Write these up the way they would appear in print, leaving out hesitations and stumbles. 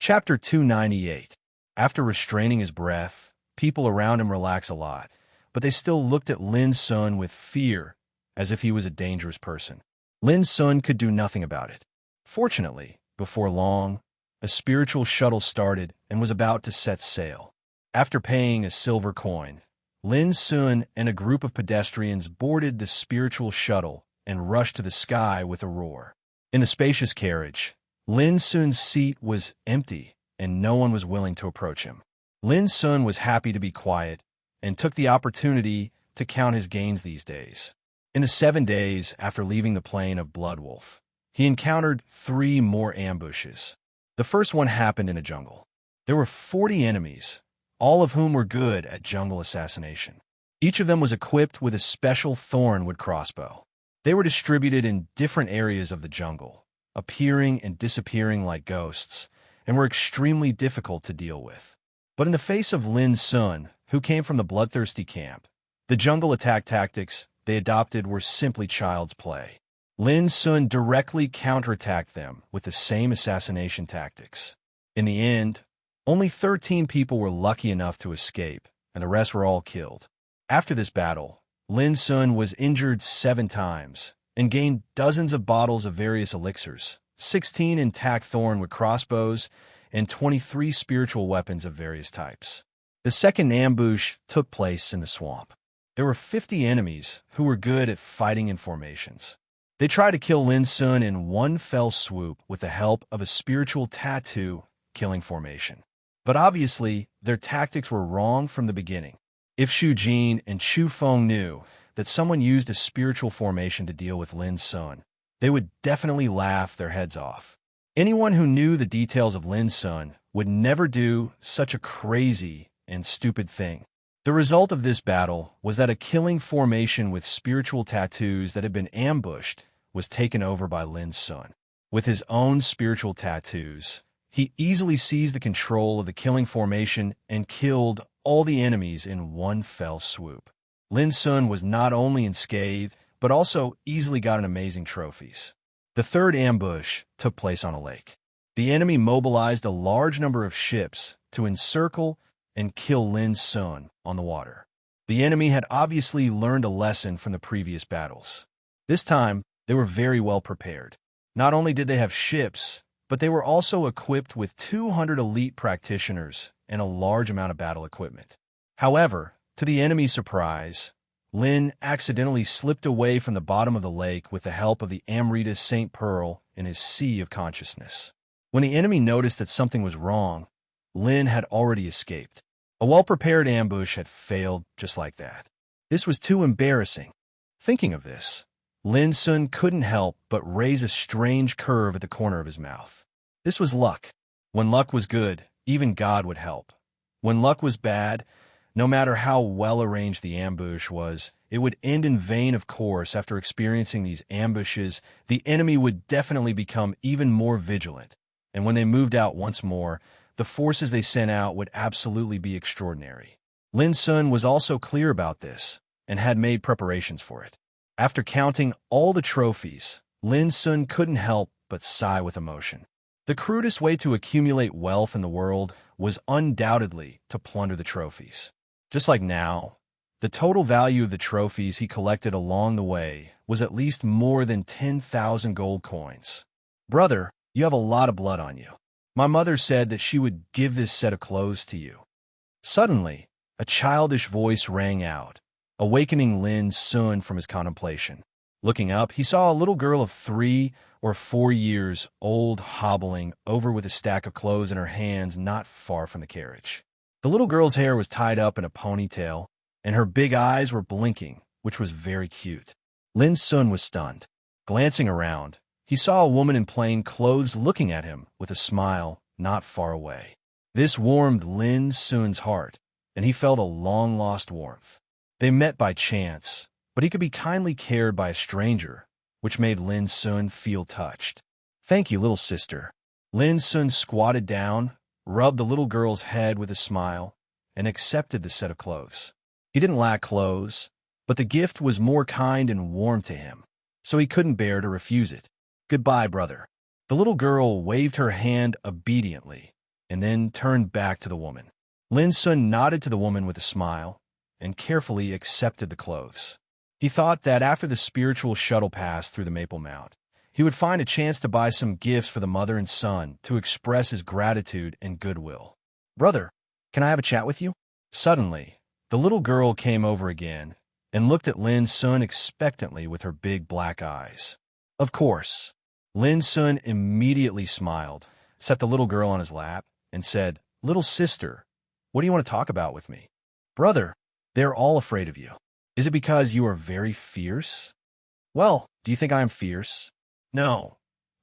Chapter 298. After restraining his breath, people around him relax a lot, but they still looked at Lin Sun with fear, as if he was a dangerous person. Lin Sun could do nothing about it. Fortunately, before long, a spiritual shuttle started and was about to set sail. After paying a silver coin, Lin Sun and a group of pedestrians boarded the spiritual shuttle and rushed to the sky with a roar. In the spacious carriage, Lin Sun's seat was empty, and no one was willing to approach him. Lin Sun was happy to be quiet and took the opportunity to count his gains these days. In the 7 days after leaving the plain of Bloodwolf, he encountered 3 more ambushes. The first one happened in a jungle. There were 40 enemies, all of whom were good at jungle assassination. Each of them was equipped with a special thornwood crossbow. They were distributed in different areas of the jungle, appearing and disappearing like ghosts, and were extremely difficult to deal with. But in the face of Lin Sun, who came from the bloodthirsty camp, the jungle attack tactics they adopted were simply child's play. Lin Sun directly counterattacked them with the same assassination tactics. In the end, only 13 people were lucky enough to escape, and the rest were all killed. After this battle, Lin Sun was injured 7 times and gained dozens of bottles of various elixirs, 16 intact thornwood crossbows, and 23 spiritual weapons of various types. The second ambush took place in the swamp. There were 50 enemies who were good at fighting in formations. They tried to kill Lin Sun in one fell swoop with the help of a spiritual tattoo killing formation. But obviously, their tactics were wrong from the beginning. If Xu Jin and Xu Feng knew that someone used a spiritual formation to deal with Lin Sun, they would definitely laugh their heads off. Anyone who knew the details of Lin Sun would never do such a crazy and stupid thing. The result of this battle was that a killing formation with spiritual tattoos that had been ambushed was taken over by Lin Sun. With his own spiritual tattoos, he easily seized the control of the killing formation and killed all the enemies in one fell swoop. Lin Sun was not only unscathed, but also easily got an amazing trophies. The third ambush took place on a lake. The enemy mobilized a large number of ships to encircle and kill Lin Sun on the water. The enemy had obviously learned a lesson from the previous battles. This time, they were very well prepared. Not only did they have ships, but they were also equipped with 200 elite practitioners and a large amount of battle equipment. However, to the enemy's surprise, Lin accidentally slipped away from the bottom of the lake with the help of the Amrita St. Pearl in his sea of consciousness. When the enemy noticed that something was wrong, Lin had already escaped. A well-prepared ambush had failed just like that. This was too embarrassing. Thinking of this, Lin Sun couldn't help but raise a strange curve at the corner of his mouth. This was luck. When luck was good, even God would help. When luck was bad, no matter how well-arranged the ambush was, it would end in vain. Of course, after experiencing these ambushes, the enemy would definitely become even more vigilant. And when they moved out once more, the forces they sent out would absolutely be extraordinary. Lin Sun was also clear about this and had made preparations for it. After counting all the trophies, Lin Sun couldn't help but sigh with emotion. The crudest way to accumulate wealth in the world was undoubtedly to plunder the trophies. Just like now, the total value of the trophies he collected along the way was at least more than 10,000 gold coins. Brother, you have a lot of blood on you. My mother said that she would give this set of clothes to you. Suddenly, a childish voice rang out, awakening Lin Sun from his contemplation. Looking up, he saw a little girl of 3 or 4 years old hobbling over with a stack of clothes in her hands not far from the carriage. The little girl's hair was tied up in a ponytail, and her big eyes were blinking, which was very cute. Lin Sun was stunned. Glancing around, he saw a woman in plain clothes looking at him with a smile not far away. This warmed Lin Sun's heart, and he felt a long-lost warmth. They met by chance, but he could be kindly cared by a stranger, which made Lin Sun feel touched. "Thank you, little sister." Lin Sun squatted down, rubbed the little girl's head with a smile, and accepted the set of clothes. He didn't lack clothes, but the gift was more kind and warm to him, so he couldn't bear to refuse it. "Goodbye, brother." The little girl waved her hand obediently, and then turned back to the woman. Lin Sun nodded to the woman with a smile and carefully accepted the clothes. He thought that after the spiritual shuttle passed through the Maple Mount, he would find a chance to buy some gifts for the mother and son to express his gratitude and goodwill. "Brother, can I have a chat with you?" Suddenly, the little girl came over again and looked at Lin Sun expectantly with her big black eyes. Of course. Lin Sun immediately smiled, set the little girl on his lap, and said, "Little sister, what do you want to talk about with me?" "Brother, they're all afraid of you. Is it because you are very fierce?" "Well, do you think I am fierce?" "No.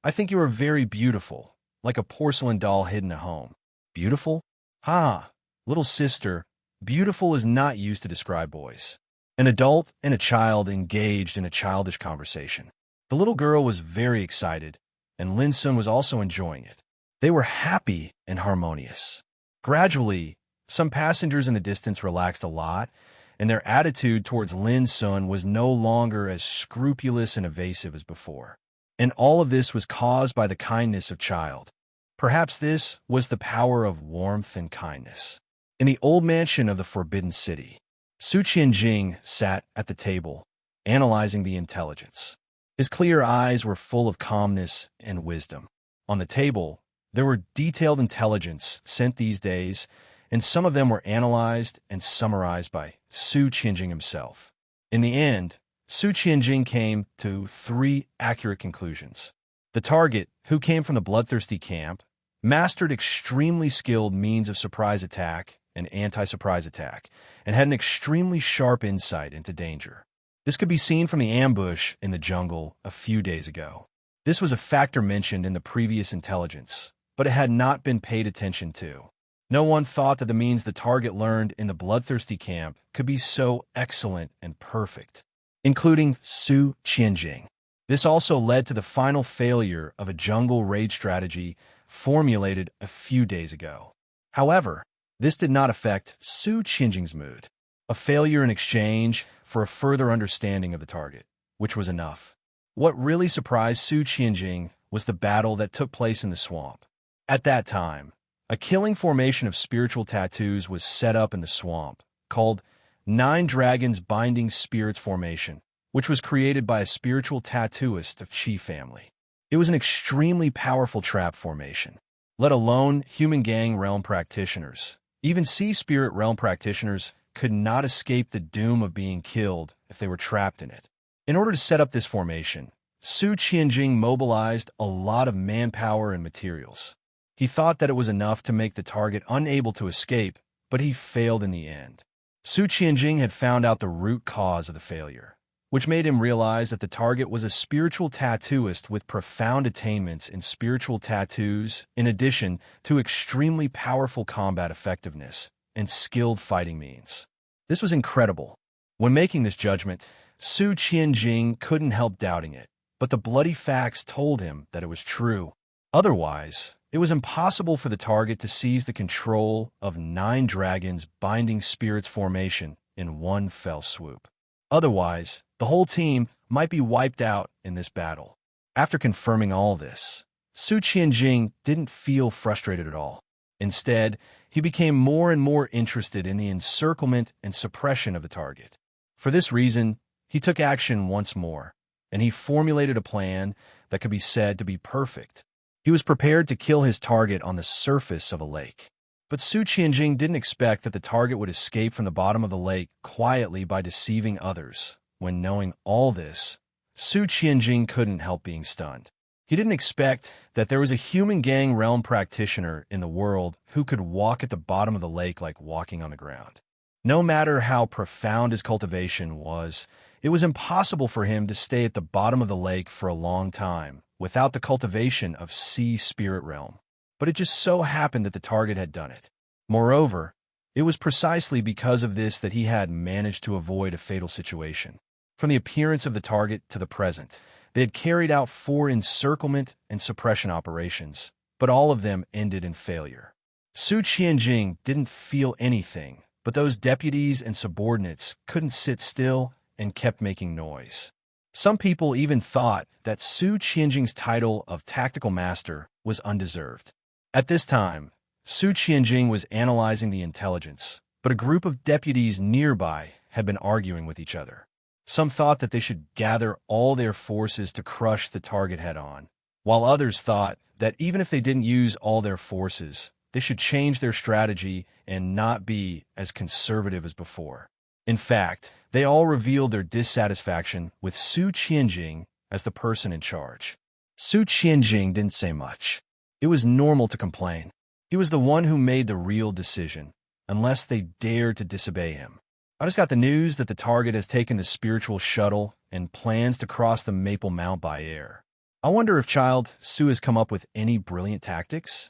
I think you are very beautiful, like a porcelain doll hidden at home." "Beautiful? Ha! Little sister, beautiful is not used to describe boys." An adult and a child engaged in a childish conversation. The little girl was very excited, and Lin Sun was also enjoying it. They were happy and harmonious. Gradually, some passengers in the distance relaxed a lot, and their attitude towards Lin Sun was no longer as scrupulous and evasive as before. And all of this was caused by the kindness of child. Perhaps this was the power of warmth and kindness. In the old mansion of the Forbidden City, Su Qianjing sat at the table, analyzing the intelligence. His clear eyes were full of calmness and wisdom. On the table, there were detailed intelligence sent these days, and some of them were analyzed and summarized by Su Qianjing himself. In the end, Su Qianjing came to 3 accurate conclusions. The target, who came from the bloodthirsty camp, mastered extremely skilled means of surprise attack and anti-surprise attack, and had an extremely sharp insight into danger. This could be seen from the ambush in the jungle a few days ago. This was a factor mentioned in the previous intelligence, but it had not been paid attention to. No one thought that the means the target learned in the bloodthirsty camp could be so excellent and perfect, including Su Qianjing. This also led to the final failure of a jungle raid strategy formulated a few days ago. However, this did not affect Su Qianjing's mood. A failure in exchange for a further understanding of the target, which was enough. What really surprised Su Qianjing was the battle that took place in the swamp. At that time, a killing formation of spiritual tattoos was set up in the swamp, called 9 Dragons Binding Spirits Formation, which was created by a spiritual tattooist of Qi family. It was an extremely powerful trap formation, let alone human gang realm practitioners. Even sea spirit realm practitioners could not escape the doom of being killed if they were trapped in it. In order to set up this formation, Su Qianjing mobilized a lot of manpower and materials. He thought that it was enough to make the target unable to escape, but he failed in the end. Su Qianjing had found out the root cause of the failure, which made him realize that the target was a spiritual tattooist with profound attainments in spiritual tattoos, in addition to extremely powerful combat effectiveness and skilled fighting means. This was incredible. When making this judgment, Su Qianjing couldn't help doubting it, but the bloody facts told him that it was true. Otherwise, it was impossible for the target to seize the control of 9 Dragons Binding Spirits Formation in one fell swoop. Otherwise, the whole team might be wiped out in this battle. After confirming all this, Su Qianjing didn't feel frustrated at all. Instead, he became more and more interested in the encirclement and suppression of the target. For this reason, he took action once more, and he formulated a plan that could be said to be perfect. He was prepared to kill his target on the surface of a lake. But Su Qianjing didn't expect that the target would escape from the bottom of the lake quietly by deceiving others. When knowing all this, Su Qianjing couldn't help being stunned. He didn't expect that there was a human gang realm practitioner in the world who could walk at the bottom of the lake like walking on the ground. No matter how profound his cultivation was, it was impossible for him to stay at the bottom of the lake for a long time without the cultivation of sea spirit realm. But it just so happened that the target had done it. Moreover, it was precisely because of this that he had managed to avoid a fatal situation. From the appearance of the target to the present, they had carried out 4 encirclement and suppression operations, but all of them ended in failure. Su Qianjing didn't feel anything, but those deputies and subordinates couldn't sit still and kept making noise. Some people even thought that Su Qianjing's title of tactical master was undeserved. At this time, Su Qianjing was analyzing the intelligence, but a group of deputies nearby had been arguing with each other. Some thought that they should gather all their forces to crush the target head-on, while others thought that even if they didn't use all their forces, they should change their strategy and not be as conservative as before. In fact, they all revealed their dissatisfaction with Su Qianjing as the person in charge. Su Qianjing didn't say much. It was normal to complain. He was the one who made the real decision, unless they dared to disobey him. I just got the news that the target has taken the spiritual shuttle and plans to cross the Maple Mount by air. I wonder if Child Su has come up with any brilliant tactics?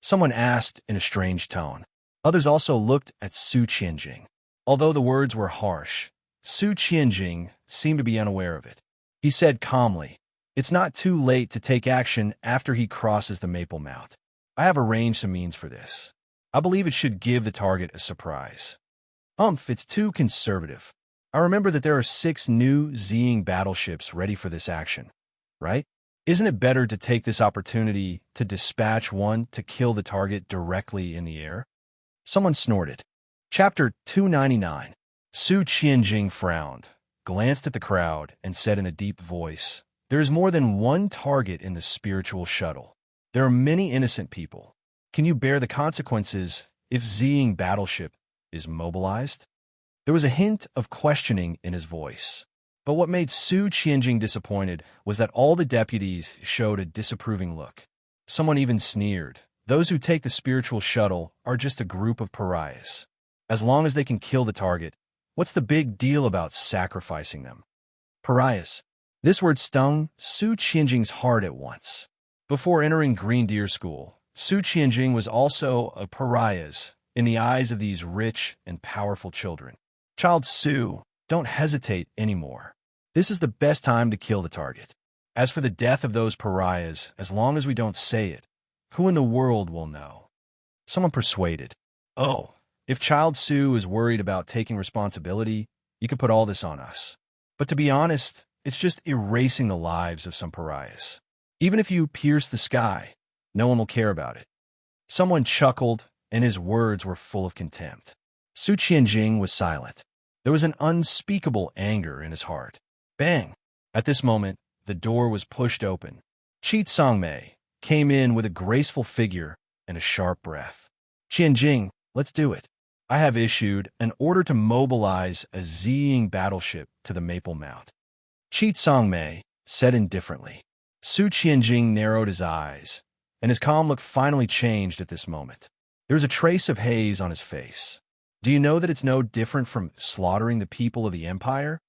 Someone asked in a strange tone. Others also looked at Su Qianjing. Although the words were harsh, Su Qianjing seemed to be unaware of it. He said calmly, "It's not too late to take action after he crosses the Maple Mount. I have arranged some means for this. I believe it should give the target a surprise." It's too conservative. I remember that there are 6 new Ziying battleships ready for this action, right? Isn't it better to take this opportunity to dispatch one to kill the target directly in the air? Someone snorted. Chapter 299. Su Qianjing frowned, glanced at the crowd, and said in a deep voice, "There is more than one target in the spiritual shuttle. There are many innocent people. Can you bear the consequences if Ziying battleship is mobilized?" There was a hint of questioning in his voice. But what made Su Qianjing disappointed was that all the deputies showed a disapproving look. Someone even sneered, "Those who take the spiritual shuttle are just a group of pariahs. As long as they can kill the target, what's the big deal about sacrificing them?" Pariahs. This word stung Su Qianjing's heart at once. Before entering Green Deer School, Su Qianjing was also a pariahs in the eyes of these rich and powerful children. Child Su, don't hesitate anymore. This is the best time to kill the target. As for the death of those pariahs, as long as we don't say it, who in the world will know? Someone persuaded. "Oh, if Child Su is worried about taking responsibility, you could put all this on us. But to be honest, it's just erasing the lives of some pariahs. Even if you pierce the sky, no one will care about it." Someone chuckled, and his words were full of contempt. Su Qianjing was silent. There was an unspeakable anger in his heart. Bang! At this moment, the door was pushed open. Cheat Songmei came in with a graceful figure and a sharp breath. "Qianjing, let's do it. I have issued an order to mobilize a Ziying battleship to the Maple Mount." Cheat Songmei said indifferently. Su Qianjing narrowed his eyes, and his calm look finally changed at this moment. There was a trace of haze on his face. "Do you know that it's no different from slaughtering the people of the Empire?"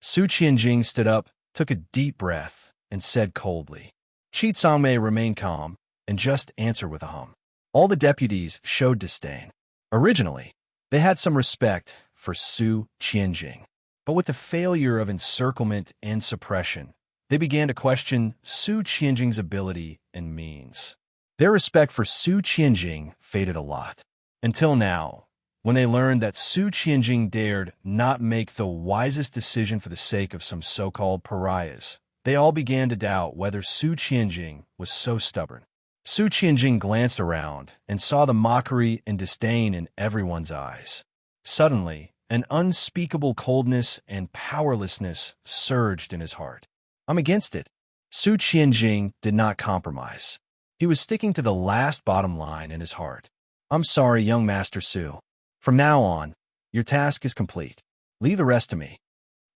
Su Qianjing stood up, took a deep breath, and said coldly. Cheat Songmei remained calm and just answered with a hum. All the deputies showed disdain. Originally, they had some respect for Su Qianjing, but with the failure of encirclement and suppression, they began to question Su Qianjing's ability and means. Their respect for Su Qianjing faded a lot, until now, when they learned that Su Qianjing dared not make the wisest decision for the sake of some so-called pariahs. They all began to doubt whether Su Qianjing was so stubborn. Su Qianjing glanced around and saw the mockery and disdain in everyone's eyes. Suddenly, an unspeakable coldness and powerlessness surged in his heart. "I'm against it." Su Qianjing did not compromise. He was sticking to the last bottom line in his heart. "I'm sorry, young Master Su. From now on, your task is complete. Leave the rest to me."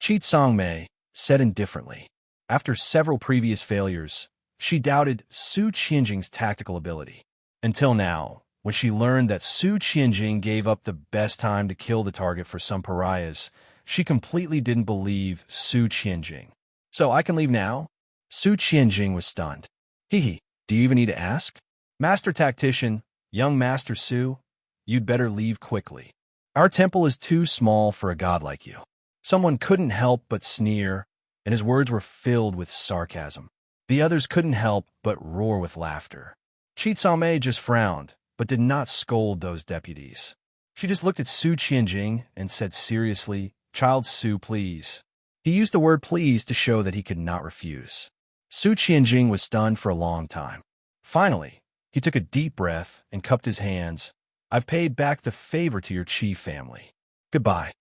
Cheat Songmei said indifferently. After several previous failures, she doubted Su Qianjing's tactical ability. Until now, when she learned that Su Qianjing gave up the best time to kill the target for some pariahs, she completely didn't believe Su Qianjing. "So I can leave now?" Su Qianjing was stunned. "Hee, do you even need to ask?" "Master Tactician, young Master Su, you'd better leave quickly. Our temple is too small for a god like you." Someone couldn't help but sneer, and his words were filled with sarcasm. The others couldn't help but roar with laughter. Cheat Songmei just frowned, but did not scold those deputies. She just looked at Su Qianjing and said seriously, "Child Su, please." He used the word please to show that he could not refuse. Su Qianjing was stunned for a long time. Finally, He took a deep breath and cupped his hands. I've paid back the favor to your chief family. Goodbye.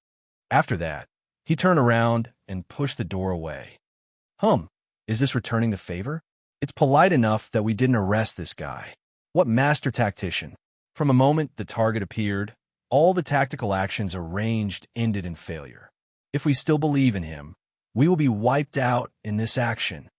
After that, he turned around and pushed the door away. Is this returning the favor? It's polite enough that we didn't arrest this guy. What master tactician. From a moment the target appeared, all the tactical actions arranged ended in failure. If we still believe in him, we will be wiped out in this action.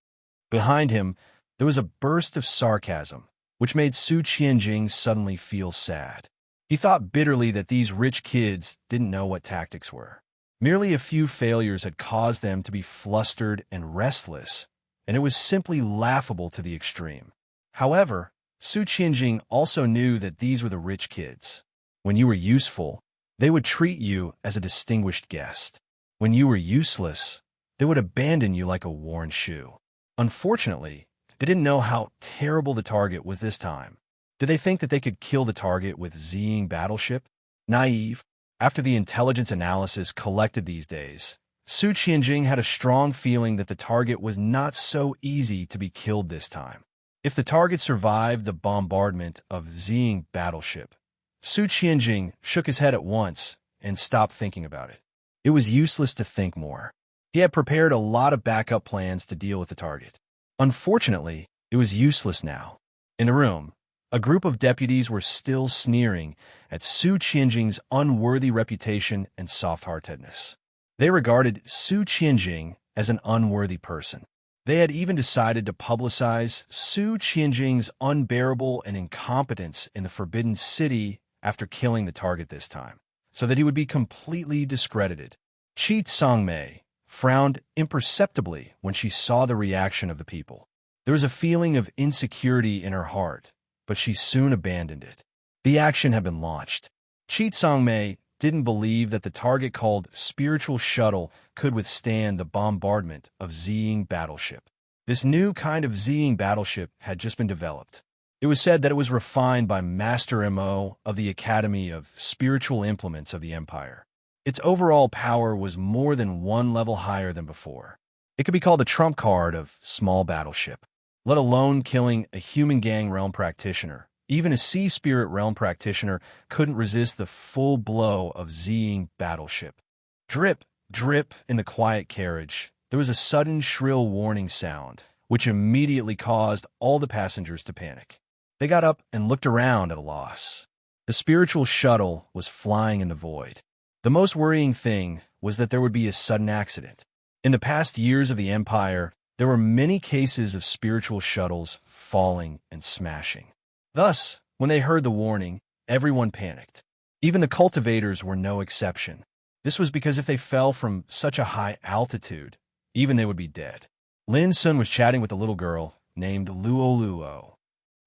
Behind him, there was a burst of sarcasm, which made Su Qianjing suddenly feel sad. He thought bitterly that these rich kids didn't know what tactics were. Merely a few failures had caused them to be flustered and restless, and it was simply laughable to the extreme. However, Su Qianjing also knew that these were the rich kids. When you were useful, they would treat you as a distinguished guest. When you were useless, they would abandon you like a worn shoe. Unfortunately, they didn't know how terrible the target was this time. Did they think that they could kill the target with Ziying battleship? Naive. After the intelligence analysis collected these days, Su Qianjing had a strong feeling that the target was not so easy to be killed this time. If the target survived the bombardment of Ziying battleship, Su Qianjing shook his head at once and stopped thinking about it. It was useless to think more. He had prepared a lot of backup plans to deal with the target. Unfortunately, it was useless now. In the room, a group of deputies were still sneering at Su Qianjing's unworthy reputation and soft-heartedness. They regarded Su Qianjing as an unworthy person. They had even decided to publicize Su Qianjing's unbearable and incompetence in the Forbidden City after killing the target this time, so that he would be completely discredited. Qi Tsangmei frowned imperceptibly when she saw the reaction of the people. There was a feeling of insecurity in her heart, but she soon abandoned it. The action had been launched. Qi Tsangmei didn't believe that the target called Spiritual Shuttle could withstand the bombardment of Ziying battleship. This new kind of Ziying battleship had just been developed. It was said that it was refined by Master Mo of the Academy of Spiritual Implements of the Empire. Its overall power was more than one level higher than before. It could be called the trump card of small battleship. Let alone killing a human gang realm practitioner. Even a sea spirit realm practitioner couldn't resist the full blow of Ziying battleship. Drip, drip in the quiet carriage. There was a sudden shrill warning sound, which immediately caused all the passengers to panic. They got up and looked around at a loss. The spiritual shuttle was flying in the void. The most worrying thing was that there would be a sudden accident. In the past years of the Empire, there were many cases of spiritual shuttles falling and smashing. Thus, when they heard the warning, everyone panicked. Even the cultivators were no exception. This was because if they fell from such a high altitude, even they would be dead. Lin Sun was chatting with a little girl named Luo Luo.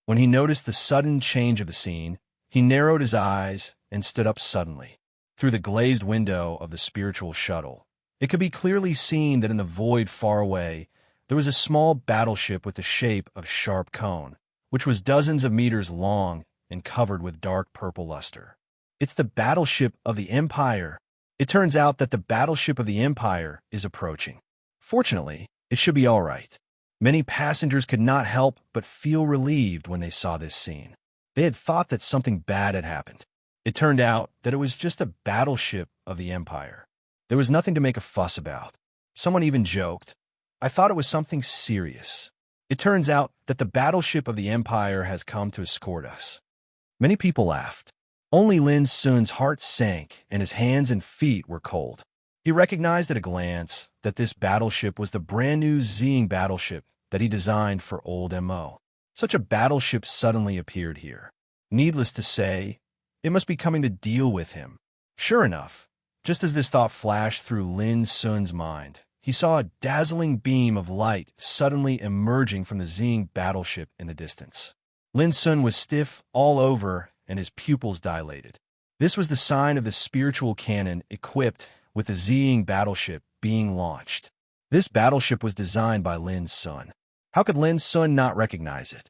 When he noticed the sudden change of the scene, he narrowed his eyes and stood up suddenly. Through the glazed window of the spiritual shuttle, it could be clearly seen that in the void far away, there was a small battleship with the shape of sharp cone, which was dozens of meters long and covered with dark purple luster. It's the battleship of the Empire. It turns out that the battleship of the Empire is approaching. Fortunately, it should be all right. Many passengers could not help but feel relieved when they saw this scene. They had thought that something bad had happened. It turned out that it was just a battleship of the Empire. There was nothing to make a fuss about. Someone even joked, "I thought it was something serious." It turns out that the battleship of the Empire has come to escort us. Many people laughed. Only Lin Sun's heart sank and his hands and feet were cold. He recognized at a glance that this battleship was the brand new Ziying battleship that he designed for old Mo. Such a battleship suddenly appeared here. Needless to say, it must be coming to deal with him. Sure enough, just as this thought flashed through Lin Sun's mind, he saw a dazzling beam of light suddenly emerging from the Ziying battleship in the distance. Lin Sun was stiff all over and his pupils dilated. This was the sign of the spiritual cannon equipped with the Ziying battleship being launched. This battleship was designed by Lin Sun. How could Lin Sun not recognize it?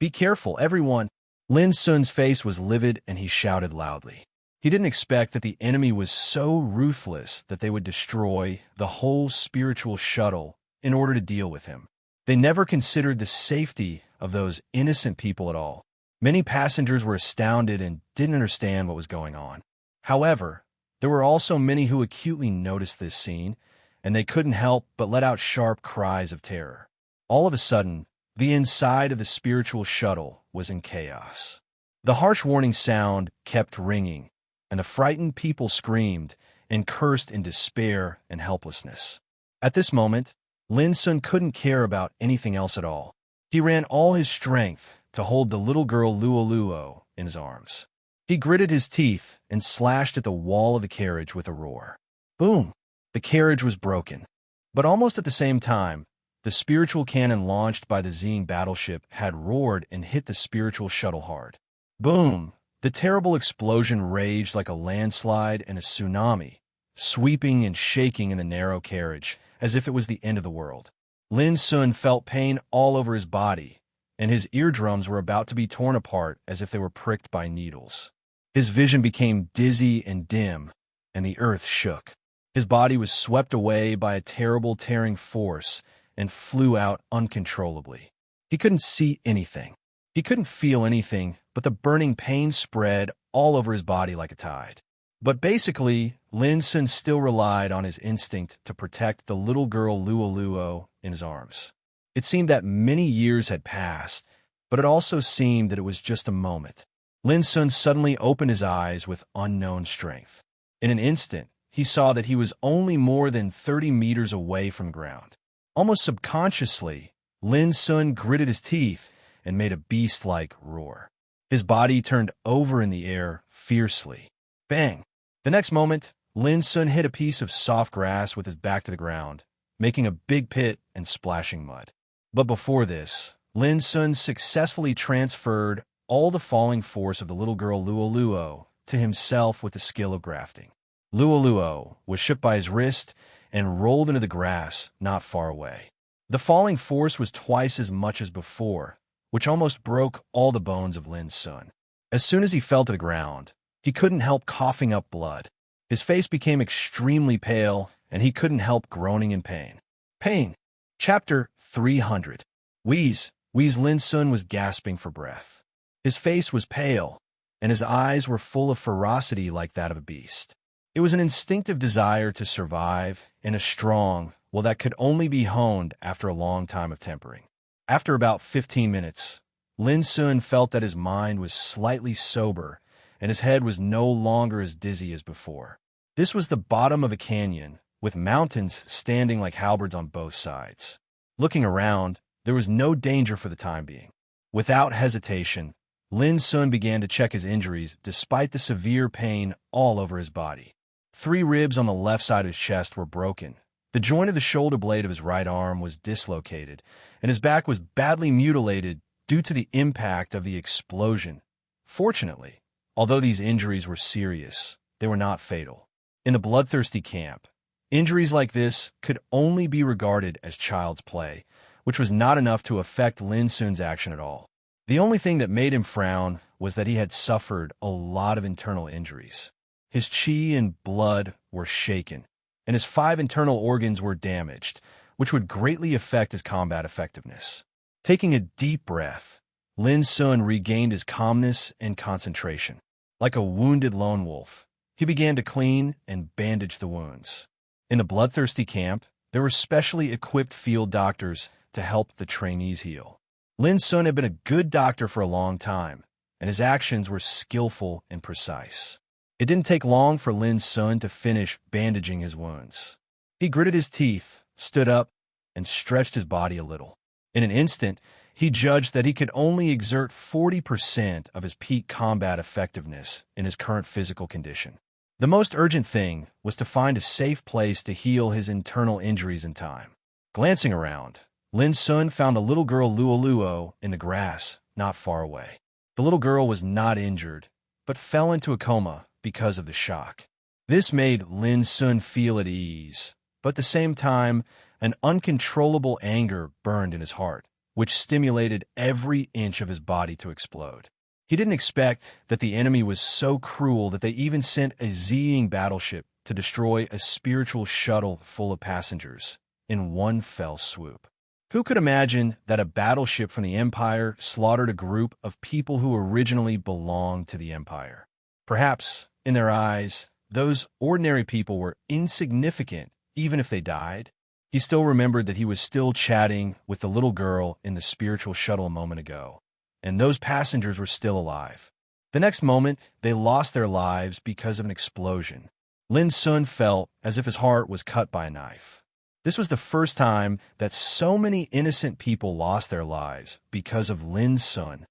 "Be careful, everyone!" Lin Sun's face was livid and he shouted loudly. He didn't expect that the enemy was so ruthless that they would destroy the whole spiritual shuttle in order to deal with him. They never considered the safety of those innocent people at all. Many passengers were astounded and didn't understand what was going on. However, there were also many who acutely noticed this scene, and they couldn't help but let out sharp cries of terror. All of a sudden, the inside of the spiritual shuttle was in chaos. The harsh warning sound kept ringing, and the frightened people screamed and cursed in despair and helplessness. At this moment, Lin Sun couldn't care about anything else at all. He ran all his strength to hold the little girl Luo in his arms. He gritted his teeth and slashed at the wall of the carriage with a roar. Boom! The carriage was broken. But almost at the same time, the spiritual cannon launched by the Xing battleship had roared and hit the spiritual shuttle hard. Boom! The terrible explosion raged like a landslide and a tsunami, sweeping and shaking in the narrow carriage, as if it was the end of the world. Lin Sun felt pain all over his body, and his eardrums were about to be torn apart as if they were pricked by needles. His vision became dizzy and dim, and the earth shook. His body was swept away by a terrible tearing force and flew out uncontrollably. He couldn't see anything. He couldn't feel anything, but the burning pain spread all over his body like a tide. But basically, Lin Sun still relied on his instinct to protect the little girl Luo in his arms. It seemed that many years had passed, but it also seemed that it was just a moment. Lin Sun suddenly opened his eyes with unknown strength. In an instant, he saw that he was only more than 30 meters away from ground. Almost subconsciously, Lin Sun gritted his teeth and made a beast-like roar. His body turned over in the air fiercely. Bang! The next moment, Lin Sun hit a piece of soft grass with his back to the ground, making a big pit and splashing mud. But before this, Lin Sun successfully transferred all the falling force of the little girl Luo to himself with the skill of grafting. Luo was shook by his wrist and rolled into the grass not far away. The falling force was twice as much as before, which almost broke all the bones of Lin Sun. As soon as he fell to the ground, he couldn't help coughing up blood. His face became extremely pale, and he couldn't help groaning in pain. Pain. Chapter 300. Wheeze. Lin Sun was gasping for breath. His face was pale, and his eyes were full of ferocity like that of a beast. It was an instinctive desire to survive, and a strong, well, that could only be honed after a long time of tempering. After about 15 minutes, Lin Sun felt that his mind was slightly sober, and his head was no longer as dizzy as before. This was the bottom of a canyon, with mountains standing like halberds on both sides. Looking around, there was no danger for the time being. Without hesitation, Lin Sun began to check his injuries despite the severe pain all over his body. 3 ribs on the left side of his chest were broken. The joint of the shoulder blade of his right arm was dislocated, and his back was badly mutilated due to the impact of the explosion. Fortunately, although these injuries were serious, they were not fatal. In the bloodthirsty camp, injuries like this could only be regarded as child's play, which was not enough to affect Lin Sun's action at all. The only thing that made him frown was that he had suffered a lot of internal injuries. His chi and blood were shaken, and his 5 internal organs were damaged, which would greatly affect his combat effectiveness. Taking a deep breath, Lin Sun regained his calmness and concentration. Like a wounded lone wolf, he began to clean and bandage the wounds. In the bloodthirsty camp, there were specially equipped field doctors to help the trainees heal. Lin Sun had been a good doctor for a long time, and his actions were skillful and precise. It didn't take long for Lin Sun to finish bandaging his wounds. He gritted his teeth, stood up, and stretched his body a little. In an instant, he judged that he could only exert 40% of his peak combat effectiveness in his current physical condition. The most urgent thing was to find a safe place to heal his internal injuries in time. Glancing around, Lin Sun found the little girl Luo in the grass not far away. The little girl was not injured, but fell into a coma because of the shock. This made Lin Sun feel at ease, but at the same time, an uncontrollable anger burned in his heart, which stimulated every inch of his body to explode. He didn't expect that the enemy was so cruel that they even sent a Xing battleship to destroy a spiritual shuttle full of passengers in one fell swoop. Who could imagine that a battleship from the Empire slaughtered a group of people who originally belonged to the Empire? Perhaps, in their eyes, those ordinary people were insignificant, even if they died. He still remembered that he was still chatting with the little girl in the spiritual shuttle a moment ago, and those passengers were still alive. The next moment, they lost their lives because of an explosion. Lin Sun felt as if his heart was cut by a knife. This was the first time that so many innocent people lost their lives because of Lin Sun.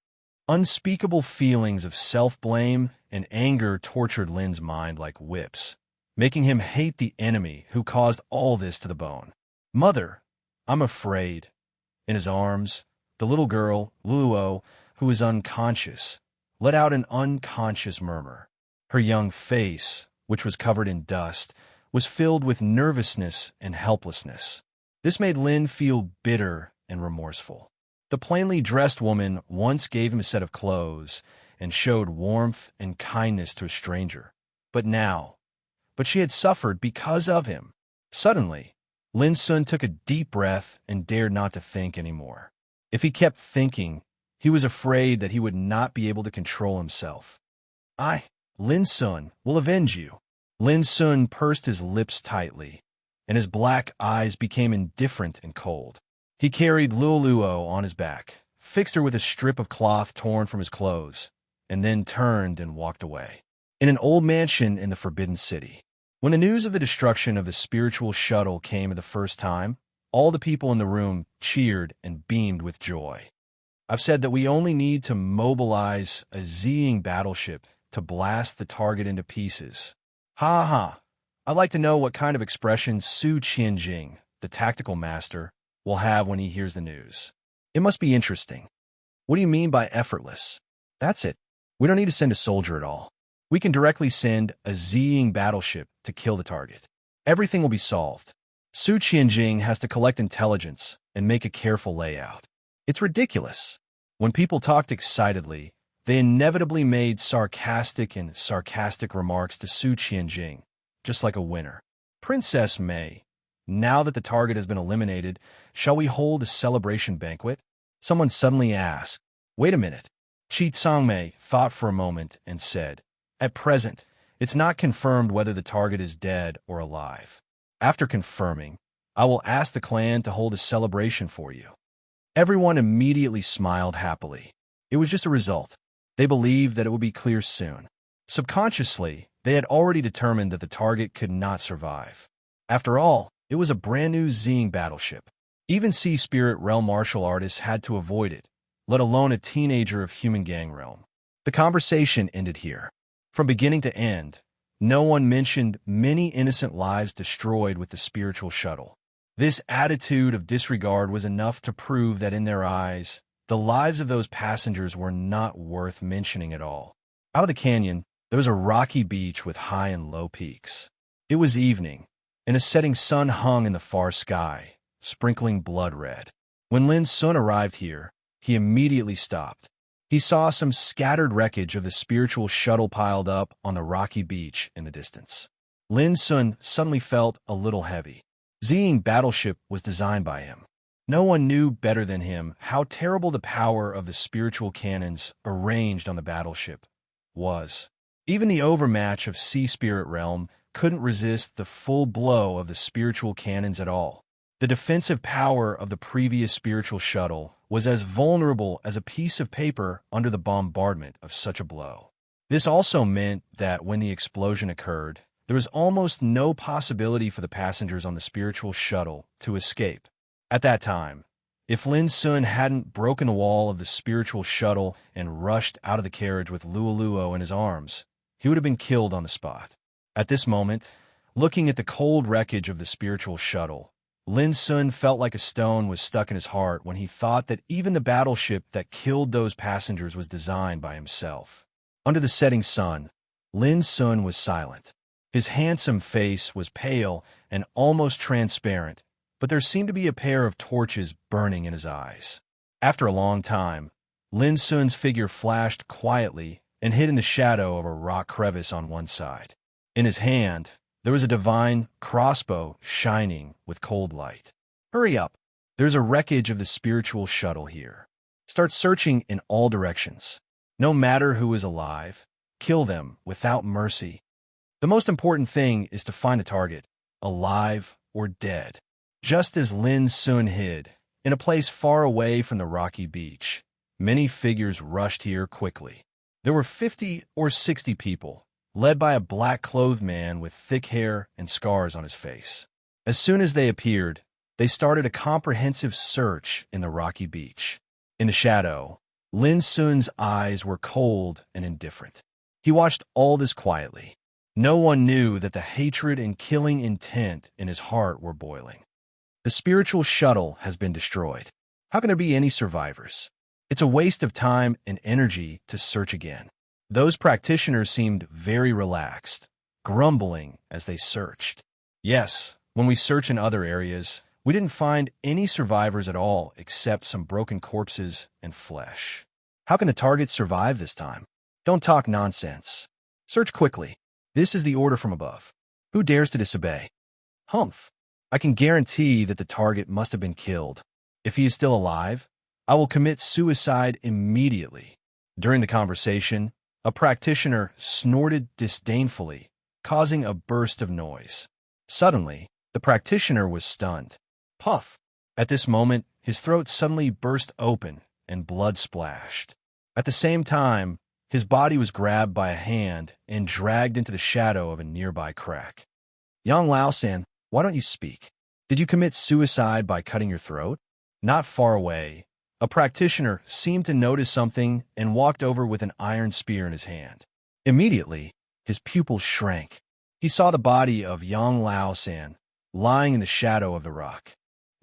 Unspeakable feelings of self-blame and anger tortured Lin's mind like whips, making him hate the enemy who caused all this to the bone. "Mother, I'm afraid." In his arms, the little girl, Luo, who was unconscious, let out an unconscious murmur. Her young face, which was covered in dust, was filled with nervousness and helplessness. This made Lin feel bitter and remorseful. The plainly dressed woman once gave him a set of clothes and showed warmth and kindness to a stranger. But she had suffered because of him. Suddenly, Lin Sun took a deep breath and dared not to think anymore. If he kept thinking, he was afraid that he would not be able to control himself. "I, Lin Sun, will avenge you." Lin Sun pursed his lips tightly, and his black eyes became indifferent and cold. He carried Luo on his back, fixed her with a strip of cloth torn from his clothes, and then turned and walked away. In an old mansion in the Forbidden City. When the news of the destruction of the spiritual shuttle came for the first time, all the people in the room cheered and beamed with joy. I've said that we only need to mobilize a Zing battleship to blast the target into pieces. Ha ha. I'd like to know what kind of expression Su Qianjing, the tactical master, will have when he hears the news. It must be interesting. What do you mean by effortless? That's it. We don't need to send a soldier at all. We can directly send a Zing battleship to kill the target. Everything will be solved. Su Qianjing has to collect intelligence and make a careful layout. It's ridiculous. When people talked excitedly, they inevitably made sarcastic remarks to Su Qianjing, just like a winner. "Princess Mei, now that the target has been eliminated, shall we hold a celebration banquet?" Someone suddenly asked. "Wait a minute." Qi Tsangmei thought for a moment and said, "At present, it's not confirmed whether the target is dead or alive. After confirming, I will ask the clan to hold a celebration for you." Everyone immediately smiled happily. It was just a result. They believed that it would be clear soon. Subconsciously, they had already determined that the target could not survive. After all, it was a brand new Zing battleship. Even Sea Spirit Realm martial artists had to avoid it, let alone a teenager of Human Gang Realm. The conversation ended here. From beginning to end, no one mentioned many innocent lives destroyed with the spiritual shuttle. This attitude of disregard was enough to prove that in their eyes, the lives of those passengers were not worth mentioning at all. Out of the canyon, there was a rocky beach with high and low peaks. It was evening, and a setting sun hung in the far sky, sprinkling blood red. When Lin Sun arrived here, he immediately stopped. He saw some scattered wreckage of the spiritual shuttle piled up on the rocky beach in the distance. Lin Sun suddenly felt a little heavy. Zing battleship was designed by him. No one knew better than him how terrible the power of the spiritual cannons arranged on the battleship was. Even the overmatch of Sea Spirit Realm couldn't resist the full blow of the spiritual cannons at all. The defensive power of the previous spiritual shuttle was as vulnerable as a piece of paper under the bombardment of such a blow. This also meant that when the explosion occurred, there was almost no possibility for the passengers on the spiritual shuttle to escape. At that time, if Lin Sun hadn't broken the wall of the spiritual shuttle and rushed out of the carriage with Luo in his arms, he would have been killed on the spot. At this moment, looking at the cold wreckage of the spiritual shuttle, Lin Sun felt like a stone was stuck in his heart when he thought that even the battleship that killed those passengers was designed by himself. Under the setting sun, Lin Sun was silent. His handsome face was pale and almost transparent, but there seemed to be a pair of torches burning in his eyes. After a long time, Lin Sun's figure flashed quietly and hid in the shadow of a rock crevice on one side. In his hand, there was a divine crossbow shining with cold light. "Hurry up!" There's a wreckage of the spiritual shuttle here. Start searching in all directions. No matter who is alive, kill them without mercy. The most important thing is to find a target, alive or dead. Just as Lin Sun hid, in a place far away from the rocky beach, many figures rushed here quickly. There were 50 or 60 people, led by a black-clothed man with thick hair and scars on his face. As soon as they appeared, they started a comprehensive search in the rocky beach. In the shadow, Lin Sun's eyes were cold and indifferent. He watched all this quietly. No one knew that the hatred and killing intent in his heart were boiling. The spiritual shuttle has been destroyed. How can there be any survivors? It's a waste of time and energy to search again. Those practitioners seemed very relaxed, grumbling as they searched. Yes, when we search in other areas, we didn't find any survivors at all except some broken corpses and flesh. How can the target survive this time? Don't talk nonsense. Search quickly. This is the order from above. Who dares to disobey? Humph. I can guarantee that the target must have been killed. If he is still alive, I will commit suicide immediately. During the conversation, a practitioner snorted disdainfully, causing a burst of noise. Suddenly, the practitioner was stunned. Puff! At this moment, his throat suddenly burst open and blood splashed. At the same time, his body was grabbed by a hand and dragged into the shadow of a nearby crack. Yang Lao-san, why don't you speak? Did you commit suicide by cutting your throat? Not far away, a practitioner seemed to notice something and walked over with an iron spear in his hand. Immediately, his pupils shrank. He saw the body of Yang Lao-san lying in the shadow of the rock.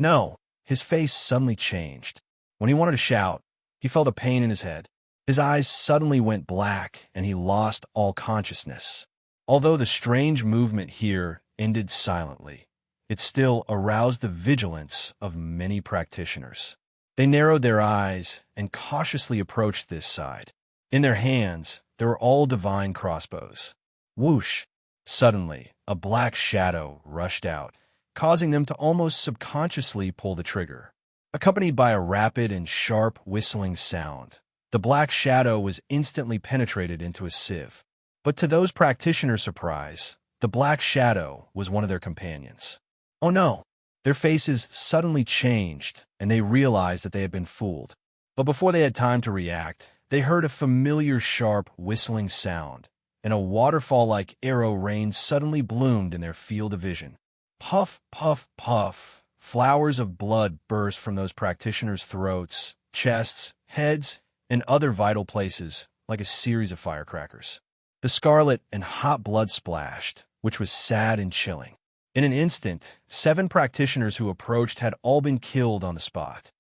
No, his face suddenly changed. When he wanted to shout, he felt a pain in his head. His eyes suddenly went black, and he lost all consciousness. Although the strange movement here ended silently, it still aroused the vigilance of many practitioners. They narrowed their eyes and cautiously approached this side. In their hands, there were all divine crossbows. Whoosh! Suddenly, a black shadow rushed out, causing them to almost subconsciously pull the trigger. Accompanied by a rapid and sharp whistling sound, the black shadow was instantly penetrated into a sieve. But to those practitioners' surprise, the black shadow was one of their companions. Oh no! Their faces suddenly changed, and they realized that they had been fooled. But before they had time to react, they heard a familiar sharp whistling sound, and a waterfall-like arrow rain suddenly bloomed in their field of vision. Puff, puff, puff. Flowers of blood burst from those practitioners' throats, chests, heads, and other vital places, like a series of firecrackers. The scarlet and hot blood splashed, which was sad and chilling. In an instant, 7 practitioners who approached had all been killed on the spot.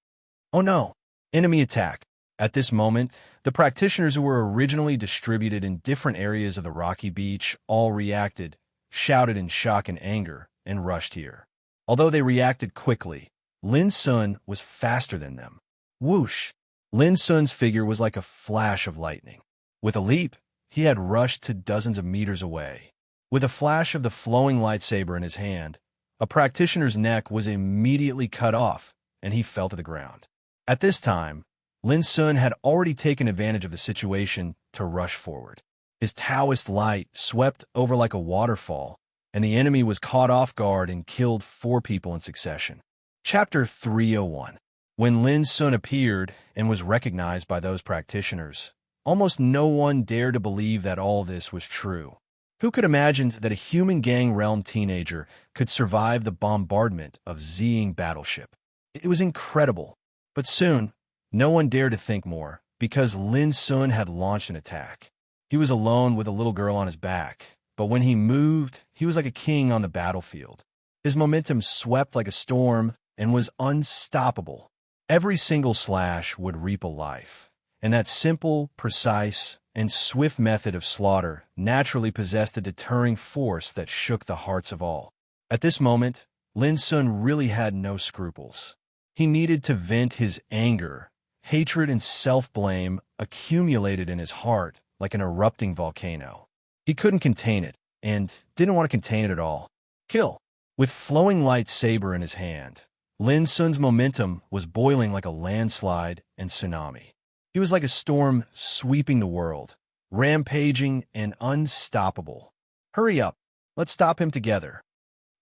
Oh no! Enemy attack! At this moment, the practitioners who were originally distributed in different areas of the rocky beach all reacted, shouted in shock and anger, and rushed here. Although they reacted quickly, Lin Sun was faster than them. Whoosh! Lin Sun's figure was like a flash of lightning. With a leap, he had rushed to dozens of meters away. With a flash of the flowing lightsaber in his hand, a practitioner's neck was immediately cut off, and he fell to the ground. At this time, Lin Sun had already taken advantage of the situation to rush forward. His Taoist light swept over like a waterfall, and the enemy was caught off guard and killed 4 people in succession. Chapter 301. When Lin Sun appeared and was recognized by those practitioners, almost no one dared to believe that all this was true. Who could imagine that a human gang realm teenager could survive the bombardment of Zing battleship? It was incredible. But soon, no one dared to think more, because Lin Sun had launched an attack. He was alone with a little girl on his back, but when he moved, he was like a king on the battlefield. His momentum swept like a storm and was unstoppable. Every single slash would reap a life, and that simple, precise, and swift method of slaughter naturally possessed a deterring force that shook the hearts of all. At this moment, Lin Sun really had no scruples. He needed to vent his anger. Hatred and self-blame accumulated in his heart like an erupting volcano. He couldn't contain it, and didn't want to contain it at all. Kill! With flowing lightsaber in his hand, Lin Sun's momentum was boiling like a landslide and tsunami. He was like a storm sweeping the world, rampaging and unstoppable. "Hurry up, let's stop him together."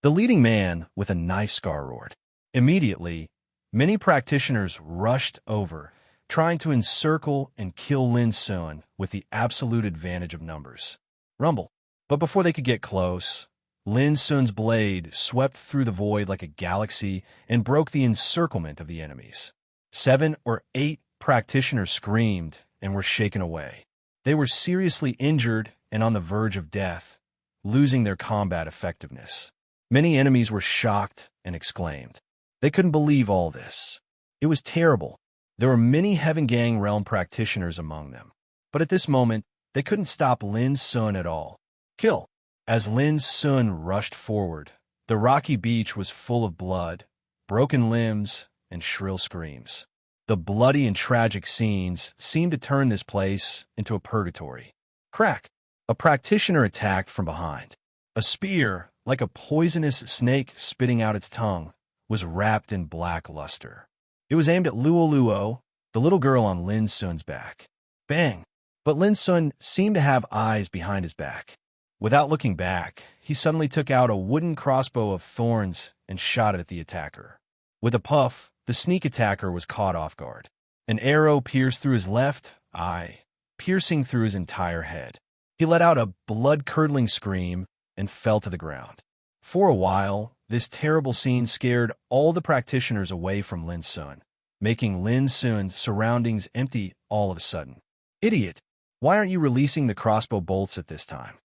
The leading man with a knife scar roared. Immediately, many practitioners rushed over, trying to encircle and kill Lin Sun with the absolute advantage of numbers. Rumble. But before they could get close, Lin Sun's blade swept through the void like a galaxy and broke the encirclement of the enemies. 7 or 8 practitioners screamed and were shaken away. They were seriously injured and on the verge of death, losing their combat effectiveness. Many enemies were shocked and exclaimed. They couldn't believe all this. It was terrible. There were many Heaven Gang realm practitioners among them. But at this moment, they couldn't stop Lin Sun at all. Kill! As Lin Sun rushed forward, the rocky beach was full of blood, broken limbs, and shrill screams. The bloody and tragic scenes seemed to turn this place into a purgatory. Crack! A practitioner attacked from behind. A spear, like a poisonous snake spitting out its tongue, was wrapped in black luster. It was aimed at Luo Luo, the little girl on Lin Sun's back. Bang! But Lin Sun seemed to have eyes behind his back. Without looking back, he suddenly took out a wooden crossbow of thorns and shot it at the attacker. With a puff, the sneak attacker was caught off guard. An arrow pierced through his left eye, piercing through his entire head. He let out a blood-curdling scream and fell to the ground. For a while, this terrible scene scared all the practitioners away from Lin Sun, making Lin Sun's surroundings empty all of a sudden. "Idiot! Why aren't you releasing the crossbow bolts at this time?"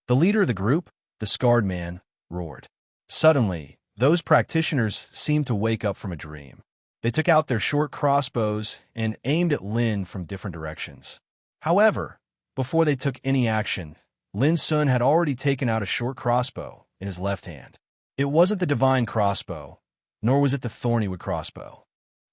The leader of the group, the scarred man, roared. Suddenly, those practitioners seemed to wake up from a dream. They took out their short crossbows and aimed at Lin from different directions. However, before they took any action, Lin Sun had already taken out a short crossbow in his left hand. It wasn't the divine crossbow, nor was it the thornywood crossbow.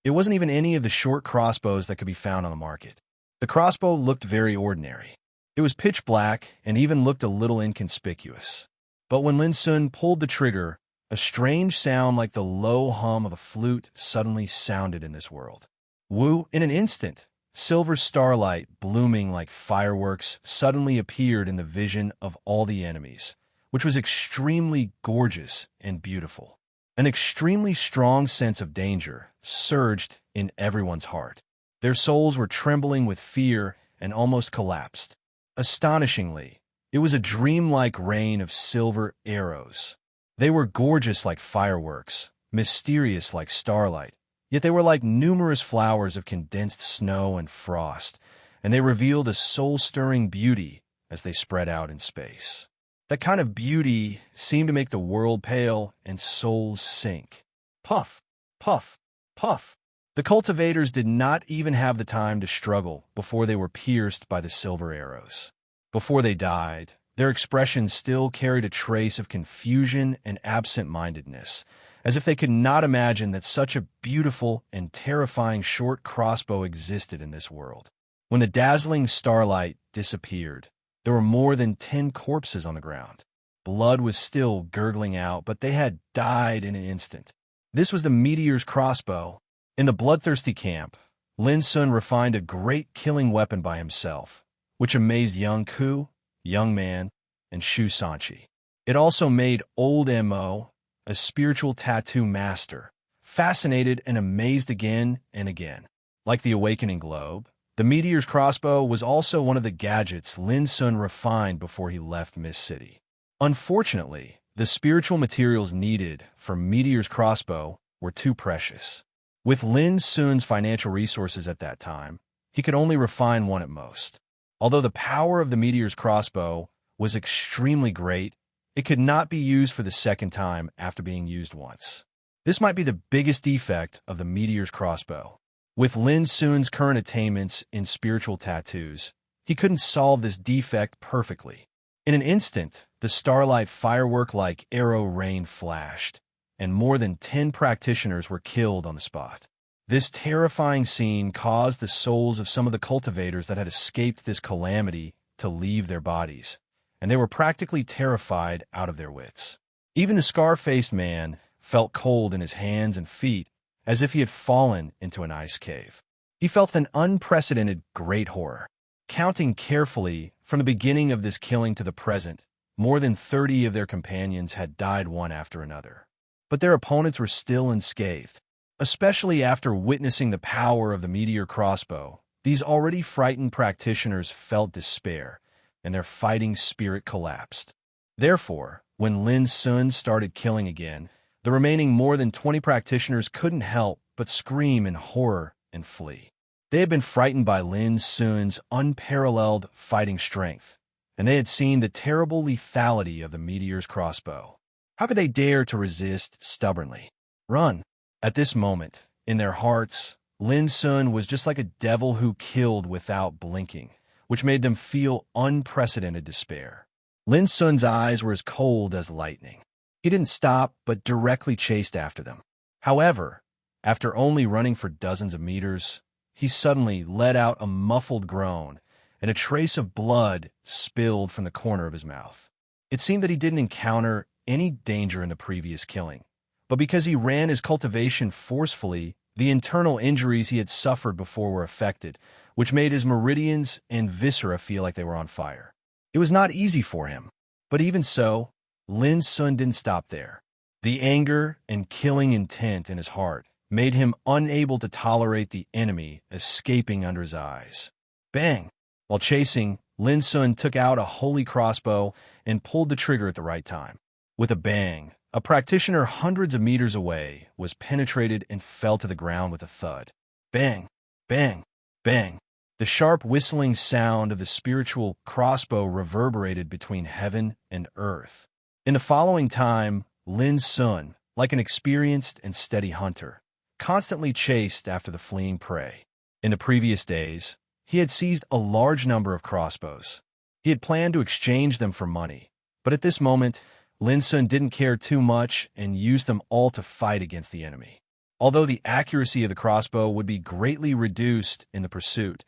It wasn't even any of the short crossbows that could be found on the market. The crossbow looked very ordinary. It was pitch black and even looked a little inconspicuous. But when Lin Sun pulled the trigger, a strange sound like the low hum of a flute suddenly sounded in this world. Woo! In an instant, silver starlight blooming like fireworks suddenly appeared in the vision of all the enemies, which was extremely gorgeous and beautiful. An extremely strong sense of danger surged in everyone's heart. Their souls were trembling with fear and almost collapsed. Astonishingly, it was a dreamlike rain of silver arrows. They were gorgeous like fireworks, mysterious like starlight, yet they were like numerous flowers of condensed snow and frost, and they revealed a soul-stirring beauty as they spread out in space. That kind of beauty seemed to make the world pale and souls sink. Puff, puff, puff. The cultivators did not even have the time to struggle before they were pierced by the silver arrows. Before they died, their expressions still carried a trace of confusion and absent-mindedness, as if they could not imagine that such a beautiful and terrifying short crossbow existed in this world. When the dazzling starlight disappeared, there were more than 10 corpses on the ground. Blood was still gurgling out, but they had died in an instant. This was the meteor's crossbow. In the bloodthirsty camp, Lin Sun refined a great killing weapon by himself, which amazed young Ku, young man, and Shu Sanchi. It also made old Mo, a spiritual tattoo master, fascinated and amazed again and again. Like the awakening globe, the meteor's crossbow was also one of the gadgets Lin Sun refined before he left Mist City. Unfortunately, the spiritual materials needed for meteor's crossbow were too precious. With Lin Sun's financial resources at that time, he could only refine one at most. Although the power of the meteor's crossbow was extremely great, it could not be used for the second time after being used once. This might be the biggest defect of the meteor's crossbow. With Lin Sun's current attainments in spiritual tattoos, he couldn't solve this defect perfectly. In an instant, the starlight firework-like arrow rain flashed, and more than 10 practitioners were killed on the spot. This terrifying scene caused the souls of some of the cultivators that had escaped this calamity to leave their bodies, and they were practically terrified out of their wits. Even the scar-faced man felt cold in his hands and feet, as if he had fallen into an ice cave. He felt an unprecedented great horror. Counting carefully from the beginning of this killing to the present, more than 30 of their companions had died one after another. But their opponents were still unscathed. Especially after witnessing the power of the meteor crossbow, these already frightened practitioners felt despair, and their fighting spirit collapsed. Therefore, when Lin Sun started killing again, the remaining more than 20 practitioners couldn't help but scream in horror and flee. They had been frightened by Lin Sun's unparalleled fighting strength, and they had seen the terrible lethality of the meteor's crossbow. How could they dare to resist stubbornly? Run! At this moment, in their hearts, Lin Sun was just like a devil who killed without blinking, which made them feel unprecedented despair. Lin Sun's eyes were as cold as lightning. He didn't stop, but directly chased after them. However, after only running for dozens of meters, he suddenly let out a muffled groan, and a trace of blood spilled from the corner of his mouth. It seemed that he didn't encounter any danger in the previous killing, but because he ran his cultivation forcefully, the internal injuries he had suffered before were affected, which made his meridians and viscera feel like they were on fire. It was not easy for him, but even so, Lin Sun didn't stop there. The anger and killing intent in his heart made him unable to tolerate the enemy escaping under his eyes. Bang! While chasing, Lin Sun took out a holy crossbow and pulled the trigger at the right time. With a bang, a practitioner hundreds of meters away was penetrated and fell to the ground with a thud. Bang! Bang! Bang! The sharp whistling sound of the spiritual crossbow reverberated between heaven and earth. In the following time, Lin Sun, like an experienced and steady hunter, constantly chased after the fleeing prey. In the previous days, he had seized a large number of crossbows. He had planned to exchange them for money, but at this moment, Lin Sun didn't care too much and used them all to fight against the enemy. Although the accuracy of the crossbow would be greatly reduced in the pursuit,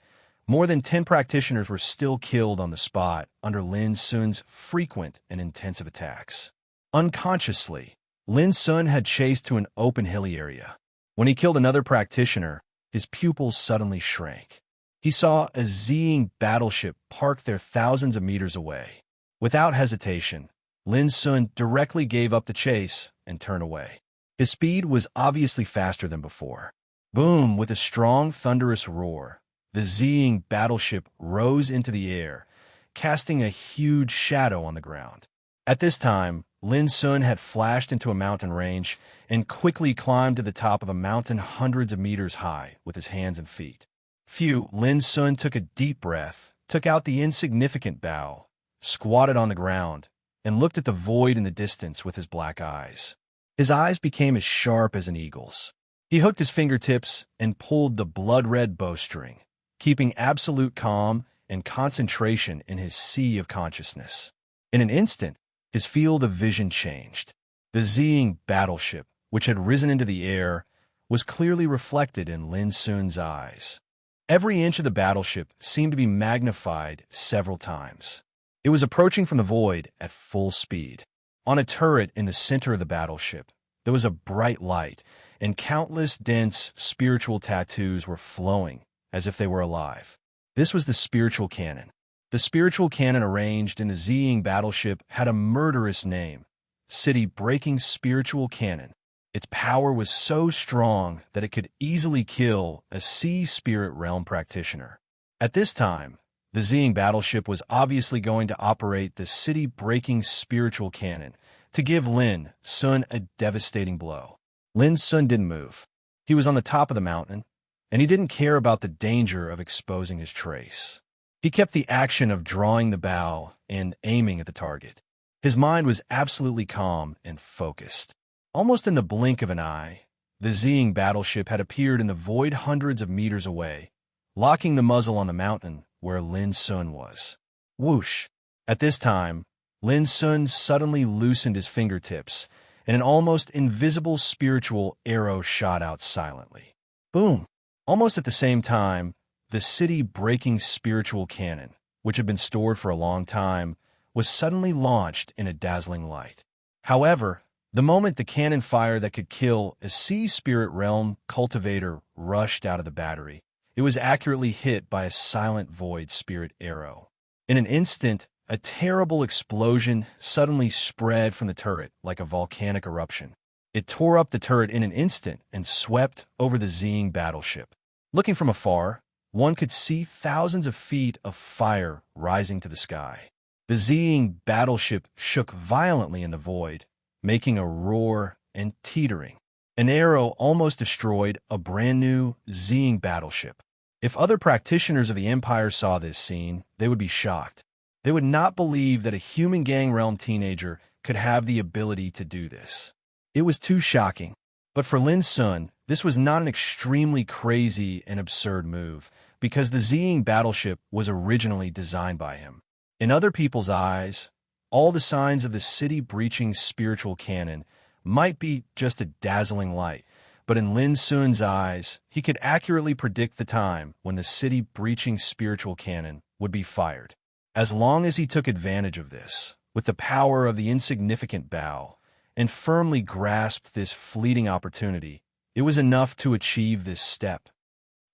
more than 10 practitioners were still killed on the spot under Lin Sun's frequent and intensive attacks. Unconsciously, Lin Sun had chased to an open hilly area. When he killed another practitioner, his pupils suddenly shrank. He saw a Zing battleship parked there thousands of meters away. Without hesitation, Lin Sun directly gave up the chase and turned away. His speed was obviously faster than before. Boom! With a strong, thunderous roar, the Zing battleship rose into the air, casting a huge shadow on the ground. At this time, Lin Sun had flashed into a mountain range and quickly climbed to the top of a mountain hundreds of meters high with his hands and feet. Lin Sun took a deep breath, took out the insignificant bow, squatted on the ground, and looked at the void in the distance with his black eyes. His eyes became as sharp as an eagle's. He hooked his fingertips and pulled the blood-red bowstring, keeping absolute calm and concentration in his sea of consciousness. In an instant, his field of vision changed. The Zing battleship, which had risen into the air, was clearly reflected in Lin Sun's eyes. Every inch of the battleship seemed to be magnified several times. It was approaching from the void at full speed. On a turret in the center of the battleship, there was a bright light, and countless dense spiritual tattoos were flowing as if they were alive. This was the spiritual cannon. The spiritual cannon arranged in the Zing battleship had a murderous name, City-Breaking Spiritual Cannon. Its power was so strong that it could easily kill a Sea Spirit Realm practitioner. At this time, the Zing battleship was obviously going to operate the City-Breaking Spiritual Cannon to give Lin Sun a devastating blow. Lin Sun didn't move. He was on the top of the mountain, and he didn't care about the danger of exposing his trace. He kept the action of drawing the bow and aiming at the target. His mind was absolutely calm and focused. Almost in the blink of an eye, the Zing battleship had appeared in the void hundreds of meters away, locking the muzzle on the mountain where Lin Sun was. Whoosh! At this time, Lin Sun suddenly loosened his fingertips, and an almost invisible spiritual arrow shot out silently. Boom! Almost at the same time, the City-Breaking Spiritual Cannon, which had been stored for a long time, was suddenly launched in a dazzling light. However, The moment the cannon fire that could kill a sea spirit realm cultivator rushed out of the battery, it was accurately hit by a silent void spirit arrow. In an instant, a terrible explosion suddenly spread from the turret like a volcanic eruption. It tore up the turret in an instant and swept over the Zing battleship. Looking from afar, one could see thousands of feet of fire rising to the sky. The Zing battleship shook violently in the void, making a roar and teetering. An arrow almost destroyed a brand-new Zing battleship. If other practitioners of the Empire saw this scene, they would be shocked. They would not believe that a human gang realm teenager could have the ability to do this. It was too shocking. But for Lin Sun, this was not an extremely crazy and absurd move, because the Zing battleship was originally designed by him. In other people's eyes, all the signs of the city-breaching spiritual cannon might be just a dazzling light, but in Lin Sun's eyes, he could accurately predict the time when the city-breaching spiritual cannon would be fired. As long as he took advantage of this, with the power of the insignificant bow, and firmly grasped this fleeting opportunity, it was enough to achieve this step.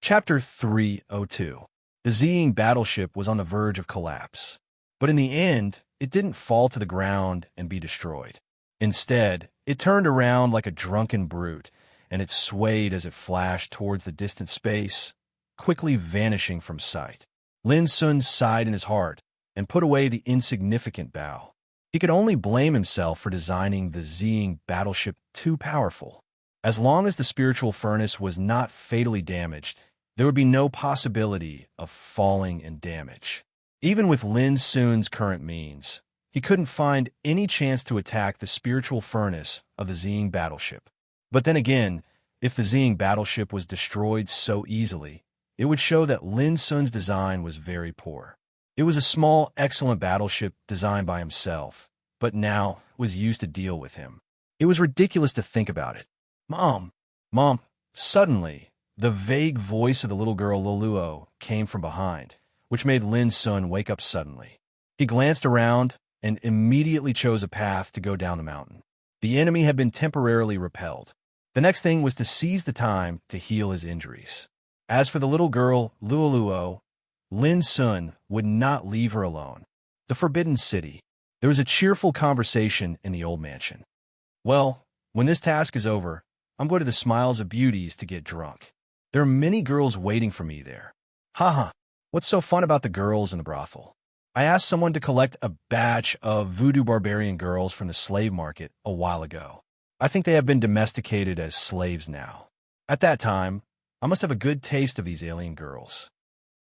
Chapter 302. The Zing battleship was on the verge of collapse. But in the end, it didn't fall to the ground and be destroyed. Instead, it turned around like a drunken brute, and it swayed as it flashed towards the distant space, quickly vanishing from sight. Lin Sun sighed in his heart and put away the insignificant bow. He could only blame himself for designing the Zing battleship too powerful. As long as the spiritual furnace was not fatally damaged, there would be no possibility of falling in damage. Even with Lin Sun's current means, he couldn't find any chance to attack the spiritual furnace of the Zing battleship. But then again, if the Zing battleship was destroyed so easily, it would show that Lin Sun's design was very poor. It was a small, excellent battleship designed by himself, but now was used to deal with him. It was ridiculous to think about it. Mom! Mom! Suddenly, the vague voice of the little girl Luluo came from behind, which made Lin Sun wake up suddenly. He glanced around and immediately chose a path to go down the mountain. The enemy had been temporarily repelled. The next thing was to seize the time to heal his injuries. As for the little girl Luluo, Lin Sun would not leave her alone. The Forbidden City. There was a cheerful conversation in the old mansion. Well, when this task is over, I'm going to the Smiles of Beauties to get drunk. There are many girls waiting for me there. Haha, what's so fun about the girls in the brothel? I asked someone to collect a batch of voodoo barbarian girls from the slave market a while ago. I think they have been domesticated as slaves now. At that time, I must have a good taste of these alien girls.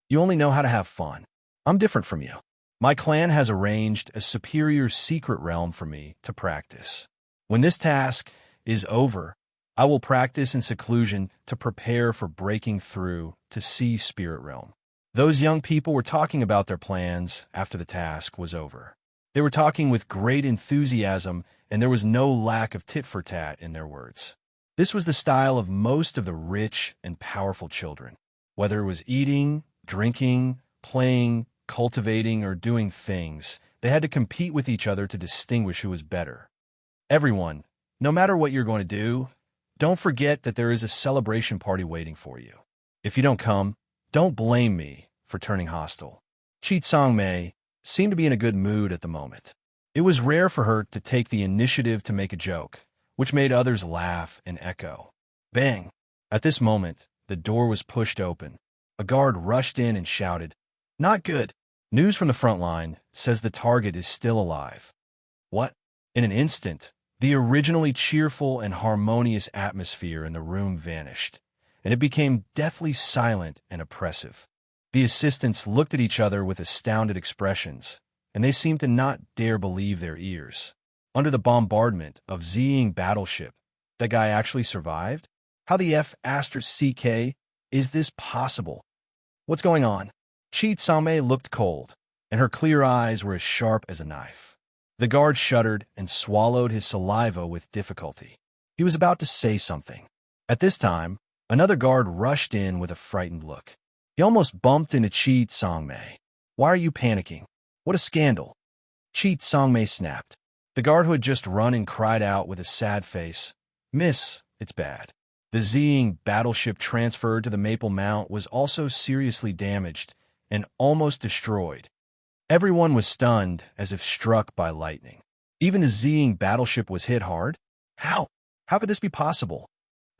You only know how to have fun. I'm different from you. My clan has arranged a superior secret realm for me to practice. When this task is over, I will practice in seclusion to prepare for breaking through to Sea Spirit Realm. Those young people were talking about their plans after the task was over. They were talking with great enthusiasm, and there was no lack of tit-for-tat in their words. This was the style of most of the rich and powerful children. Whether it was eating, drinking, playing, cultivating, or doing things, they had to compete with each other to distinguish who was better. Everyone, no matter what you're going to do, don't forget that there is a celebration party waiting for you. If you don't come, don't blame me for turning hostile. Chi Tsang-mei seemed to be in a good mood at the moment. It was rare for her to take the initiative to make a joke, which made others laugh and echo. Bang! At this moment, the door was pushed open. A guard rushed in and shouted, "Not good. News from the front line says the target is still alive." What? In an instant, the originally cheerful and harmonious atmosphere in the room vanished, and it became deathly silent and oppressive. The assistants looked at each other with astounded expressions, and they seemed to not dare believe their ears. Under the bombardment of Zing battleship, that guy actually survived? How the F***CK is this possible? What's going on? Chi Tsame looked cold, and her clear eyes were as sharp as a knife. The guard shuddered and swallowed his saliva with difficulty. He was about to say something. At this time, another guard rushed in with a frightened look. He almost bumped into Chi Tsangmei. "Why are you panicking? What a scandal!" Chi Tsangmei snapped. The guard who had just run and cried out with a sad face, "Miss, it's bad." The Zing battleship transferred to the Maple Mount was also seriously damaged and almost destroyed. Everyone was stunned as if struck by lightning. Even the Zing battleship was hit hard? How? How could this be possible?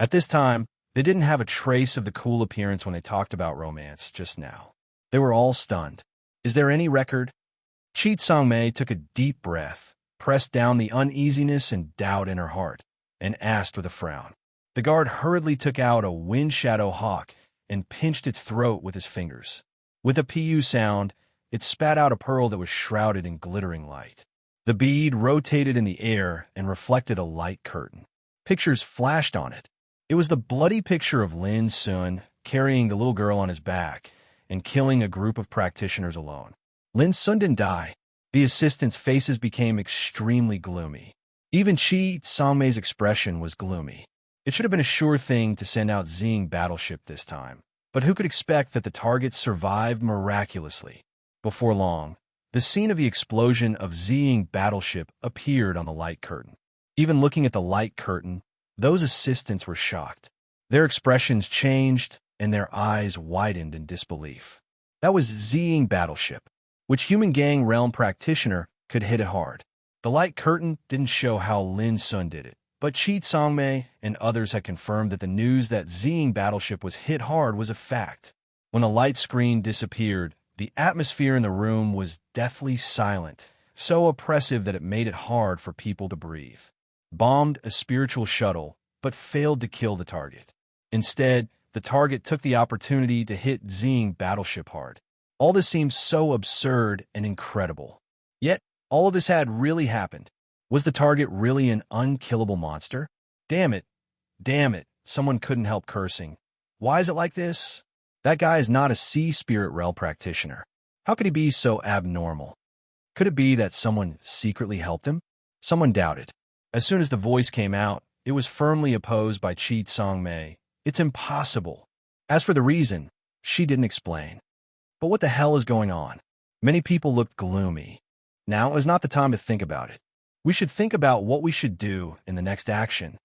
At this time, they didn't have a trace of the cool appearance when they talked about romance just now. They were all stunned. Is there any record? Cheat Song-mei took a deep breath, pressed down the uneasiness and doubt in her heart, and asked with a frown. The guard hurriedly took out a wind shadow hawk and pinched its throat with his fingers. With a pu sound, it spat out a pearl that was shrouded in glittering light. The bead rotated in the air and reflected a light curtain. Pictures flashed on it. It was the bloody picture of Lin Sun carrying the little girl on his back and killing a group of practitioners alone. Lin Sun didn't die. The assistants' faces became extremely gloomy. Even Chi Song-mei's expression was gloomy. It should have been a sure thing to send out Zing battleship this time, but who could expect that the target survived miraculously? Before long, the scene of the explosion of Zing battleship appeared on the light curtain. Even looking at the light curtain, those assistants were shocked. Their expressions changed, and their eyes widened in disbelief. That was Zing battleship, which human gang realm practitioner could hit it hard. The light curtain didn't show how Lin Sun did it, but Chi Song-mei and others had confirmed that the news that Zing battleship was hit hard was a fact. When the light screen disappeared, the atmosphere in the room was deathly silent, so oppressive that it made it hard for people to breathe. Bombed a spiritual shuttle, but failed to kill the target. Instead, the target took the opportunity to hit Zing battleship hard. All this seems so absurd and incredible. Yet, all of this had really happened. Was the target really an unkillable monster? Damn it. Damn it. Someone couldn't help cursing. Why is it like this? That guy is not a sea spirit realm practitioner. How could he be so abnormal? Could it be that someone secretly helped him? Someone doubted. As soon as the voice came out, it was firmly opposed by Chi Song-mei. It's impossible. As for the reason, she didn't explain. But what the hell is going on? Many people looked gloomy. Now is not the time to think about it. We should think about what we should do in the next action.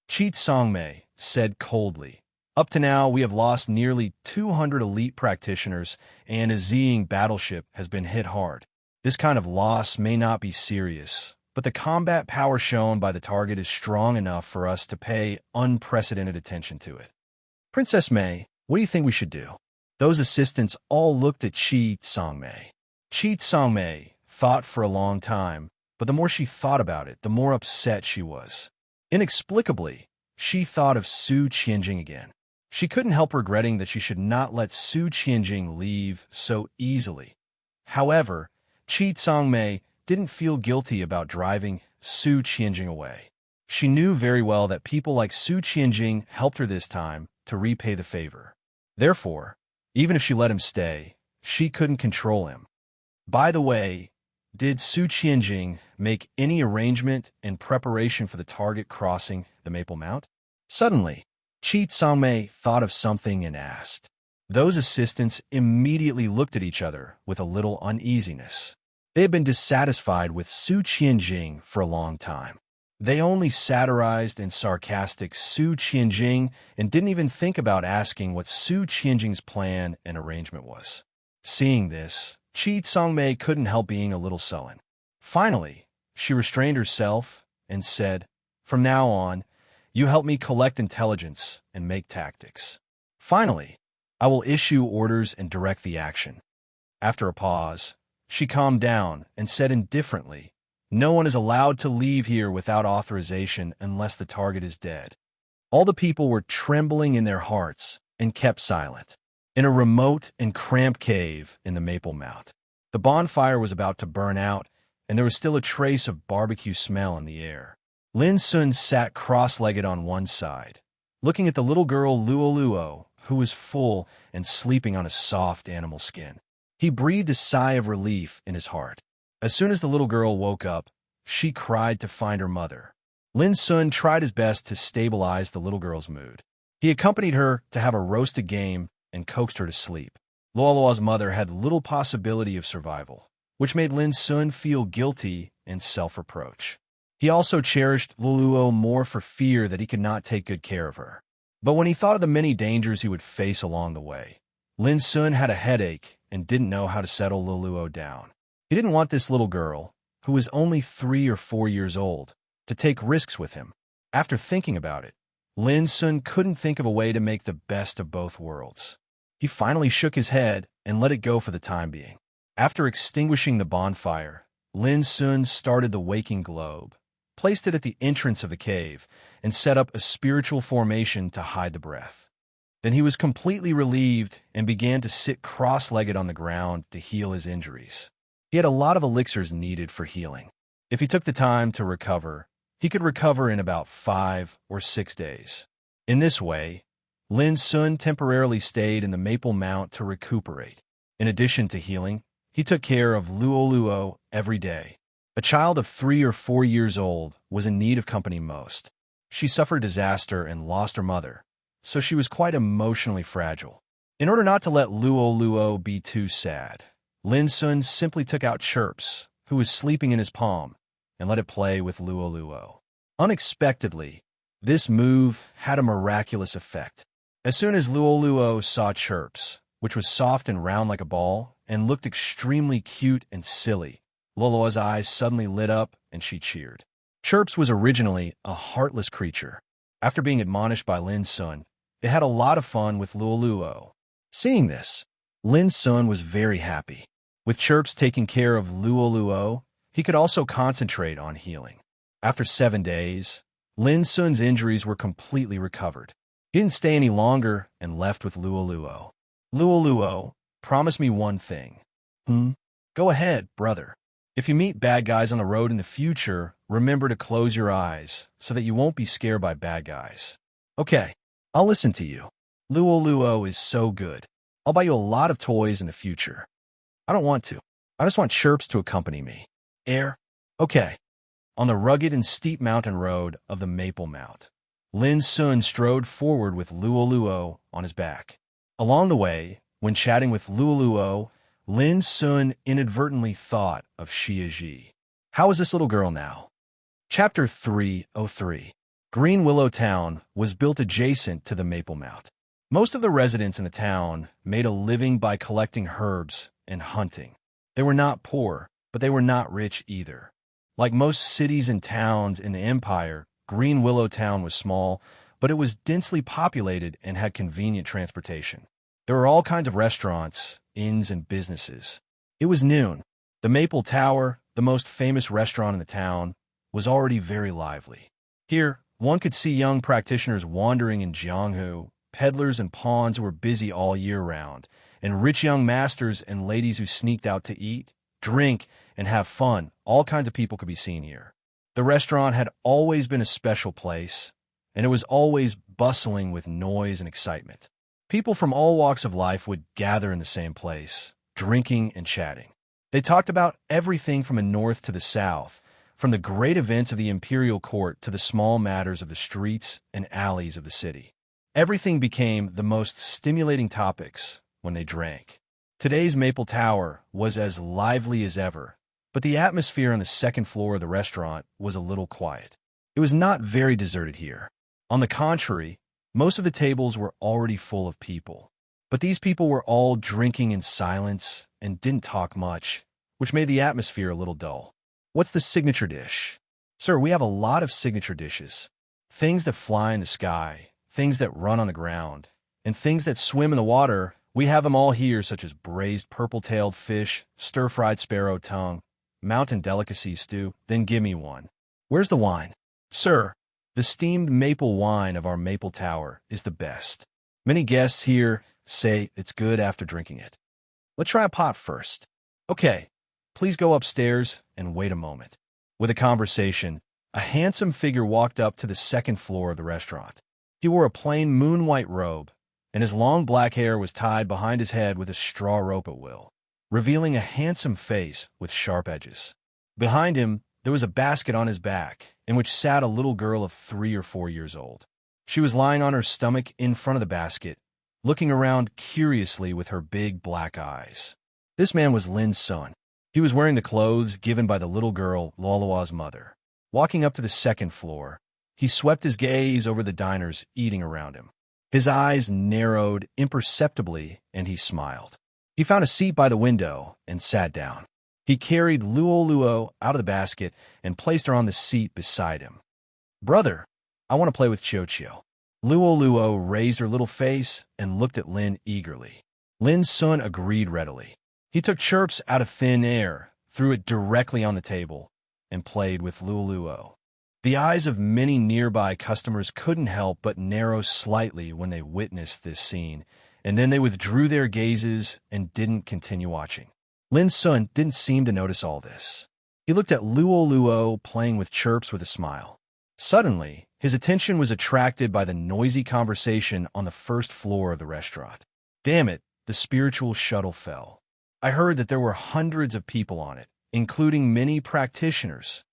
Chi Song-mei said coldly. Up to now, we have lost nearly 200 elite practitioners, and a Zing battleship has been hit hard. This kind of loss may not be serious, but the combat power shown by the target is strong enough for us to pay unprecedented attention to it. Princess Mei, what do you think we should do? Those assistants all looked at Chi Song-mei. Chi Song-mei thought for a long time, but the more she thought about it, the more upset she was. Inexplicably, she thought of Su Qianjing again. She couldn't help regretting that she should not let Su Qianjing leave so easily. However, Chi Song-mei didn't feel guilty about driving Su Qianjing away. She knew very well that people like Su Qianjing helped her this time to repay the favor. Therefore, even if she let him stay, she couldn't control him. By the way, did Su Qianjing make any arrangement in preparation for the target crossing the Maple Mount? Suddenly, Chi Song-mei thought of something and asked. Those assistants immediately looked at each other with a little uneasiness. They had been dissatisfied with Su Qianjing for a long time. They only satirized and sarcastic Su Qianjing and didn't even think about asking what Su Qianjing's plan and arrangement was. Seeing this, Chi Song-mei couldn't help being a little sullen. Finally, she restrained herself and said, "From now on, you help me collect intelligence and make tactics. Finally, I will issue orders and direct the action." After a pause, she calmed down and said indifferently, "No one is allowed to leave here without authorization unless the target is dead." All the people were trembling in their hearts and kept silent. In a remote and cramped cave in the Maple Mount, the bonfire was about to burn out, and there was still a trace of barbecue smell in the air. Lin Sun sat cross-legged on one side, looking at the little girl Luo Luo, who was full and sleeping on a soft animal skin. He breathed a sigh of relief in his heart. As soon as the little girl woke up, she cried to find her mother. Lin Sun tried his best to stabilize the little girl's mood. He accompanied her to have a roasted game and coaxed her to sleep. Luo Luo's mother had little possibility of survival, which made Lin Sun feel guilty and self-reproach. He also cherished Luluo more for fear that he could not take good care of her. But when he thought of the many dangers he would face along the way, Lin Sun had a headache and didn't know how to settle Luluo down. He didn't want this little girl, who was only 3 or 4 years old, to take risks with him. After thinking about it, Lin Sun couldn't think of a way to make the best of both worlds. He finally shook his head and let it go for the time being. After extinguishing the bonfire, Lin Sun started the waking globe, placed it at the entrance of the cave, and set up a spiritual formation to hide the breath. Then he was completely relieved and began to sit cross-legged on the ground to heal his injuries. He had a lot of elixirs needed for healing. If he took the time to recover, he could recover in about 5 or 6 days. In this way, Lin Sun temporarily stayed in the Maple Mount to recuperate. In addition to healing, he took care of Luoluo every day. A child of 3 or 4 years old was in need of company most. She suffered disaster and lost her mother, so she was quite emotionally fragile. In order not to let Luoluo be too sad, Lin Sun simply took out Chirps, who was sleeping in his palm, and let it play with Luoluo. Unexpectedly, this move had a miraculous effect. As soon as Luoluo saw Chirps, which was soft and round like a ball, and looked extremely cute and silly, Luluo's eyes suddenly lit up and she cheered. Chirps was originally a heartless creature. After being admonished by Lin Sun, it had a lot of fun with Luoluo. Seeing this, Lin Sun was very happy. With Chirps taking care of Luoluo, he could also concentrate on healing. After 7 days, Lin Sun's injuries were completely recovered. He didn't stay any longer and left with Luoluo. Luoluo, promise me one thing. Go ahead, brother. If you meet bad guys on the road in the future, remember to close your eyes so that you won't be scared by bad guys. Okay, I'll listen to you. Luoluo is so good. I'll buy you a lot of toys in the future. I don't want to. I just want Chirps to accompany me. Okay. On the rugged and steep mountain road of the Maple Mount, Lin Sun strode forward with Luoluo on his back. Along the way, when chatting with Luoluo, Lin Sun inadvertently thought of Xia Ji. How is this little girl now? Chapter 303. Green Willow Town was built adjacent to the Maple Mount. Most of the residents in the town made a living by collecting herbs and hunting. They were not poor, but they were not rich either. Like most cities and towns in the empire, Green Willow Town was small, but it was densely populated and had convenient transportation. There were all kinds of restaurants, inns, and businesses. It was noon. The Maple Tower, the most famous restaurant in the town, was already very lively. Here, one could see young practitioners wandering in Jianghu, peddlers and pawns who were busy all year round, and rich young masters and ladies who sneaked out to eat, drink, and have fun. All kinds of people could be seen here. The restaurant had always been a special place, and it was always bustling with noise and excitement. People from all walks of life would gather in the same place, drinking and chatting. They talked about everything from the north to the south, from the great events of the imperial court to the small matters of the streets and alleys of the city. Everything became the most stimulating topics when they drank. Today's Maple Tower was as lively as ever, but the atmosphere on the second floor of the restaurant was a little quiet. It was not very deserted here. On the contrary, most of the tables were already full of people. But these people were all drinking in silence and didn't talk much, which made the atmosphere a little dull. What's the signature dish? Sir, we have a lot of signature dishes. Things that fly in the sky, things that run on the ground, and things that swim in the water. We have them all here, such as braised purple-tailed fish, stir-fried sparrow tongue, mountain delicacy stew. Then give me one. Where's the wine? Sir, the steamed maple wine of our Maple Tower is the best. Many guests here say it's good after drinking it. Let's try a pot first. Okay, please go upstairs and wait a moment. With a conversation, a handsome figure walked up to the second floor of the restaurant. He wore a plain moon-white robe, and his long black hair was tied behind his head with a straw rope at will, revealing a handsome face with sharp edges. Behind him, there was a basket on his back, in which sat a little girl of 3 or 4 years old. She was lying on her stomach in front of the basket, looking around curiously with her big black eyes. This man was Lin Sun. He was wearing the clothes given by the little girl, Lalawa's mother. Walking up to the second floor, he swept his gaze over the diners eating around him. His eyes narrowed imperceptibly, and he smiled. He found a seat by the window and sat down. He carried Luo out of the basket and placed her on the seat beside him. "Brother, I want to play with Chochio." Luo raised her little face and looked at Lin eagerly. Lin Sun agreed readily. He took Chirps out of thin air, threw it directly on the table, and played with Luo. The eyes of many nearby customers couldn't help but narrow slightly when they witnessed this scene, and then they withdrew their gazes and didn't continue watching. Lin Sun didn't seem to notice all this. He looked at Luo playing with Chirps with a smile. Suddenly, his attention was attracted by the noisy conversation on the first floor of the restaurant. "Damn it, the spiritual shuttle fell. I heard that there were hundreds of people on it, including many practitioners.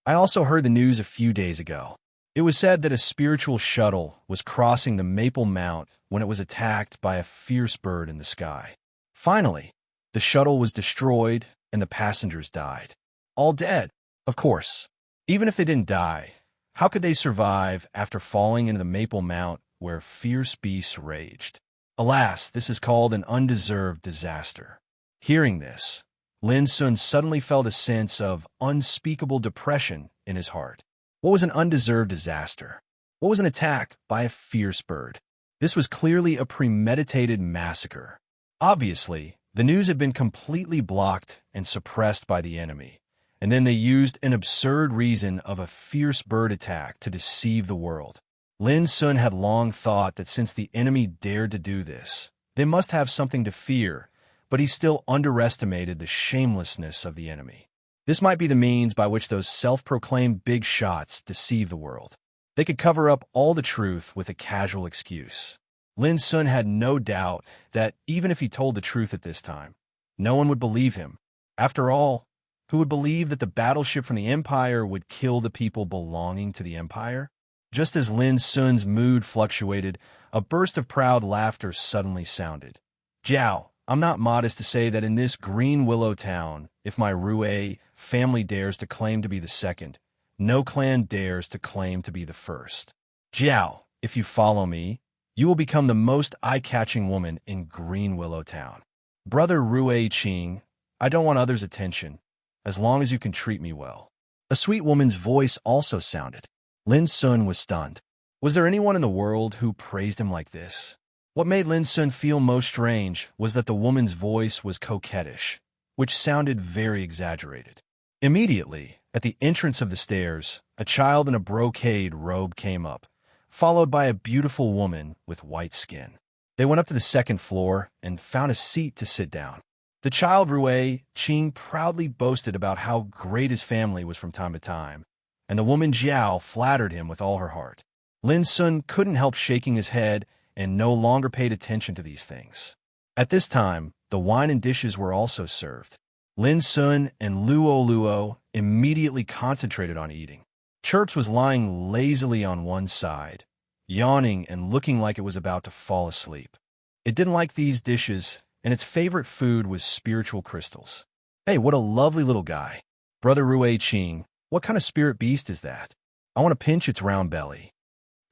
I also heard the news a few days ago. It was said that a spiritual shuttle was crossing the Maple Mount when it was attacked by a fierce bird in the sky. Finally, the shuttle was destroyed and the passengers died. All dead, of course. Even if they didn't die, how could they survive after falling into the Maple Mount where fierce beasts raged? Alas, this is called an undeserved disaster." Hearing this, Lin Sun suddenly felt a sense of unspeakable depression in his heart. What was an undeserved disaster? What was an attack by a fierce bird? This was clearly a premeditated massacre. Obviously, the news had been completely blocked and suppressed by the enemy, and then they used an absurd reason of a fierce bird attack to deceive the world. Lin Sun had long thought that since the enemy dared to do this, they must have something to fear, but he still underestimated the shamelessness of the enemy. This might be the means by which those self-proclaimed big shots deceive the world. They could cover up all the truth with a casual excuse. Lin Sun had no doubt that even if he told the truth at this time, no one would believe him. After all, who would believe that the battleship from the Empire would kill the people belonging to the Empire? Just as Lin Sun's mood fluctuated, a burst of proud laughter suddenly sounded. "Jiao, I'm not modest to say that in this Green Willow town, if my Rue family dares to claim to be the second, no clan dares to claim to be the first. Jiao, if you follow me, you will become the most eye-catching woman in Green Willow town. Brother Rue Qing, I don't want others' attention, as long as you can treat me well." A sweet woman's voice also sounded. Lin Sun was stunned. Was there anyone in the world who praised him like this? What made Lin Sun feel most strange was that the woman's voice was coquettish, which sounded very exaggerated. Immediately, at the entrance of the stairs, a child in a brocade robe came up, followed by a beautiful woman with white skin. They went up to the second floor and found a seat to sit down. The child Rue Qing proudly boasted about how great his family was from time to time, and the woman Jiao flattered him with all her heart. Lin Sun couldn't help shaking his head and no longer paid attention to these things. At this time, the wine and dishes were also served. Lin Sun and Luo immediately concentrated on eating. Chirps was lying lazily on one side, yawning and looking like it was about to fall asleep. It didn't like these dishes, and its favorite food was spiritual crystals. "Hey, what a lovely little guy. Brother Rue Qing, what kind of spirit beast is that? I want to pinch its round belly."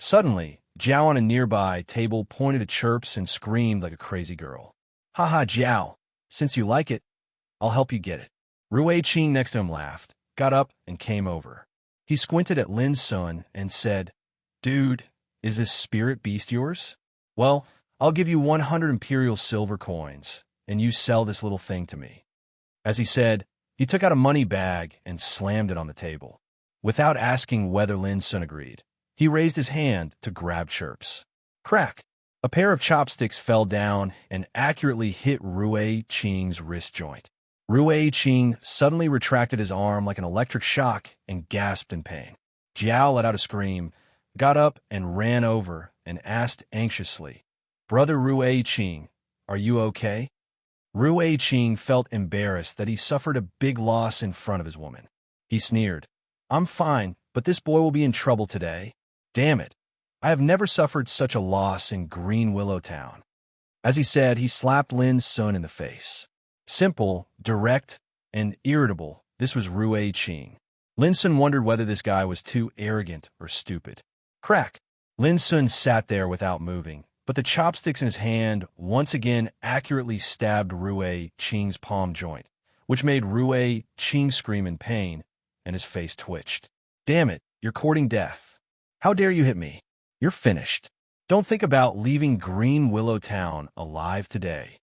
Suddenly, Jiao on a nearby table pointed at Chirps and screamed like a crazy girl. "Ha, Jiao, since you like it, I'll help you get it." Rue Qing next to him laughed, got up, and came over. He squinted at Lin Sun and said, "Dude, is this spirit beast yours? Well, I'll give you 100 imperial silver coins, and you sell this little thing to me." As he said, he took out a money bag and slammed it on the table. Without asking whether Lin Sun agreed, he raised his hand to grab Chirps. Crack! A pair of chopsticks fell down and accurately hit Rue Qing's wrist joint. Rue Qing suddenly retracted his arm like an electric shock and gasped in pain. Jiao let out a scream, got up and ran over and asked anxiously, "Brother Rue Qing, are you okay?" Rue Qing felt embarrassed that he suffered a big loss in front of his woman. He sneered, "I'm fine, but this boy will be in trouble today. Damn it, I have never suffered such a loss in Green Willow Town." As he said, he slapped Lin Sun in the face. Simple, direct, and irritable, this was Rui Qing. Lin Sun wondered whether this guy was too arrogant or stupid. Crack! Lin Sun sat there without moving, but the chopsticks in his hand once again accurately stabbed Rui Qing's palm joint, which made Rui Qing scream in pain, and his face twitched. Damn it, you're courting death. How dare you hit me? You're finished. Don't think about leaving Green Willow Town alive today.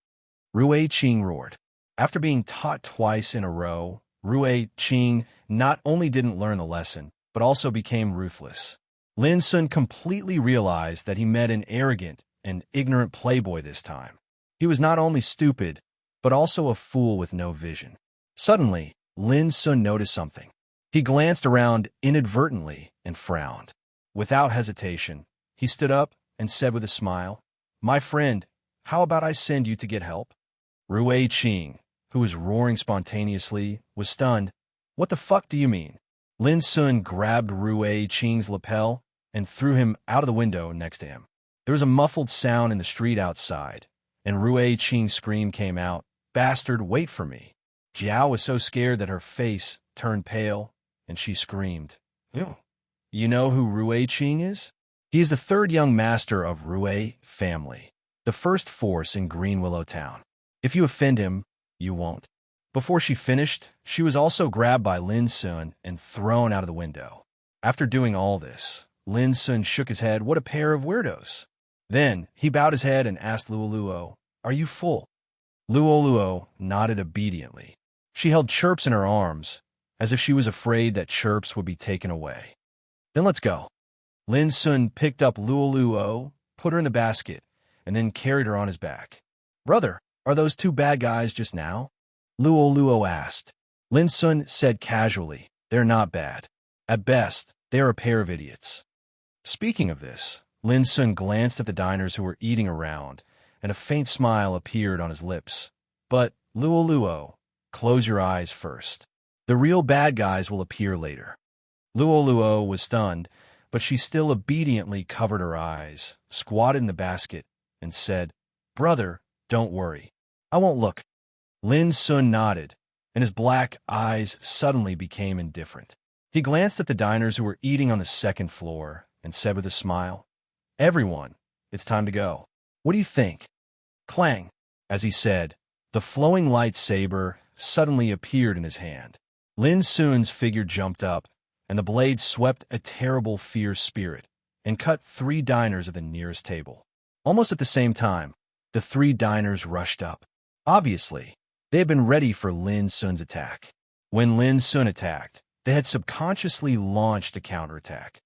Rui Qing roared. After being taught twice in a row, Rui Qing not only didn't learn the lesson, but also became ruthless. Lin Sun completely realized that he met an arrogant and ignorant playboy this time. He was not only stupid, but also a fool with no vision. Suddenly, Lin Sun noticed something. He glanced around inadvertently and frowned. Without hesitation, he stood up and said with a smile, "My friend, how about I send you to get help?" Rui Qing, who was roaring spontaneously, was stunned. "What the fuck do you mean?" Lin Sun grabbed Rui Qing's lapel and threw him out of the window next to him. There was a muffled sound in the street outside, and Rui Qing's scream came out, "Bastard, wait for me." Jiao was so scared that her face turned pale, and she screamed, "Ew. You know who Rui Qing is? He is the third young master of Rui family, the first force in Green Willow Town. If you offend him, you won't." Before she finished, she was also grabbed by Lin Sun and thrown out of the window. After doing all this, Lin Sun shook his head. What a pair of weirdos. Then he bowed his head and asked Luoluo, "Are you full?" Luoluo nodded obediently. She held Chirps in her arms, as if she was afraid that Chirps would be taken away. "Then let's go." Lin Sun picked up Luoluo, put her in the basket, and then carried her on his back. "Brother, are those two bad guys just now?" Luoluo asked. Lin Sun said casually, "They're not bad. At best, they are a pair of idiots." Speaking of this, Lin Sun glanced at the diners who were eating around, and a faint smile appeared on his lips. "But, Luoluo, close your eyes first. The real bad guys will appear later." Luoluo was stunned, but she still obediently covered her eyes, squatted in the basket, and said, "Brother, don't worry. I won't look." Lin Sun nodded, and his black eyes suddenly became indifferent. He glanced at the diners who were eating on the second floor and said with a smile, "Everyone, it's time to go. What do you think?" Clang! As he said, the flowing lightsaber suddenly appeared in his hand. Lin Sun's figure jumped up, and the blade swept a terrible fierce spirit and cut 3 diners at the nearest table. Almost at the same time, the 3 diners rushed up. Obviously, they had been ready for Lin Sun's attack. When Lin Sun attacked, they had subconsciously launched a counterattack.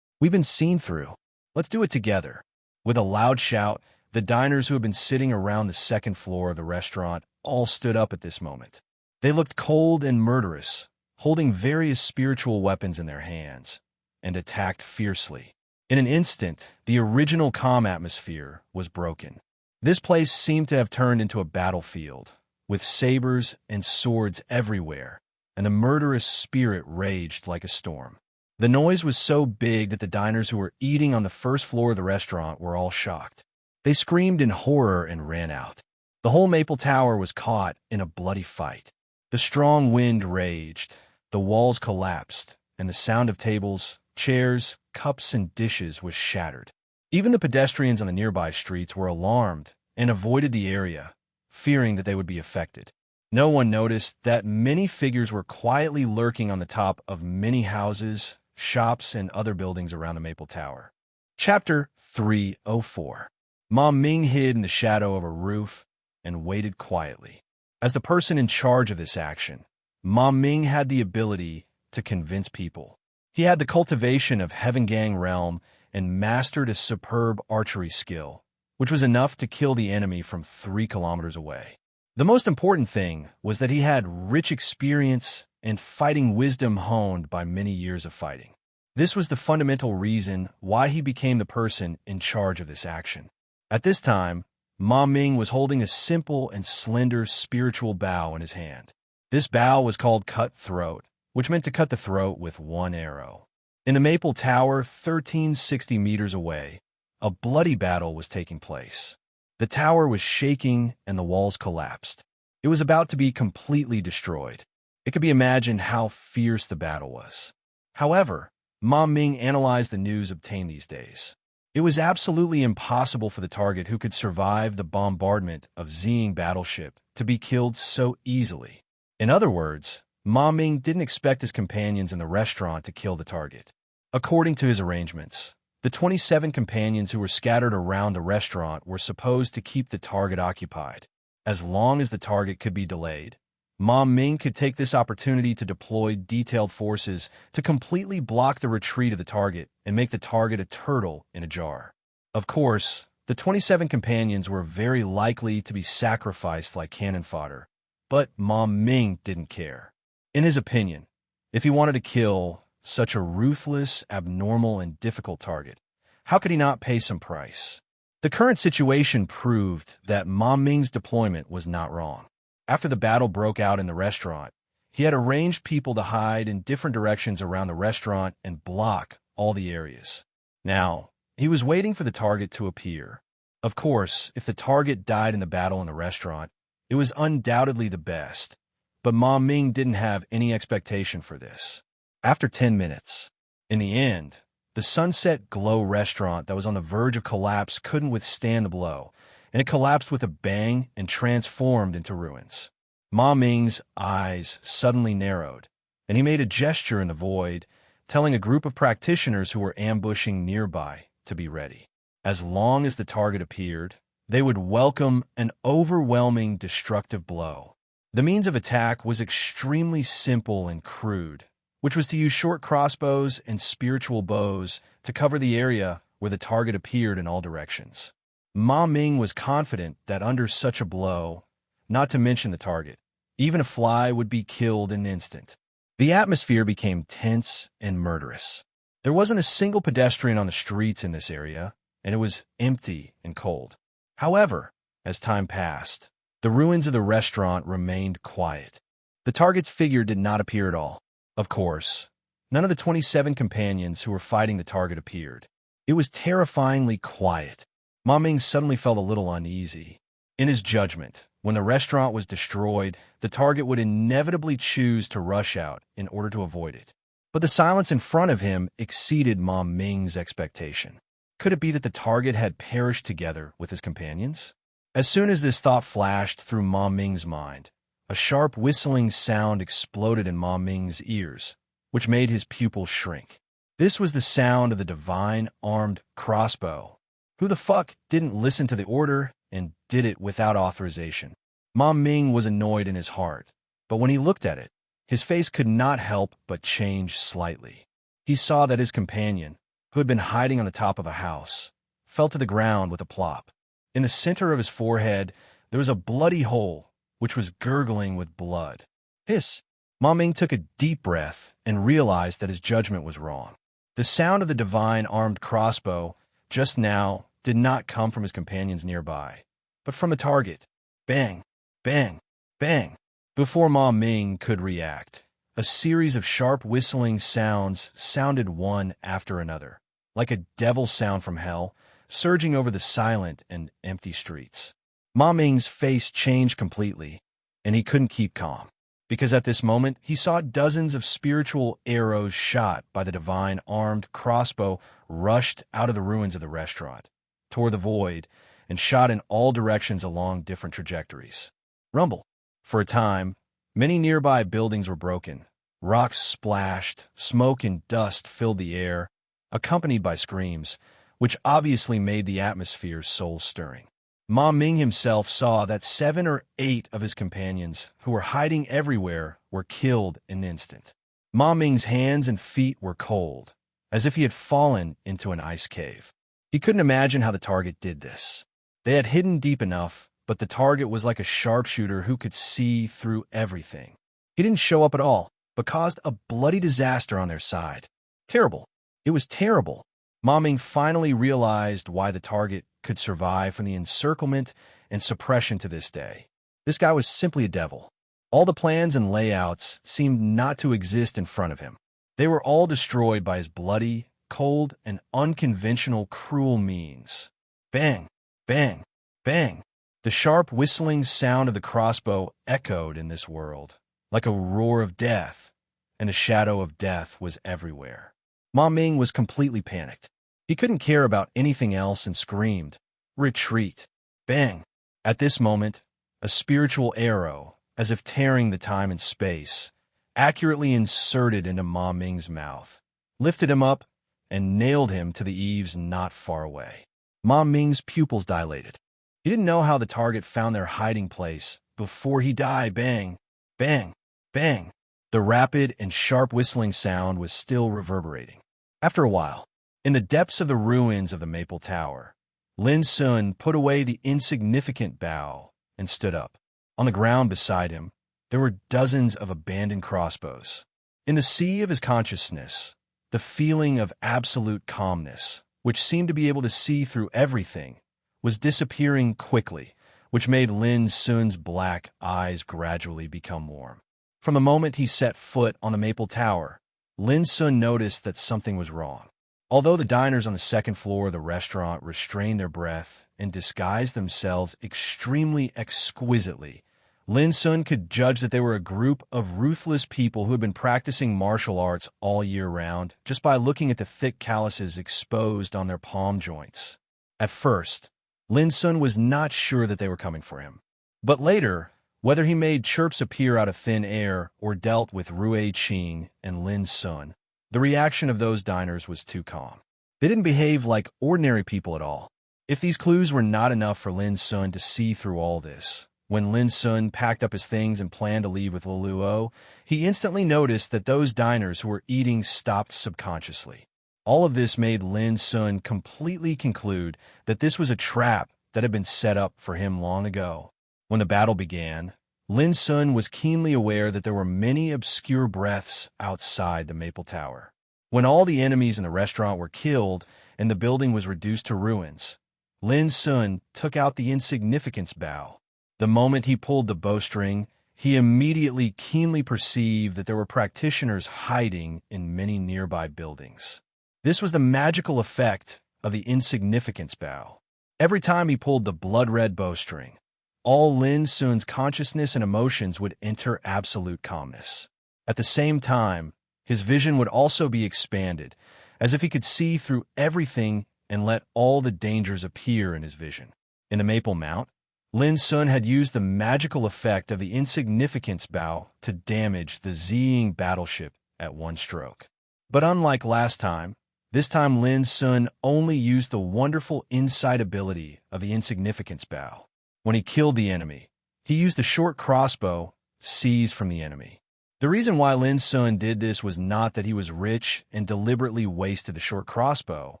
"We've been seen through. Let's do it together." With a loud shout, the diners who had been sitting around the second floor of the restaurant all stood up at this moment. They looked cold and murderous, holding various spiritual weapons in their hands, and attacked fiercely. In an instant, the original calm atmosphere was broken. This place seemed to have turned into a battlefield, with sabers and swords everywhere, and the murderous spirit raged like a storm. The noise was so big that the diners who were eating on the first floor of the restaurant were all shocked. They screamed in horror and ran out. The whole Maple Tower was caught in a bloody fight. The strong wind raged, the walls collapsed, and the sound of tables, chairs, cups, and dishes was shattered. Even the pedestrians on the nearby streets were alarmed and avoided the area, fearing that they would be affected. No one noticed that many figures were quietly lurking on the top of many houses, shops, and other buildings around the Maple Tower. Chapter 304. Mom Ming hid in the shadow of a roof and waited quietly. As the person in charge of this action, Mom Ming had the ability to convince people. He had the cultivation of Heaven Gang realm and mastered a superb archery skill, which was enough to kill the enemy from 3 kilometers away. The most important thing was that he had rich experience and fighting wisdom honed by many years of fighting. This was the fundamental reason why he became the person in charge of this action. At this time, Ma Ming was holding a simple and slender spiritual bow in his hand. This bow was called Cut Throat, which meant to cut the throat with 1 arrow. In the Maple Tower, 1360 meters away, a bloody battle was taking place. The tower was shaking and the walls collapsed. It was about to be completely destroyed. It could be imagined how fierce the battle was. However, Ma Ming analyzed the news obtained these days. It was absolutely impossible for the target who could survive the bombardment of Ziying battleship to be killed so easily. In other words, Ma Ming didn't expect his companions in the restaurant to kill the target. According to his arrangements, the 27 companions who were scattered around the restaurant were supposed to keep the target occupied. As long as the target could be delayed, Ma Ming could take this opportunity to deploy detailed forces to completely block the retreat of the target and make the target a turtle in a jar. Of course, the 27 companions were very likely to be sacrificed like cannon fodder, but Ma Ming didn't care. In his opinion, if he wanted to kill such a ruthless, abnormal, and difficult target, how could he not pay some price? The current situation proved that Ma Ming's deployment was not wrong. After the battle broke out in the restaurant, he had arranged people to hide in different directions around the restaurant and block all the areas. Now, he was waiting for the target to appear. Of course, if the target died in the battle in the restaurant, it was undoubtedly the best, but Ma Ming didn't have any expectation for this. After 10 minutes, in the end, the Sunset Glow restaurant that was on the verge of collapse couldn't withstand the blow, and it collapsed with a bang and transformed into ruins. Ma Ming's eyes suddenly narrowed, and he made a gesture in the void, telling a group of practitioners who were ambushing nearby to be ready. As long as the target appeared, they would welcome an overwhelming destructive blow. The means of attack was extremely simple and crude, which was to use short crossbows and spiritual bows to cover the area where the target appeared in all directions. Ma Ming was confident that under such a blow, not to mention the target, even a fly would be killed in an instant. The atmosphere became tense and murderous. There wasn't a single pedestrian on the streets in this area, and it was empty and cold. However, as time passed, the ruins of the restaurant remained quiet. The target's figure did not appear at all. Of course, none of the 27 companions who were fighting the target appeared. It was terrifyingly quiet. Ma Ming suddenly felt a little uneasy. In his judgment, when the restaurant was destroyed, the target would inevitably choose to rush out in order to avoid it. But the silence in front of him exceeded Ma Ming's expectation. Could it be that the target had perished together with his companions? As soon as this thought flashed through Ma Ming's mind, a sharp whistling sound exploded in Ma Ming's ears, which made his pupils shrink. This was the sound of the divine armed crossbow. Who the fuck didn't listen to the order and did it without authorization? Ma Ming was annoyed in his heart, but when he looked at it, his face could not help but change slightly. He saw that his companion, who had been hiding on the top of a house, fell to the ground with a plop. In the center of his forehead, there was a bloody hole, which was gurgling with blood. Hiss! Ma Ming took a deep breath and realized that his judgment was wrong. The sound of the divine armed crossbow just now did not come from his companions nearby, but from the target. Bang! Bang! Bang! Before Ma Ming could react, a series of sharp whistling sounds sounded one after another, like a devil sound from hell, surging over the silent and empty streets. Ma Ming's face changed completely, and he couldn't keep calm, because at this moment he saw dozens of spiritual arrows shot by the divine armed crossbow rushed out of the ruins of the restaurant, toward the void, and shot in all directions along different trajectories. Rumble. For a time, many nearby buildings were broken. Rocks splashed, smoke and dust filled the air, accompanied by screams, which obviously made the atmosphere soul-stirring. Ma Ming himself saw that 7 or 8 of his companions, who were hiding everywhere, were killed in an instant. Ma Ming's hands and feet were cold, as if he had fallen into an ice cave. He couldn't imagine how the target did this. They had hidden deep enough, but the target was like a sharpshooter who could see through everything. He didn't show up at all, but caused a bloody disaster on their side. Terrible. It was terrible. Ma Ming finally realized why the target could survive from the encirclement and suppression to this day. This guy was simply a devil. All the plans and layouts seemed not to exist in front of him. They were all destroyed by his bloody, cold, and unconventional cruel means. Bang! Bang! Bang! The sharp whistling sound of the crossbow echoed in this world, like a roar of death, and a shadow of death was everywhere. Ma Ming was completely panicked. He couldn't care about anything else and screamed, "Retreat!" Bang! At this moment, a spiritual arrow, as if tearing the time and space, accurately inserted into Ma Ming's mouth, lifted him up, and nailed him to the eaves not far away. Ma Ming's pupils dilated. He didn't know how the target found their hiding place before he died. Bang! Bang! Bang! The rapid and sharp whistling sound was still reverberating. After a while, in the depths of the ruins of the Maple Tower, Lin Sun put away the insignificant bow and stood up. On the ground beside him, there were dozens of abandoned crossbows. In the sea of his consciousness, the feeling of absolute calmness, which seemed to be able to see through everything, was disappearing quickly, which made Lin Sun's black eyes gradually become warm. From the moment he set foot on the Maple Tower, Lin Sun noticed that something was wrong. Although the diners on the second floor of the restaurant restrained their breath and disguised themselves extremely exquisitely, Lin Sun could judge that they were a group of ruthless people who had been practicing martial arts all year round just by looking at the thick calluses exposed on their palm joints. At first, Lin Sun was not sure that they were coming for him. But later, whether he made chirps appear out of thin air or dealt with Rui Qing and Lin Sun, the reaction of those diners was too calm. They didn't behave like ordinary people at all. If these clues were not enough for Lin Sun to see through all this, when Lin Sun packed up his things and planned to leave with Luluo, he instantly noticed that those diners who were eating stopped subconsciously. All of this made Lin Sun completely conclude that this was a trap that had been set up for him long ago. When the battle began, Lin Sun was keenly aware that there were many obscure breaths outside the Maple Tower. When all the enemies in the restaurant were killed and the building was reduced to ruins, Lin Sun took out the insignificance bow. The moment he pulled the bowstring, he immediately keenly perceived that there were practitioners hiding in many nearby buildings. This was the magical effect of the insignificance bow. Every time he pulled the blood-red bowstring, all Lin Sun's consciousness and emotions would enter absolute calmness. At the same time, his vision would also be expanded, as if he could see through everything and let all the dangers appear in his vision. In the Maple Mount, Lin Sun had used the magical effect of the insignificance bow to damage the Ziying battleship at one stroke. But unlike last time, this time Lin Sun only used the wonderful insight ability of the insignificance bow. When he killed the enemy, he used the short crossbow seized from the enemy. The reason why Lin Sun did this was not that he was rich and deliberately wasted the short crossbow,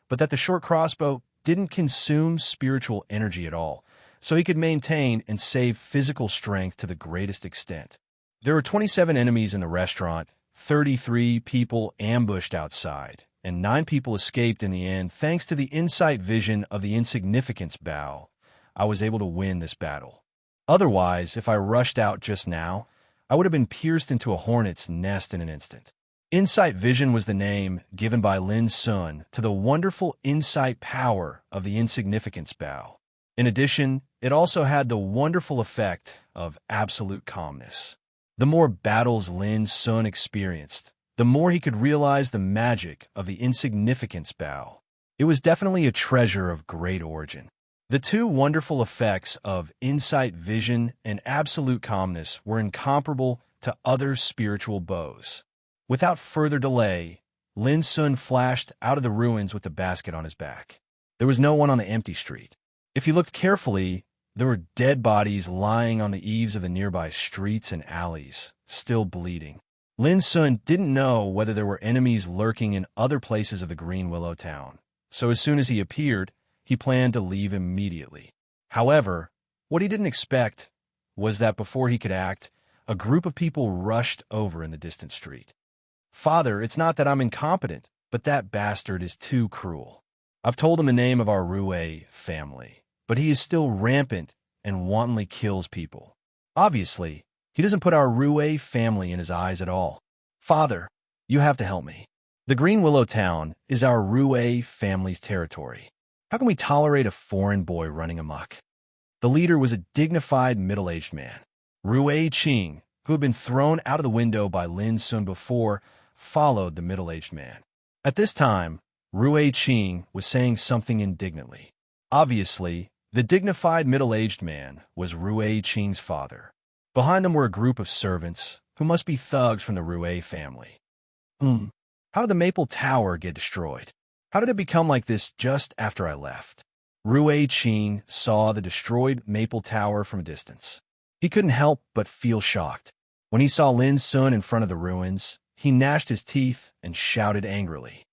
but that the short crossbow didn't consume spiritual energy at all, so he could maintain and save physical strength to the greatest extent. There were 27 enemies in the restaurant, 33 people ambushed outside, and 9 people escaped in the end thanks to the insight vision of the insignificance bow. I was able to win this battle. Otherwise, if I rushed out just now, I would have been pierced into a hornet's nest in an instant. Insight vision was the name given by Lin Sun to the wonderful insight power of the insignificance bow. In addition, it also had the wonderful effect of absolute calmness. The more battles Lin Sun experienced, the more he could realize the magic of the insignificance bow. It was definitely a treasure of great origin. The two wonderful effects of insight vision and absolute calmness were incomparable to other spiritual bows. Without further delay, Lin Sun flashed out of the ruins with the basket on his back. There was no one on the empty street. If he looked carefully, there were dead bodies lying on the eaves of the nearby streets and alleys, still bleeding. Lin Sun didn't know whether there were enemies lurking in other places of the Green Willow town, so as soon as he appeared, he planned to leave immediately. However, what he didn't expect was that before he could act, a group of people rushed over in the distant street. "Father, it's not that I'm incompetent, but that bastard is too cruel. I've told him the name of our Rui family, but he is still rampant and wantonly kills people. Obviously, he doesn't put our Rui family in his eyes at all. Father, you have to help me. The Green Willow town is our Rui family's territory. How can we tolerate a foreign boy running amok?" The leader was a dignified middle-aged man. Rui Qing, who had been thrown out of the window by Lin Sun before, followed the middle-aged man. At this time, Rui Qing was saying something indignantly. Obviously, the dignified middle-aged man was Rui Qing's father. Behind them were a group of servants, who must be thugs from the Rui family. How did the Maple Tower get destroyed? How did it become like this just after I left? Rui Qing saw the destroyed Maple Tower from a distance. He couldn't help but feel shocked. When he saw Lin Sun in front of the ruins, he gnashed his teeth and shouted angrily.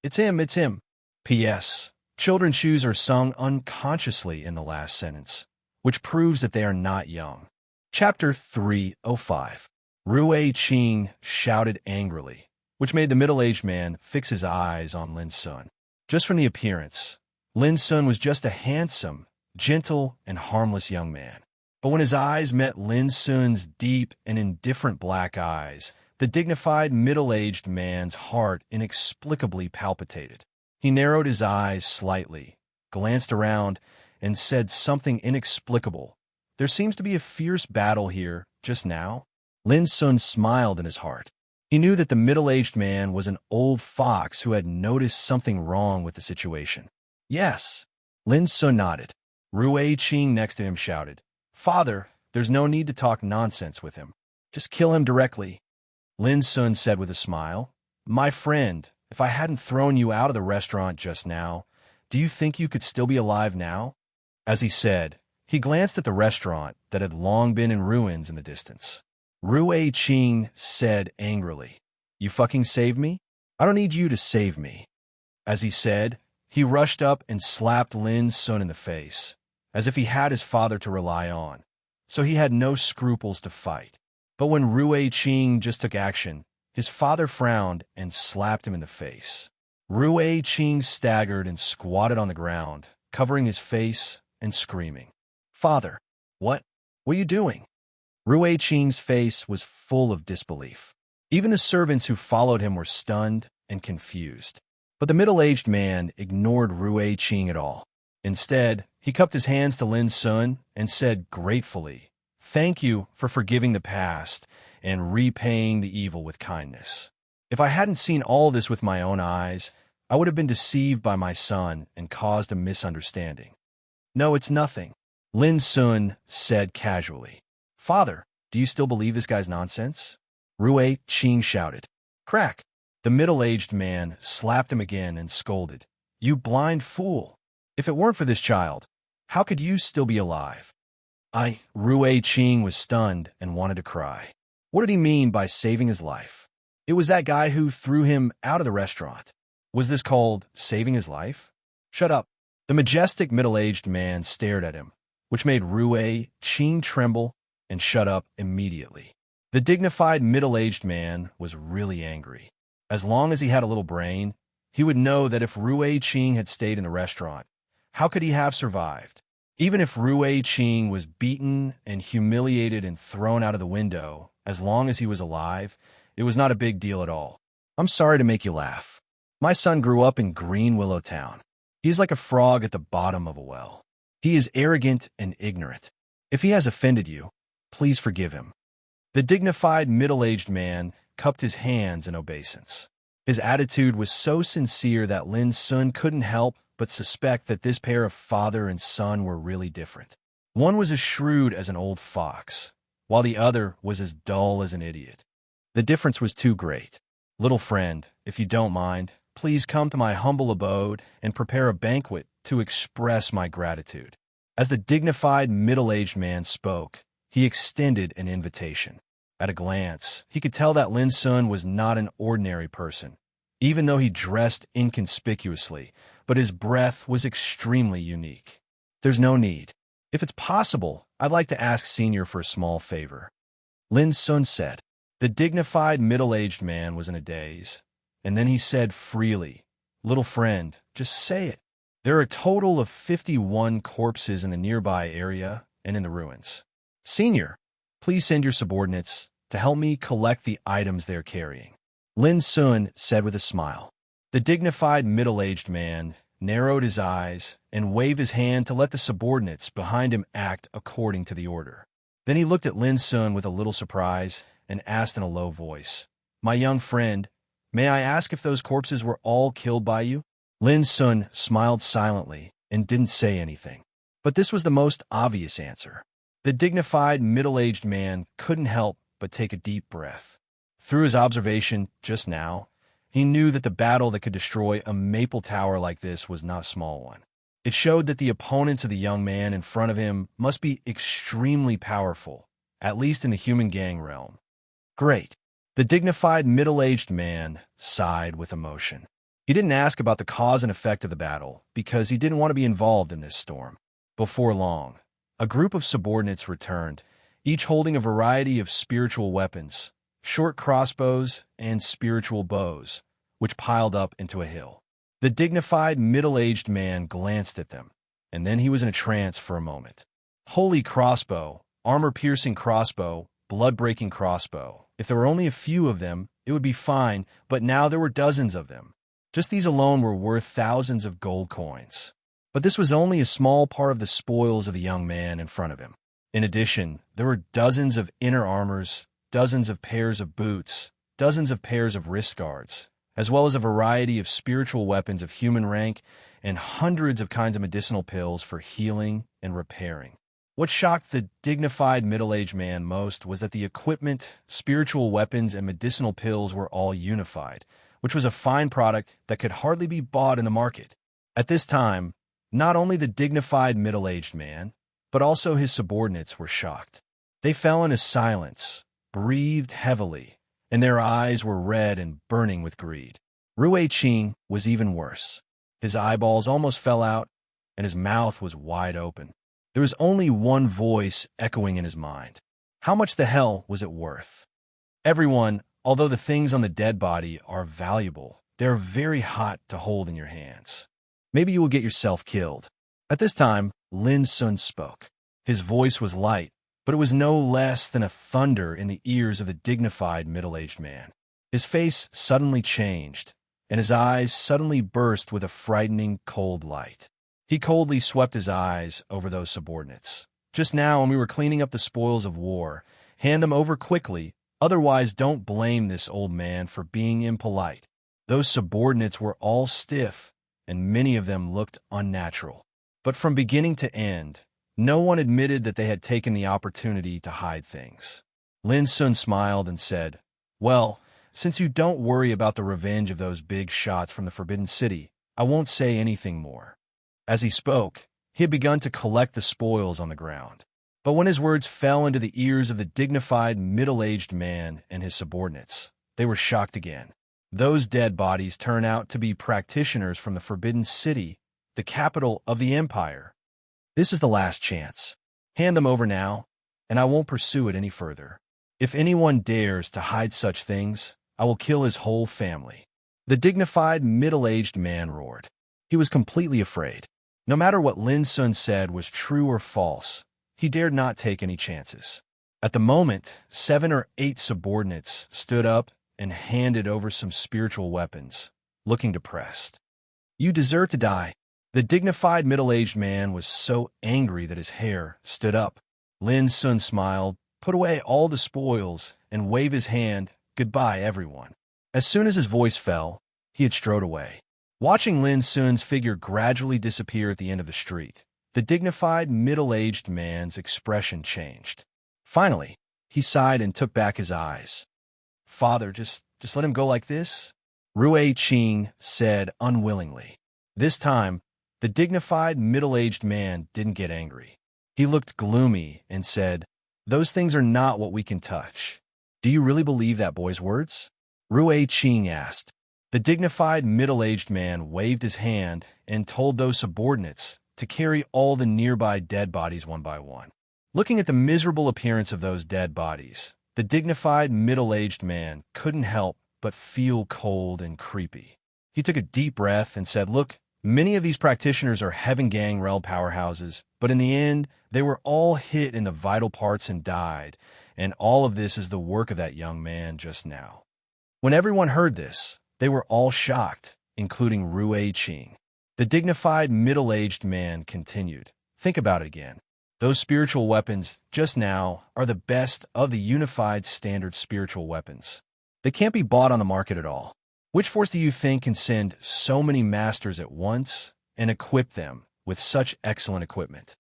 It's him, it's him. P.S. Children's shoes are sung unconsciously in the last sentence, which proves that they are not young. Chapter 305. Rui Qing shouted angrily, which made the middle-aged man fix his eyes on Lin Sun. Just from the appearance, Lin Sun was just a handsome, gentle, and harmless young man. But when his eyes met Lin Sun's deep and indifferent black eyes, the dignified middle-aged man's heart inexplicably palpitated. He narrowed his eyes slightly, glanced around, and said something inexplicable. There seems to be a fierce battle here, just now. Lin Sun smiled in his heart. He knew that the middle-aged man was an old fox who had noticed something wrong with the situation. Yes. Lin Sun nodded. Rui Qing next to him shouted, Father, there's no need to talk nonsense with him. Just kill him directly. Lin Sun said with a smile, My friend, if I hadn't thrown you out of the restaurant just now, do you think you could still be alive now? As he said, he glanced at the restaurant that had long been in ruins in the distance. Rui Qing said angrily, You fucking saved me? I don't need you to save me. As he said, he rushed up and slapped Lin Sun in the face, as if he had his father to rely on, so he had no scruples to fight. But when Rui Qing just took action, his father frowned and slapped him in the face. Rui Qing staggered and squatted on the ground, covering his face and screaming, Father, what are you doing? Rui Qing's face was full of disbelief. Even the servants who followed him were stunned and confused. But the middle-aged man ignored Rui Qing at all. Instead, he cupped his hands to Lin Sun and said gratefully, Thank you for forgiving the past and repaying the evil with kindness. If I hadn't seen all this with my own eyes, I would have been deceived by my son and caused a misunderstanding. No, it's nothing, Lin Sun said casually. Father, do you still believe this guy's nonsense? Rui Qing shouted. Crack! The middle-aged man slapped him again and scolded. You blind fool! If it weren't for this child, how could you still be alive? Rui Qing was stunned and wanted to cry. What did he mean by saving his life? It was that guy who threw him out of the restaurant. Was this called saving his life? Shut up. The majestic middle-aged man stared at him, which made Rui Qing tremble and shut up immediately. The dignified middle-aged man was really angry. As long as he had a little brain, he would know that if Rui Qing had stayed in the restaurant, how could he have survived? Even if Rui Qing was beaten and humiliated and thrown out of the window, as long as he was alive, it was not a big deal at all. I'm sorry to make you laugh. My son grew up in Green Willow Town. He is like a frog at the bottom of a well. He is arrogant and ignorant. If he has offended you, please forgive him. The dignified middle-aged man cupped his hands in obeisance. His attitude was so sincere that Lin Sun couldn't help but suspect that this pair of father and son were really different. One was as shrewd as an old fox, while the other was as dull as an idiot. The difference was too great. Little friend, if you don't mind, please come to my humble abode and prepare a banquet to express my gratitude. As the dignified middle-aged man spoke, he extended an invitation. At a glance, he could tell that Lin Sun was not an ordinary person, even though he dressed inconspicuously, but his breath was extremely unique. There's no need. If it's possible, I'd like to ask Senior for a small favor. Lin Sun said. The dignified middle-aged man was in a daze, and then he said freely, Little friend, just say it. There are a total of 51 corpses in the nearby area and in the ruins. Senior, please send your subordinates to help me collect the items they're carrying. Lin Sun said with a smile. The dignified middle-aged man narrowed his eyes and waved his hand to let the subordinates behind him act according to the order. Then he looked at Lin Sun with a little surprise and asked in a low voice, "My young friend, may I ask if those corpses were all killed by you?" Lin Sun smiled silently and didn't say anything. But this was the most obvious answer. The dignified, middle-aged man couldn't help but take a deep breath. Through his observation just now, he knew that the battle that could destroy a maple tower like this was not a small one. It showed that the opponents of the young man in front of him must be extremely powerful, at least in the human gang realm. Great. The dignified, middle-aged man sighed with emotion. He didn't ask about the cause and effect of the battle because he didn't want to be involved in this storm. Before long, a group of subordinates returned, each holding a variety of spiritual weapons, short crossbows and spiritual bows, which piled up into a hill. The dignified, middle-aged man glanced at them, and then he was in a trance for a moment. Holy crossbow, armor-piercing crossbow, blood-breaking crossbow. If there were only a few of them, it would be fine, but now there were dozens of them. Just these alone were worth thousands of gold coins. But this was only a small part of the spoils of the young man in front of him. In addition, there were dozens of inner armors, dozens of pairs of boots, dozens of pairs of wrist guards, as well as a variety of spiritual weapons of human rank and hundreds of kinds of medicinal pills for healing and repairing. What shocked the dignified middle-aged man most was that the equipment, spiritual weapons, and medicinal pills were all unified, which was a fine product that could hardly be bought in the market. At this time, not only the dignified middle-aged man, but also his subordinates were shocked. They fell into silence, breathed heavily, and their eyes were red and burning with greed. Rui Qing was even worse. His eyeballs almost fell out, and his mouth was wide open. There was only one voice echoing in his mind. How much the hell was it worth? Everyone, although the things on the dead body are valuable, they're very hot to hold in your hands. Maybe you will get yourself killed. At this time, Lin Sun spoke. His voice was light, but it was no less than a thunder in the ears of the dignified middle-aged man. His face suddenly changed, and his eyes suddenly burst with a frightening cold light. He coldly swept his eyes over those subordinates. Just now, when we were cleaning up the spoils of war, hand them over quickly, otherwise don't blame this old man for being impolite. Those subordinates were all stiff, and many of them looked unnatural. But from beginning to end, no one admitted that they had taken the opportunity to hide things. Lin Sun smiled and said, "Well, since you don't worry about the revenge of those big shots from the Forbidden City, I won't say anything more." As he spoke, he had begun to collect the spoils on the ground. But when his words fell into the ears of the dignified, middle-aged man and his subordinates, they were shocked again. Those dead bodies turned out to be practitioners from the Forbidden City, the capital of the Empire. This is the last chance. Hand them over now, and I won't pursue it any further. If anyone dares to hide such things, I will kill his whole family. The dignified, middle-aged man roared. He was completely afraid. No matter what Lin Sun said was true or false, he dared not take any chances. At the moment, 7 or 8 subordinates stood up and handed over some spiritual weapons, looking depressed. "You deserve to die." The dignified middle-aged man was so angry that his hair stood up. Lin Sun smiled, put away all the spoils, and waved his hand, "Goodbye, everyone." As soon as his voice fell, he had strode away. Watching Lin Sun's figure gradually disappear at the end of the street, the dignified, middle-aged man's expression changed. Finally, he sighed and took back his eyes. "Father, just let him go like this?" Rui Qing said unwillingly. This time, the dignified, middle-aged man didn't get angry. He looked gloomy and said, "Those things are not what we can touch." "Do you really believe that boy's words?" Rui Qing asked. The dignified, middle-aged man waved his hand and told those subordinates to carry all the nearby dead bodies one by one. Looking at the miserable appearance of those dead bodies, the dignified, middle-aged man couldn't help but feel cold and creepy. He took a deep breath and said, "Look, many of these practitioners are Heaven Gang realm powerhouses, but in the end, they were all hit in the vital parts and died, and all of this is the work of that young man just now." When everyone heard this, they were all shocked, including Rui Qing. The dignified, middle-aged man continued, "Think about it again. Those spiritual weapons, just now, are the best of the unified standard spiritual weapons. They can't be bought on the market at all. Which force do you think can send so many masters at once and equip them with such excellent equipment?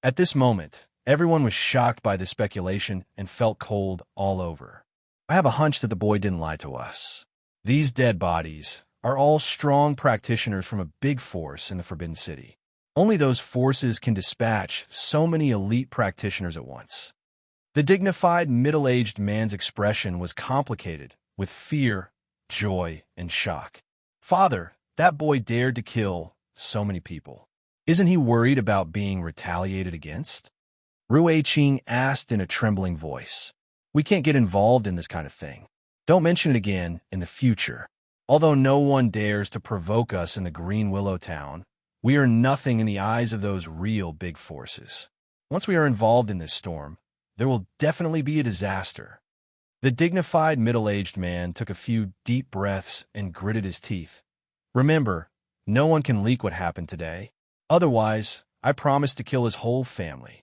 At this moment, everyone was shocked by this speculation and felt cold all over. I have a hunch that the boy didn't lie to us. These dead bodies are all strong practitioners from a big force in the Forbidden City. Only those forces can dispatch so many elite practitioners at once. The dignified, middle-aged man's expression was complicated with fear, joy, and shock. Father, that boy dared to kill so many people. Isn't he worried about being retaliated against? Rui Qing asked in a trembling voice. We can't get involved in this kind of thing. Don't mention it again in the future. Although no one dares to provoke us in the Green Willow Town, we are nothing in the eyes of those real big forces. Once we are involved in this storm, there will definitely be a disaster. The dignified middle-aged man took a few deep breaths and gritted his teeth. Remember, no one can leak what happened today. Otherwise, I promise to kill his whole family.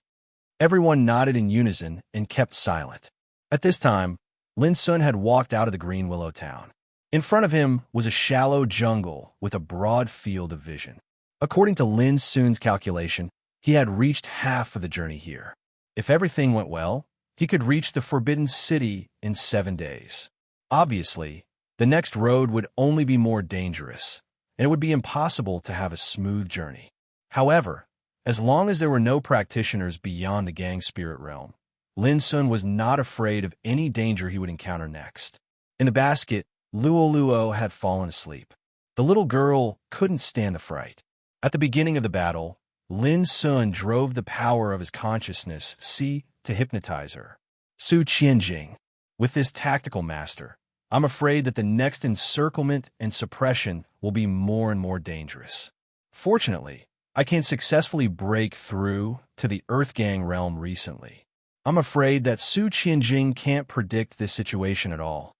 Everyone nodded in unison and kept silent. At this time, Lin Sun had walked out of the Green Willow Town. In front of him was a shallow jungle with a broad field of vision. According to Lin Sun's calculation, he had reached half of the journey here. If everything went well, he could reach the Forbidden City in 7 days. Obviously, the next road would only be more dangerous, and it would be impossible to have a smooth journey. However, as long as there were no practitioners beyond the gang spirit realm, Lin Sun was not afraid of any danger he would encounter next. In the basket, Luo had fallen asleep. The little girl couldn't stand the fright. At the beginning of the battle, Lin Sun drove the power of his consciousness to hypnotize her. Su Qianjing. With this tactical master, I'm afraid that the next encirclement and suppression will be more and more dangerous. Fortunately, I can successfully break through to the Earth Gang realm recently. I'm afraid that Su Qianjing can't predict this situation at all.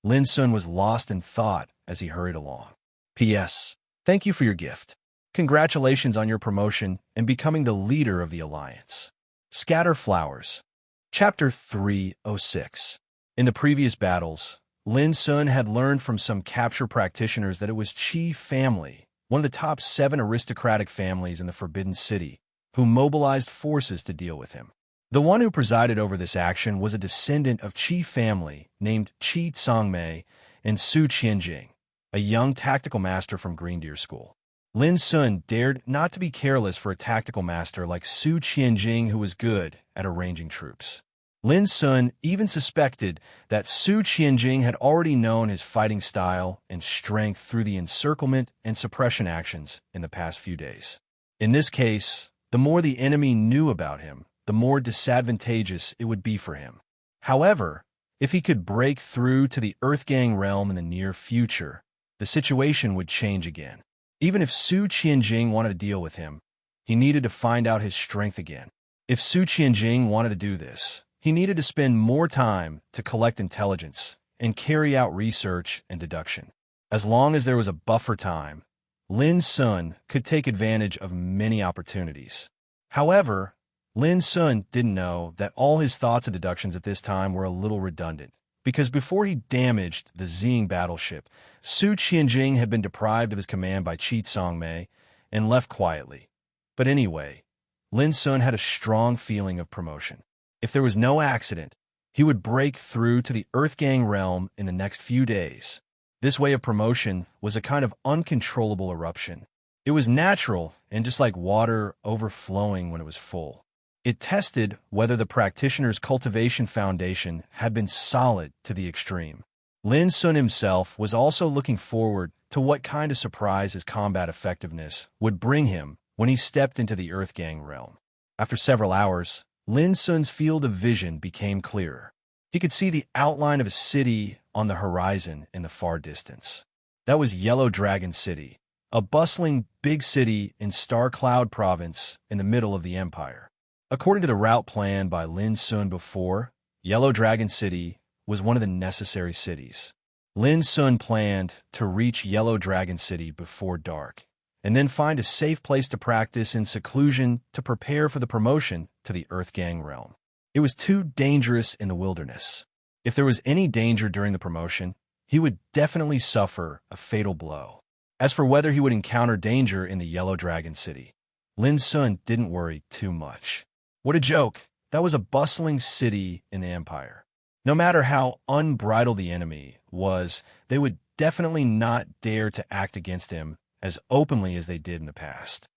Lin Sun was lost in thought as he hurried along. P.S. Thank you for your gift. Congratulations on your promotion and becoming the leader of the Alliance. Scatter Flowers. Chapter 306. In the previous battles, Lin Sun had learned from some capture practitioners that it was Qi family, one of the top 7 aristocratic families in the Forbidden City, who mobilized forces to deal with him. The one who presided over this action was a descendant of Qi family named Qi Tsangmei and Su Qianjing, a young tactical master from Green Deer School. Lin Sun dared not to be careless for a tactical master like Su Qianjing, who was good at arranging troops. Lin Sun even suspected that Su Qianjing had already known his fighting style and strength through the encirclement and suppression actions in the past few days. In this case, the more the enemy knew about him, the more disadvantageous it would be for him. However, if he could break through to the Earth Gang realm in the near future, the situation would change again. Even if Su Qianjing wanted to deal with him, he needed to find out his strength again. If Su Qianjing wanted to do this, he needed to spend more time to collect intelligence and carry out research and deduction. As long as there was a buffer time, Lin Sun could take advantage of many opportunities. However, Lin Sun didn't know that all his thoughts and deductions at this time were a little redundant, because before he damaged the Xing battleship, Su Qianjing had been deprived of his command by Qi Tsangmei and left quietly. But anyway, Lin Sun had a strong feeling of promotion. If there was no accident, he would break through to the Earth Gang realm in the next few days. This way of promotion was a kind of uncontrollable eruption. It was natural and just like water overflowing when it was full. It tested whether the practitioner's cultivation foundation had been solid to the extreme. Lin Sun himself was also looking forward to what kind of surprise his combat effectiveness would bring him when he stepped into the Earth Gang realm. After several hours, Lin Sun's field of vision became clearer. He could see the outline of a city on the horizon in the far distance. That was Yellow Dragon City, a bustling big city in Star Cloud Province in the middle of the empire. According to the route planned by Lin Sun before, Yellow Dragon City was one of the necessary cities. Lin Sun planned to reach Yellow Dragon City before dark and then find a safe place to practice in seclusion to prepare for the promotion to the Earth Gang realm. It was too dangerous in the wilderness. If there was any danger during the promotion, he would definitely suffer a fatal blow. As for whether he would encounter danger in the Yellow Dragon City, Lin Sun didn't worry too much. What a joke! That was a bustling city in the Empire. No matter how unbridled the enemy was, they would definitely not dare to act against him as openly as they did in the past.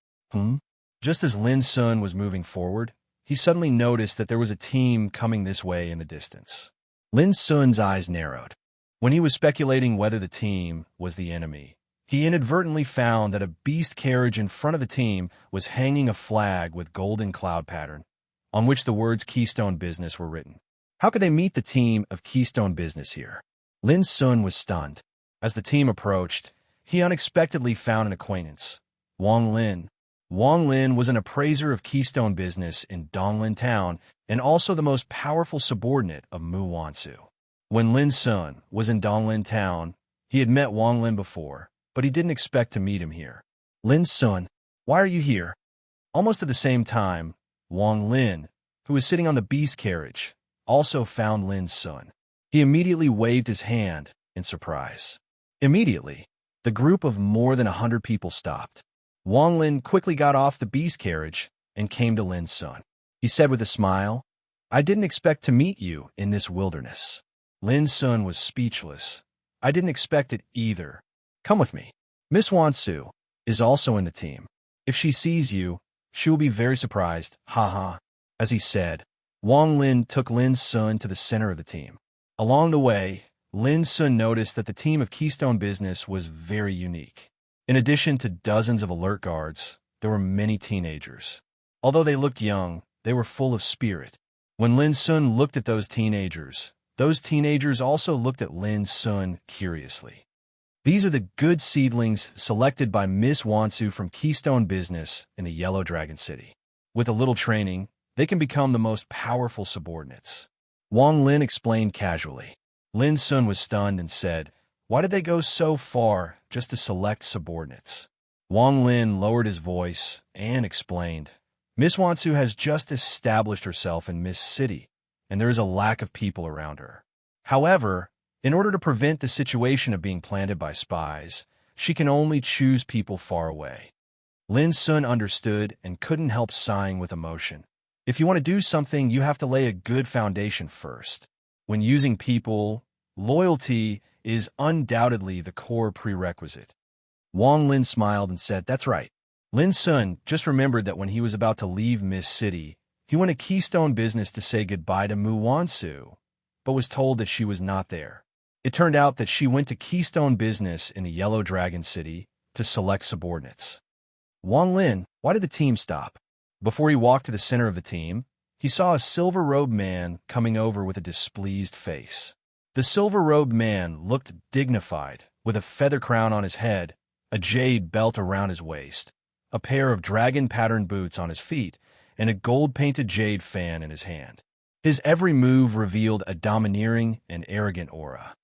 Just as Lin Sun was moving forward, he suddenly noticed that there was a team coming this way in the distance. Lin Sun's eyes narrowed. When he was speculating whether the team was the enemy, he inadvertently found that a beast carriage in front of the team was hanging a flag with golden cloud pattern, on which the words Keystone Business were written. How could they meet the team of Keystone Business here? Lin Sun was stunned. As the team approached, he unexpectedly found an acquaintance, Wang Lin. Wang Lin was an appraiser of Keystone Business in Donglin Town and also the most powerful subordinate of Mu Wansu. When Lin Sun was in Donglin Town, he had met Wang Lin before, but he didn't expect to meet him here. Lin Sun, why are you here? Almost at the same time, Wang Lin, who was sitting on the beast carriage, also found Lin Sun. He immediately waved his hand in surprise. Immediately, the group of more than 100 people stopped. Wang Lin quickly got off the beast carriage and came to Lin Sun. He said with a smile, I didn't expect to meet you in this wilderness. Lin Sun was speechless. I didn't expect it either. Come with me. Miss Wansu is also in the team. If she sees you, she will be very surprised. Ha. As he said, Wang Lin took Lin Sun to the center of the team. Along the way, Lin Sun noticed that the team of Keystone Business was very unique. In addition to dozens of alert guards, there were many teenagers. Although they looked young, they were full of spirit. When Lin Sun looked at those teenagers also looked at Lin Sun curiously. These are the good seedlings selected by Miss Wansu from Keystone Business in the Yellow Dragon City. With a little training, they can become the most powerful subordinates. Wang Lin explained casually. Lin Sun was stunned and said, why did they go so far just to select subordinates? Wang Lin lowered his voice and explained, Miss Wansu has just established herself in Miss City, and there is a lack of people around her. However, in order to prevent the situation of being planted by spies, she can only choose people far away. Lin Sun understood and couldn't help sighing with emotion. If you want to do something, you have to lay a good foundation first. When using people, loyalty is undoubtedly the core prerequisite. Wang Lin smiled and said, that's right. Lin Sun just remembered that when he was about to leave Miss City, he went to Keystone Business to say goodbye to Mu Wansu, but was told that she was not there. It turned out that she went to Keystone Business in the Yellow Dragon City to select subordinates. Wang Lin, why did the team stop? Before he walked to the center of the team, he saw a silver-robed man coming over with a displeased face. The silver-robed man looked dignified, with a feather crown on his head, a jade belt around his waist, a pair of dragon-patterned boots on his feet, and a gold-painted jade fan in his hand. His every move revealed a domineering and arrogant aura.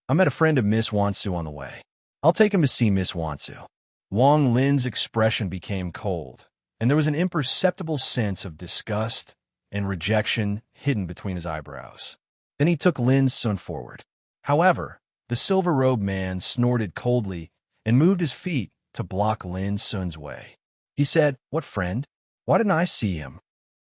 I met a friend of Miss Wansu on the way. I'll take him to see Miss Wansu. Wang Lin's expression became cold, and there was an imperceptible sense of disgust and rejection hidden between his eyebrows. Then he took Lin Sun forward. However, the silver-robed man snorted coldly and moved his feet to block Lin Sun's way. He said, what friend? Why didn't I see him?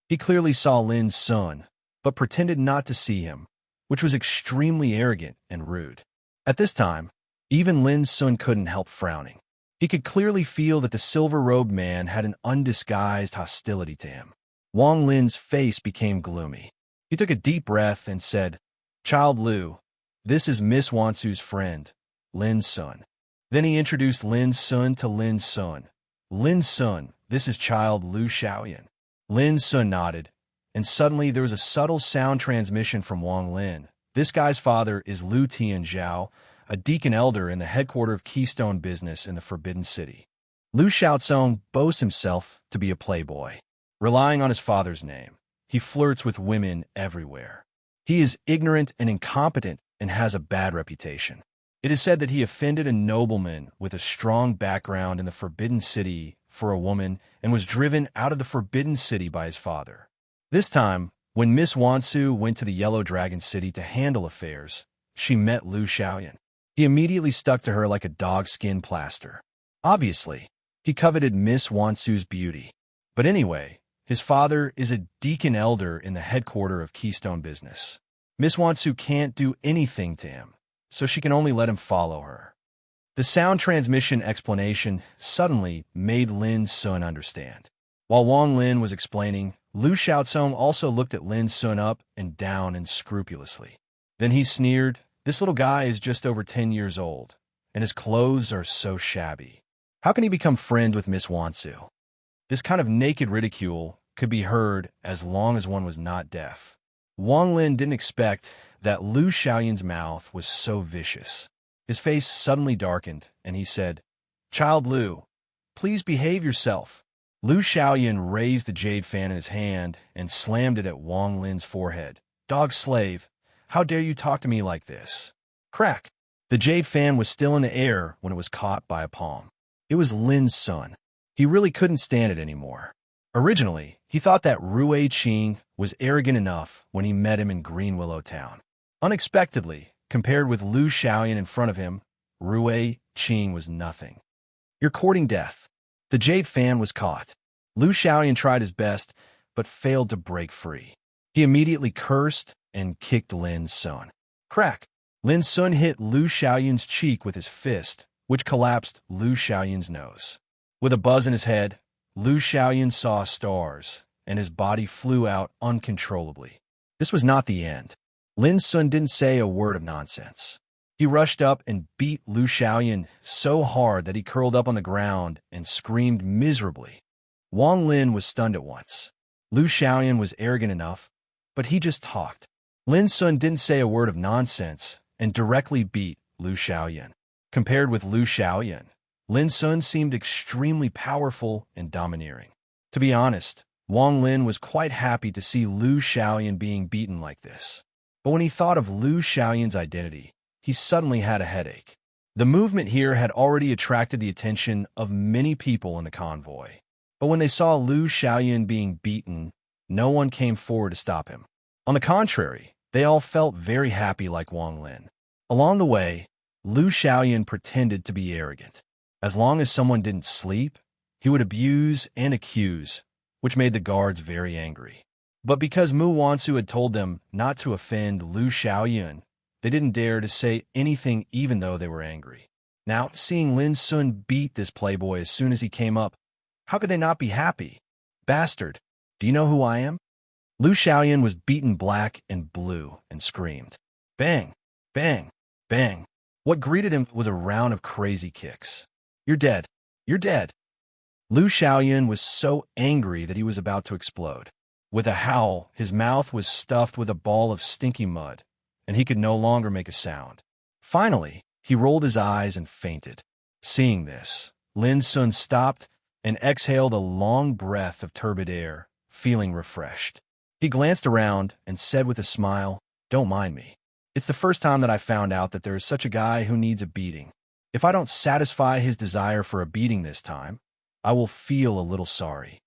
He clearly saw Lin Sun, but pretended not to see him, which was extremely arrogant and rude. At this time, even Lin Sun couldn't help frowning. He could clearly feel that the silver-robed man had an undisguised hostility to him. Wang Lin's face became gloomy. He took a deep breath and said, Child Lu, this is Miss Wansu's friend, Lin Sun. Then he introduced Lin Sun to Lin Sun. Lin Sun, this is Child Lu Xiaoyan. Lin Sun nodded, and suddenly there was a subtle sound transmission from Wang Lin. This guy's father is Lu Tianzhao, a deacon elder in the headquarters of Keystone Business in the Forbidden City. Lu Xiaozong boasts himself to be a playboy. Relying on his father's name, he flirts with women everywhere. He is ignorant and incompetent and has a bad reputation. It is said that he offended a nobleman with a strong background in the Forbidden City for a woman and was driven out of the Forbidden City by his father. This time, when Miss Wansu went to the Yellow Dragon City to handle affairs, she met Lu Xiaoyan. He immediately stuck to her like a dog-skin plaster. Obviously, he coveted Miss Wansu's beauty. But anyway, his father is a deacon elder in the headquarters of Keystone Business. Miss Wansu can't do anything to him, so she can only let him follow her. The sound transmission explanation suddenly made Lin Sun understand. While Wang Lin was explaining, Lu Xiaocong also looked at Lin Sun up and down and scrupulously. Then he sneered, "This little guy is just over 10 years old, and his clothes are so shabby. How can he become friends with Miss Wansu?" This kind of naked ridicule could be heard as long as one was not deaf. Wang Lin didn't expect that Lu Xiaoyan's mouth was so vicious. His face suddenly darkened, and he said, "Child Lu, please behave yourself." Lu Xiaoyan raised the jade fan in his hand and slammed it at Wang Lin's forehead. "Dog slave, how dare you talk to me like this?" Crack! The jade fan was still in the air when it was caught by a palm. It was Lin's son. He really couldn't stand it anymore. Originally, he thought that Rui Qing was arrogant enough when he met him in Green Willow Town. Unexpectedly, compared with Lu Xiaoyan in front of him, Rui Qing was nothing. "You're courting death." The jade fan was caught. Lu Xiaoyan tried his best, but failed to break free. He immediately cursed and kicked Lin Sun. Crack! Lin Sun hit Lu Xiaoyan's cheek with his fist, which collapsed Lu Xiaoyan's nose. With a buzz in his head, Lu Xiaoyan saw stars, and his body flew out uncontrollably. This was not the end. Lin Sun didn't say a word of nonsense. He rushed up and beat Lu Xiaoyan so hard that he curled up on the ground and screamed miserably. Wang Lin was stunned at once. Lu Xiaoyan was arrogant enough, but he just talked. Lin Sun didn't say a word of nonsense and directly beat Lu Xiaoyan. Compared with Lu Xiaoyan, Lin Sun seemed extremely powerful and domineering. To be honest, Wang Lin was quite happy to see Lu Xiaoyan being beaten like this. But when he thought of Lu Xiaoyan's identity, he suddenly had a headache. The movement here had already attracted the attention of many people in the convoy. But when they saw Lu Xiaoyan being beaten, no one came forward to stop him. On the contrary, they all felt very happy like Wang Lin. Along the way, Lu Xiaoyan pretended to be arrogant. As long as someone didn't sleep, he would abuse and accuse, which made the guards very angry. But because Mu Wansu had told them not to offend Lu Xiaoyan, they didn't dare to say anything even though they were angry. Now, seeing Lin Sun beat this playboy as soon as he came up, how could they not be happy? "Bastard, do you know who I am?" Lu Xiaoyan was beaten black and blue and screamed. Bang, bang, bang. What greeted him was a round of crazy kicks. "You're dead. You're dead." Lu Xiaoyan was so angry that he was about to explode. With a howl, his mouth was stuffed with a ball of stinky mud, and he could no longer make a sound. Finally, he rolled his eyes and fainted. Seeing this, Lin Sun stopped and exhaled a long breath of turbid air, feeling refreshed. He glanced around and said with a smile, "Don't mind me. It's the first time that I found out that there is such a guy who needs a beating. If I don't satisfy his desire for a beating this time, I will feel a little sorry.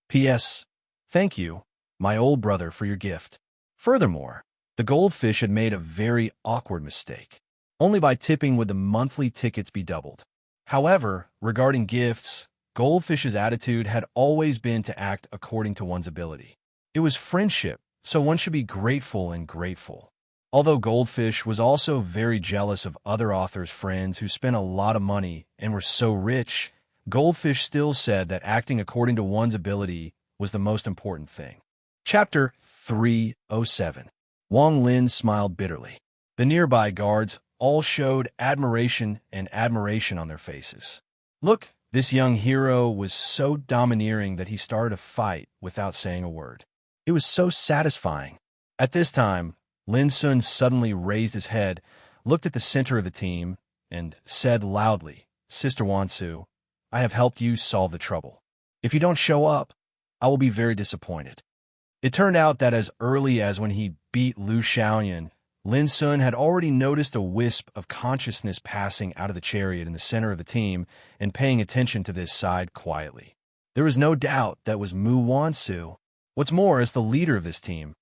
P.S. Thank you, my old brother, for your gift." Furthermore, the goldfish had made a very awkward mistake. Only by tipping would the monthly tickets be doubled. However, regarding gifts, Goldfish's attitude had always been to act according to one's ability. It was friendship, so one should be grateful and grateful. Although Goldfish was also very jealous of other authors' friends who spent a lot of money and were so rich, Goldfish still said that acting according to one's ability was the most important thing. Chapter 307. Wang Lin smiled bitterly. The nearby guards all showed admiration on their faces. Look, this young hero was so domineering that he started a fight without saying a word. It was so satisfying. At this time, Lin Sun suddenly raised his head, looked at the center of the team, and said loudly, "Sister Wansu, I have helped you solve the trouble. If you don't show up, I will be very disappointed." It turned out that as early as when he beat Lu Xiaoyan, Lin Sun had already noticed a wisp of consciousness passing out of the chariot in the center of the team and paying attention to this side quietly. There was no doubt that was Mu Wansu. What's more, as the leader of this team,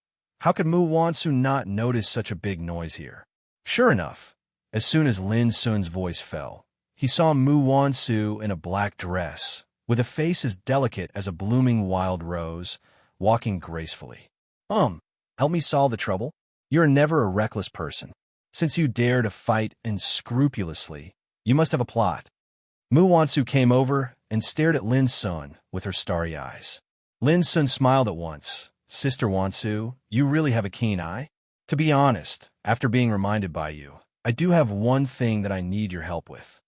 how could Mu Wansu not notice such a big noise here? Sure enough, as soon as Lin Sun's voice fell, he saw Mu Wansu in a black dress, with a face as delicate as a blooming wild rose, walking gracefully. Help me solve the trouble? You're never a reckless person. Since you dare to fight unscrupulously, you must have a plot. Mu Wansu came over and stared at Lin Sun with her starry eyes. Lin Sun smiled at once. Sister Wansu, you really have a keen eye? To be honest, after being reminded by you, I do have one thing that I need your help with.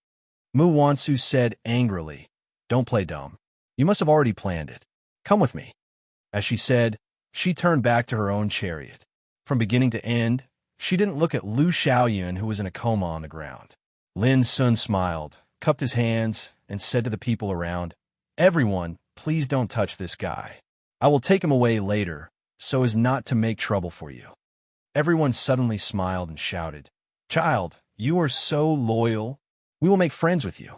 Mu Wansu said angrily, Don't play dumb. You must have already planned it. Come with me. As she said, she turned back to her own chariot. From beginning to end, she didn't look at Lu Xiaoyun, who was in a coma on the ground. Lin Sun smiled, cupped his hands, and said to the people around, Everyone, please don't touch this guy. I will take him away later, so as not to make trouble for you. Everyone suddenly smiled and shouted, Child, you are so loyal. We will make friends with you.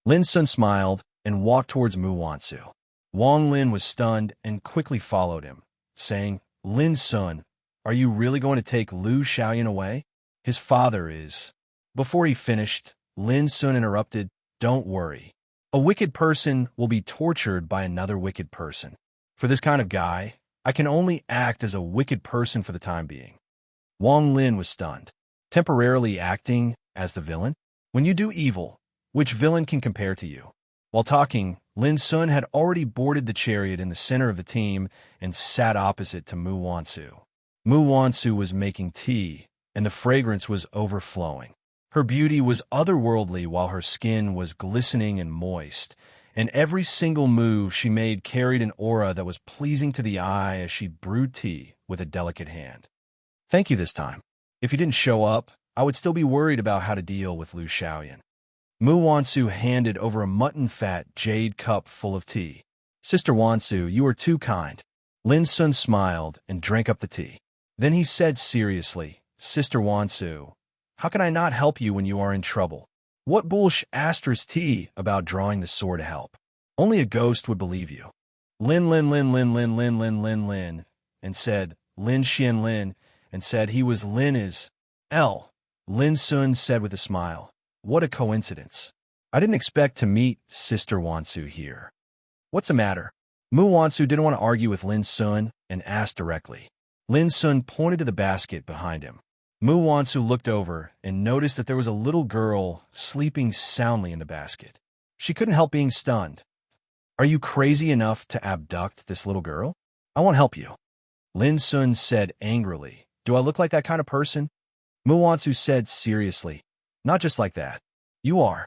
Lin Sun smiled and walked towards Mu Wansu. Wang Lin was stunned and quickly followed him, saying, Lin Sun, are you really going to take Lu Xiaoyun away? His father is. Before he finished, Lin Sun interrupted, Don't worry. A wicked person will be tortured by another wicked person. For this kind of guy, I can only act as a wicked person for the time being. Wang Lin was stunned. Temporarily acting as the villain? When you do evil, which villain can compare to you? While talking, Lin Sun had already boarded the chariot in the center of the team and sat opposite to Mu Wansu. Mu Wansu was making tea, and the fragrance was overflowing. Her beauty was otherworldly while her skin was glistening and moist, and every single move she made carried an aura that was pleasing to the eye as she brewed tea with a delicate hand. Thank you this time. If you didn't show up, I would still be worried about how to deal with Lu Xiaoyun. Mu Wansu handed over a mutton-fat jade cup full of tea. Sister Wansu, you are too kind. Lin Sun smiled and drank up the tea. Then he said seriously, Sister Wansu, how can I not help you when you are in trouble? What bullsh** tea about drawing the sword to help? Only a ghost would believe you. Lin, and said, Lin Xian Lin, and said he was Lin is L. Lin Sun said with a smile, What a coincidence. I didn't expect to meet Sister Wansu here. What's the matter? Mu Wansu didn't want to argue with Lin Sun and asked directly. Lin Sun pointed to the basket behind him. Mu Wansu looked over and noticed that there was a little girl sleeping soundly in the basket. She couldn't help being stunned. Are you crazy enough to abduct this little girl? I won't help you. Lin Sun said angrily, Do I look like that kind of person? Mu Wansu said seriously, Not just like that. You are.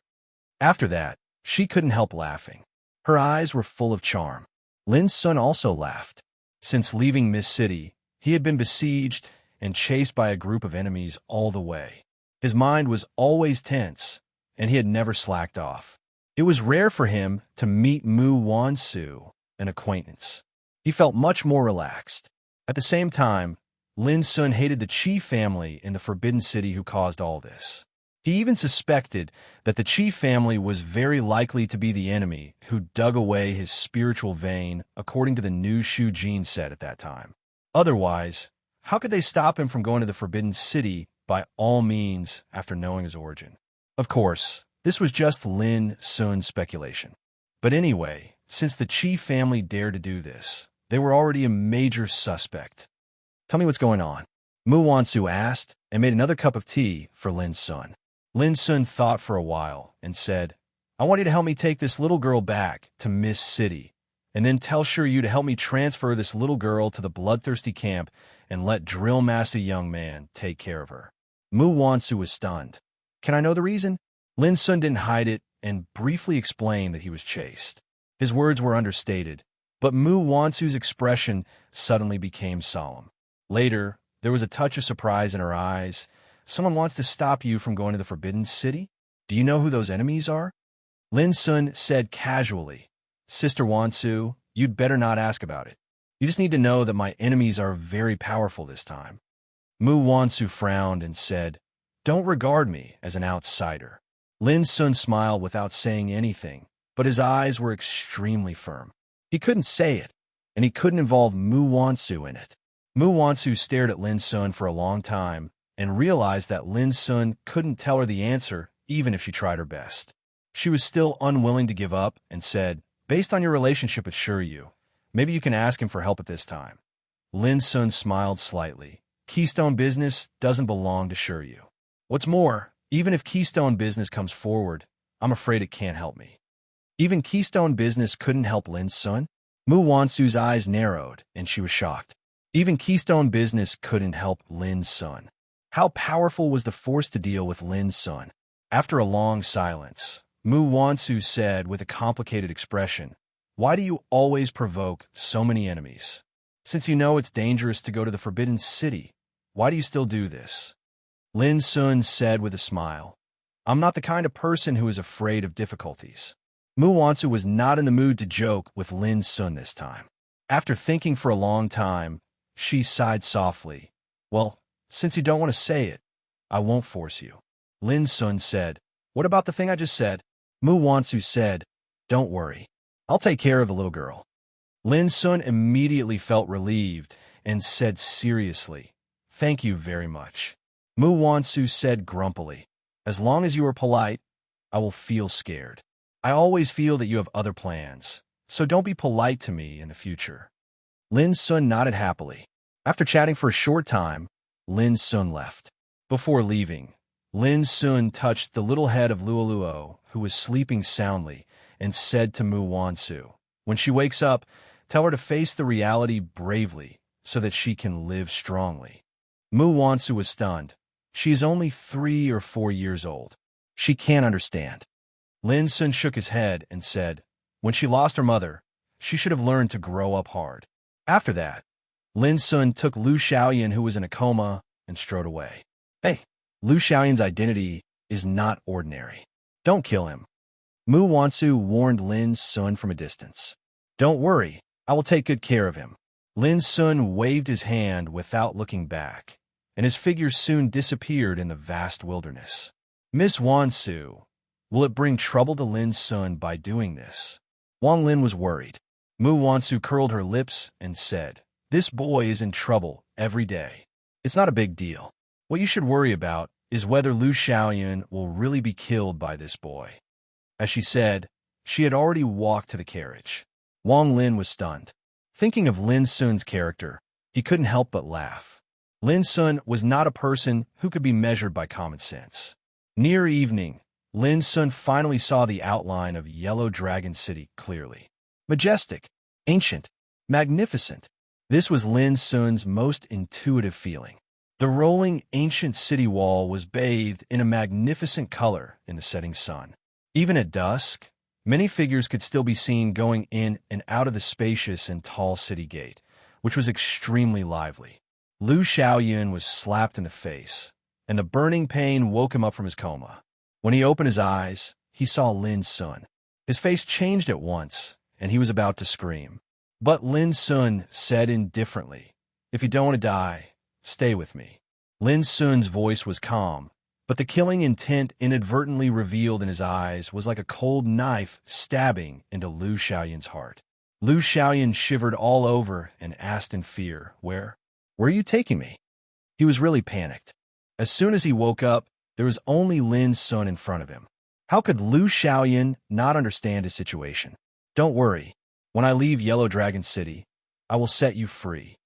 After that, she couldn't help laughing. Her eyes were full of charm. Lin Sun also laughed. Since leaving Miss City, he had been besieged and chased by a group of enemies all the way. His mind was always tense, and he had never slacked off. It was rare for him to meet Mu Wansu, an acquaintance. He felt much more relaxed. At the same time, Lin Sun hated the Qi family in the Forbidden City who caused all this. He even suspected that the Qi family was very likely to be the enemy who dug away his spiritual vein, according to the news Shu Jin said at that time. Otherwise, how could they stop him from going to the Forbidden City by all means after knowing his origin? Of course, this was just Lin Sun's speculation. But anyway, since the Qi family dared to do this, they were already a major suspect. Tell me what's going on. Mu Wansu asked and made another cup of tea for Lin Sun. Lin Sun thought for a while and said, I want you to help me take this little girl back to Miss City, and then tell Shiryu to help me transfer this little girl to the bloodthirsty camp and let Drill Master Young Man take care of her. Mu Wansu was stunned. Can I know the reason? Lin Sun didn't hide it and briefly explained that he was chased. His words were understated, but Mu Wansu's expression suddenly became solemn. Later, there was a touch of surprise in her eyes. Someone wants to stop you from going to the Forbidden City? Do you know who those enemies are? Lin Sun said casually, Sister Wansu, you'd better not ask about it. You just need to know that my enemies are very powerful this time. Mu Wansu frowned and said, "Don't regard me as an outsider." Lin Sun smiled without saying anything, but his eyes were extremely firm. He couldn't say it, and he couldn't involve Mu Wansu in it. Mu Wansu stared at Lin Sun for a long time and realized that Lin Sun couldn't tell her the answer even if she tried her best. She was still unwilling to give up and said, "Based on your relationship with Shiryu, maybe you can ask him for help at this time." Lin Sun smiled slightly. "Keystone Business doesn't belong to Shiryu. What's more, even if Keystone Business comes forward, I'm afraid it can't help me." Even Keystone Business couldn't help Lin Sun? Mu Wansu's eyes narrowed, and she was shocked. Even Keystone Business couldn't help Lin Sun. How powerful was the force to deal with Lin Sun? After a long silence, Mu Wansu said with a complicated expression, "Why do you always provoke so many enemies? Since you know it's dangerous to go to the Forbidden City, why do you still do this?" Lin Sun said with a smile, "I'm not the kind of person who is afraid of difficulties." Mu Wansu was not in the mood to joke with Lin Sun this time. After thinking for a long time, she sighed softly. "Well, since you don't want to say it, I won't force you." Lin Sun said, "What about the thing I just said?" Mu Wansu said, "Don't worry. I'll take care of the little girl." Lin Sun immediately felt relieved and said seriously, "Thank you very much." Mu Wansu said grumpily, "As long as you are polite, I will feel scared. I always feel that you have other plans, so don't be polite to me in the future." Lin Sun nodded happily. After chatting for a short time, Lin Sun left. Before leaving, Lin Sun touched the little head of Luoluo, who was sleeping soundly, and said to Mu Wansu, "When she wakes up, tell her to face the reality bravely so that she can live strongly." Mu Wansu was stunned. She is only 3 or 4 years old. She can't understand. Lin Sun shook his head and said, "When she lost her mother, she should have learned to grow up hard." After that, Lin Sun took Lu Xiaoyan, who was in a coma, and strode away. "Hey, Lu Xiaoyan's identity is not ordinary. Don't kill him." Mu Wansu warned Lin Sun from a distance. "Don't worry, I will take good care of him." Lin Sun waved his hand without looking back, and his figure soon disappeared in the vast wilderness. "Miss Wansu, will it bring trouble to Lin Sun by doing this?" Wang Lin was worried. Mu Wansu curled her lips and said, "This boy is in trouble every day. It's not a big deal. What you should worry about is whether Lu Xiaoyan will really be killed by this boy." As she said, she had already walked to the carriage. Wang Lin was stunned. Thinking of Lin Sun's character, he couldn't help but laugh. Lin Sun was not a person who could be measured by common sense. Near evening, Lin Sun finally saw the outline of Yellow Dragon City clearly. Majestic, ancient, magnificent. This was Lin Sun's most intuitive feeling. The rolling ancient city wall was bathed in a magnificent color in the setting sun. Even at dusk, many figures could still be seen going in and out of the spacious and tall city gate, which was extremely lively. Lu Xiaoyan was slapped in the face, and the burning pain woke him up from his coma. When he opened his eyes, he saw Lin Sun. His face changed at once, and he was about to scream. But Lin Sun said indifferently, "If you don't want to die, stay with me." Lin Sun's voice was calm, but the killing intent inadvertently revealed in his eyes was like a cold knife stabbing into Lu Xiaoyan's heart. Lu Xiaoyan shivered all over and asked in fear, Where are you taking me?" He was really panicked. As soon as he woke up, there was only Lin Sun in front of him. How could Lu Xiaoyan not understand his situation? "Don't worry. When I leave Yellow Dragon City, I will set you free,"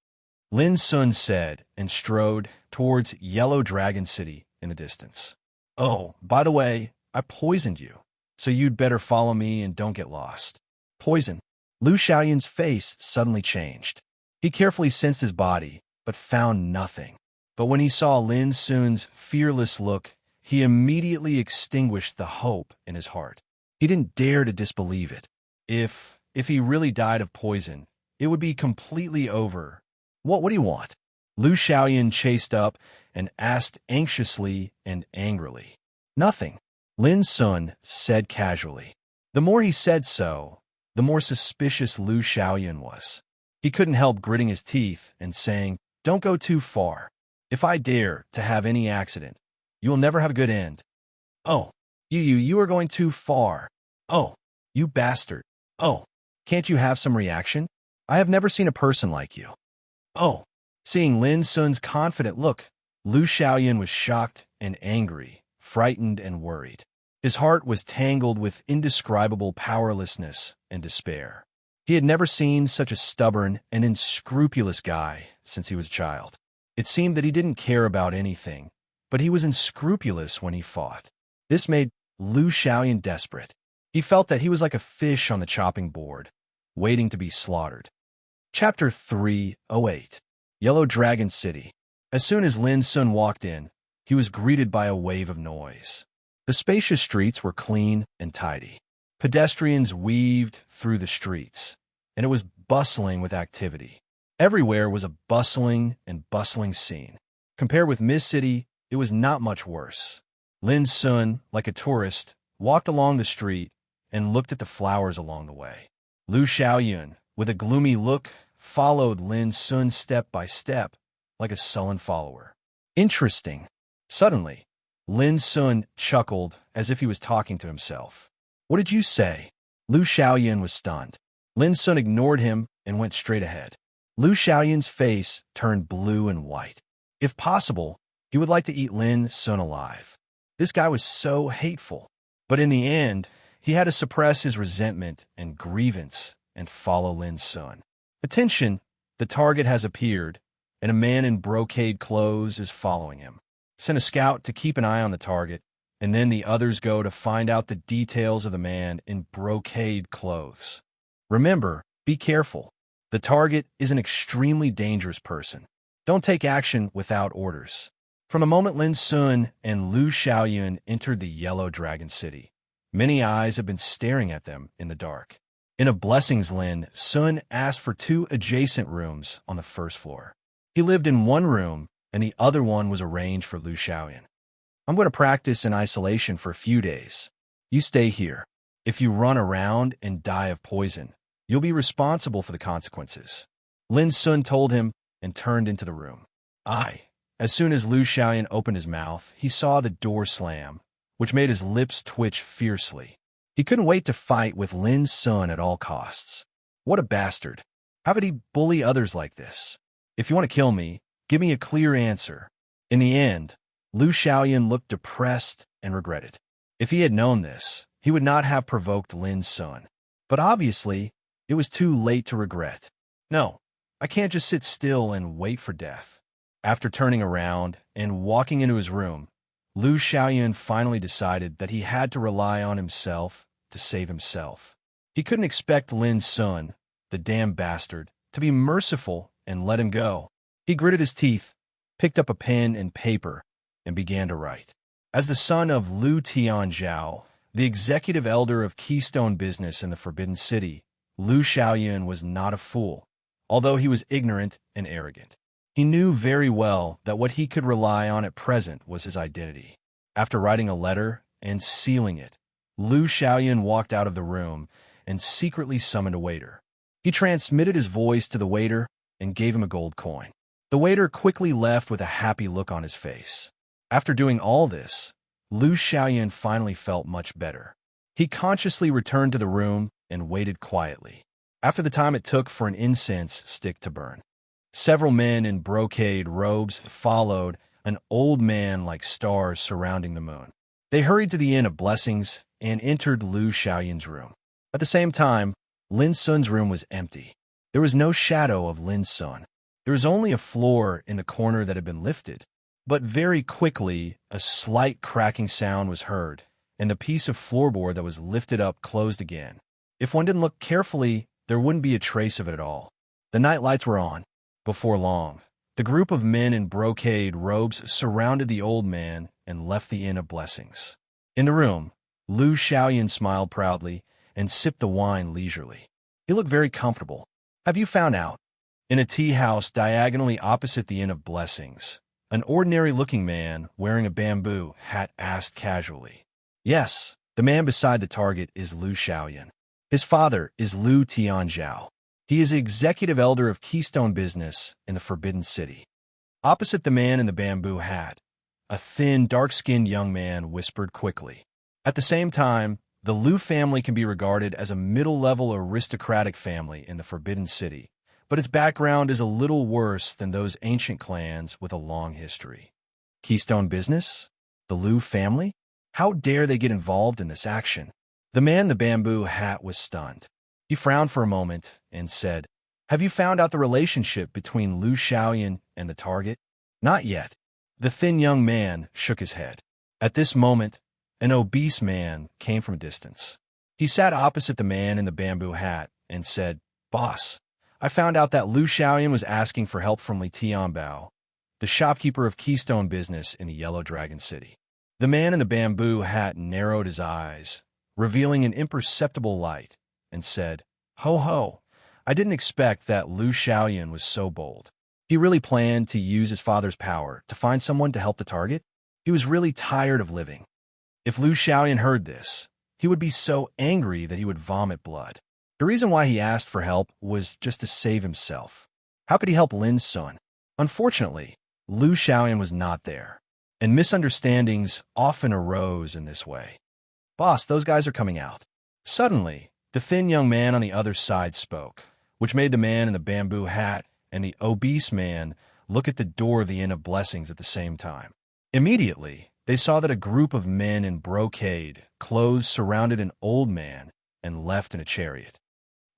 Lin Sun said, and strode towards Yellow Dragon City in the distance. "Oh, by the way, I poisoned you, so you'd better follow me and don't get lost." Poison. Lu Xiaoyan's face suddenly changed. He carefully sensed his body, but found nothing. But when he saw Lin Sun's fearless look, he immediately extinguished the hope in his heart. He didn't dare to disbelieve it. If he really died of poison, it would be completely over. What do you want?" Lu Xiaoyan chased up and asked anxiously and angrily. "Nothing," Lin Sun said casually. The more he said so, the more suspicious Lu Xiaoyan was. He couldn't help gritting his teeth and saying, "Don't go too far. If I dare to have any accident, you will never have a good end. Oh, you are going too far. Oh, you bastard. Oh, can't you have some reaction? I have never seen a person like you. Oh, seeing Lin Sun's confident look, Lu Xiaoyan was shocked and angry, frightened and worried. His heart was tangled with indescribable powerlessness and despair. He had never seen such a stubborn and unscrupulous guy since he was a child. It seemed that he didn't care about anything, but he was unscrupulous when he fought. This made Lu Xiaoyan desperate. He felt that he was like a fish on the chopping board, waiting to be slaughtered. Chapter 308. Yellow Dragon City. As soon as Lin Sun walked in, he was greeted by a wave of noise. The spacious streets were clean and tidy. Pedestrians weaved through the streets, and it was bustling with activity. Everywhere was a bustling scene. Compared with Miss City, it was not much worse. Lin Sun, like a tourist, walked along the street and looked at the flowers along the way. Lu Xiaoyun, with a gloomy look, followed Lin Sun step by step, like a sullen follower. Interesting. Suddenly, Lin Sun chuckled as if he was talking to himself. What did you say? Lu Xiaoyan was stunned. Lin Sun ignored him and went straight ahead. Lu Xiaoyan's face turned blue and white. If possible, he would like to eat Lin Sun alive. This guy was so hateful. But in the end, he had to suppress his resentment and grievance and follow Lin Sun. Attention, the target has appeared, and a man in brocade clothes is following him. Send a scout to keep an eye on the target, and then the others go to find out the details of the man in brocade clothes. Remember, be careful. The target is an extremely dangerous person. Don't take action without orders. From the moment Lin Sun and Lu Xiaoyun entered the Yellow Dragon City, many eyes have been staring at them in the dark. In a blessings, Lin Sun asked for 2 adjacent rooms on the first floor. He lived in one room, and the other one was arranged for Lu Xiaoyan. I'm going to practice in isolation for a few days. You stay here. If you run around and die of poison, you'll be responsible for the consequences. Lin Sun told him and turned into the room. As soon as Lu Xiaoyan opened his mouth, he saw the door slam, which made his lips twitch fiercely. He couldn't wait to fight with Lin Sun at all costs. What a bastard. How could he bully others like this? If you want to kill me, give me a clear answer. In the end, Lu Xiaoyan looked depressed and regretted. If he had known this, he would not have provoked Lin Sun. But obviously, it was too late to regret. No, I can't just sit still and wait for death. After turning around and walking into his room, Lu Xiaoyan finally decided that he had to rely on himself to save himself. He couldn't expect Lin Sun, the damn bastard, to be merciful and let him go. He gritted his teeth, picked up a pen and paper, and began to write. As the son of Lu Tianzhao, the executive elder of Keystone Business in the Forbidden City, Lu Xiaoyan was not a fool, although he was ignorant and arrogant. He knew very well that what he could rely on at present was his identity. After writing a letter and sealing it, Lu Xiaoyan walked out of the room and secretly summoned a waiter. He transmitted his voice to the waiter and gave him a gold coin. The waiter quickly left with a happy look on his face. After doing all this, Lu Xiaoyan finally felt much better. He consciously returned to the room and waited quietly, after the time it took for an incense stick to burn. Several men in brocade robes followed, an old man like stars surrounding the moon. They hurried to the Inn of Blessings and entered Lu Xiaoyan's room. At the same time, Lin Sun's room was empty. There was no shadow of Lin Sun. There was only a floor in the corner that had been lifted. But very quickly, a slight cracking sound was heard, and the piece of floorboard that was lifted up closed again. If one didn't look carefully, there wouldn't be a trace of it at all. The night lights were on. Before long, the group of men in brocade robes surrounded the old man and left the Inn of Blessings. In the room, Lu Xiaoyan smiled proudly and sipped the wine leisurely. He looked very comfortable. Have you found out? In a tea house diagonally opposite the Inn of Blessings, an ordinary-looking man wearing a bamboo hat asked casually. Yes, the man beside the target is Lu Xiaoyan. His father is Lu Tianzhao. He is the executive elder of Keystone Business in the Forbidden City. Opposite the man in the bamboo hat, a thin, dark-skinned young man whispered quickly. At the same time, the Liu family can be regarded as a middle-level aristocratic family in the Forbidden City, but its background is a little worse than those ancient clans with a long history. Keystone business? The Liu family? How dare they get involved in this action? The man in the bamboo hat was stunned. He frowned for a moment and said, "Have you found out the relationship between Liu Xiaoyan and the target?" "Not yet." The thin young man shook his head. At this moment, an obese man came from a distance. He sat opposite the man in the bamboo hat and said, "Boss, I found out that Liu Xiaoyan was asking for help from Li Tianbao, the shopkeeper of Keystone business in the Yellow Dragon City." The man in the bamboo hat narrowed his eyes, revealing an imperceptible light, and said, "Ho ho, I didn't expect that Liu Xiaoyan was so bold. He really planned to use his father's power to find someone to help the target? He was really tired of living." If Liu Xiaoyan heard this, he would be so angry that he would vomit blood. The reason why he asked for help was just to save himself. How could he help Lin's son? Unfortunately, Liu Xiaoyan was not there, and misunderstandings often arose in this way. "Boss, those guys are coming out." Suddenly, the thin young man on the other side spoke, which made the man in the bamboo hat and the obese man look at the door of the Inn of Blessings at the same time. Immediately, they saw that a group of men in brocade clothes surrounded an old man and left in a chariot.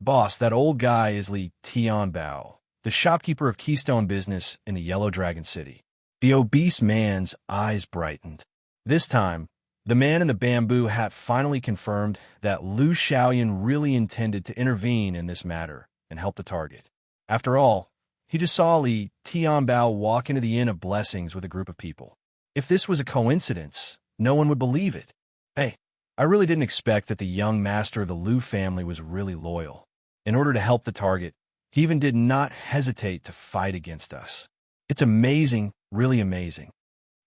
"Boss, that old guy is Li Tianbao, the shopkeeper of Keystone business in the Yellow Dragon City." The obese man's eyes brightened. This time, the man in the bamboo hat finally confirmed that Liu Xiaoyan really intended to intervene in this matter and help the target. After all, he just saw Li Tianbao walk into the Inn of Blessings with a group of people. If this was a coincidence, no one would believe it. "Hey, I really didn't expect that the young master of the Liu family was really loyal. In order to help the target, he even did not hesitate to fight against us. It's amazing, really amazing."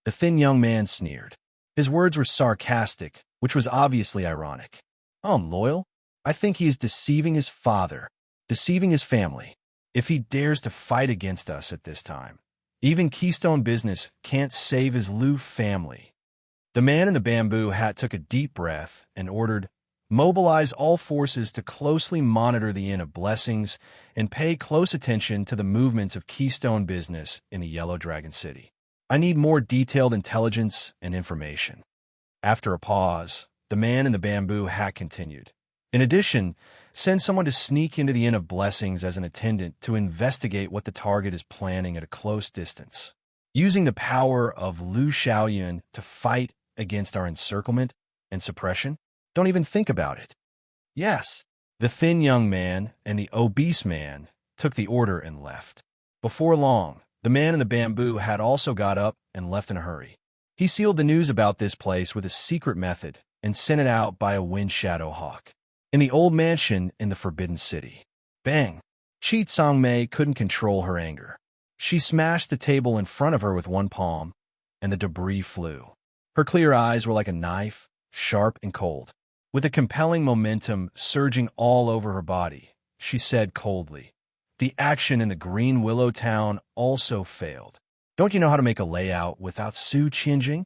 The thin young man sneered. His words were sarcastic, which was obviously ironic. "Loyal? I think he is deceiving his father, deceiving his family. If he dares to fight against us at this time, even Keystone business can't save his Liu family." The man in the bamboo hat took a deep breath and ordered, "Mobilize all forces to closely monitor the Inn of Blessings and pay close attention to the movements of Keystone business in the Yellow Dragon City. I need more detailed intelligence and information." After a pause, the man in the bamboo hat continued, "In addition, send someone to sneak into the Inn of Blessings as an attendant to investigate what the target is planning at a close distance. Using the power of Liu Xiaoyan to fight against our encirclement and suppression? Don't even think about it." "Yes." The thin young man and the obese man took the order and left. Before long, the man in the bamboo hat also got up and left in a hurry. He sealed the news about this place with a secret method and sent it out by a wind shadow hawk. In the old mansion in the Forbidden City. Bang! Chi Tsangmei couldn't control her anger. She smashed the table in front of her with one palm, and the debris flew. Her clear eyes were like a knife, sharp and cold. With a compelling momentum surging all over her body, she said coldly, "The action in the Green Willow Town also failed. Don't you know how to make a layout without Su Qianjing?"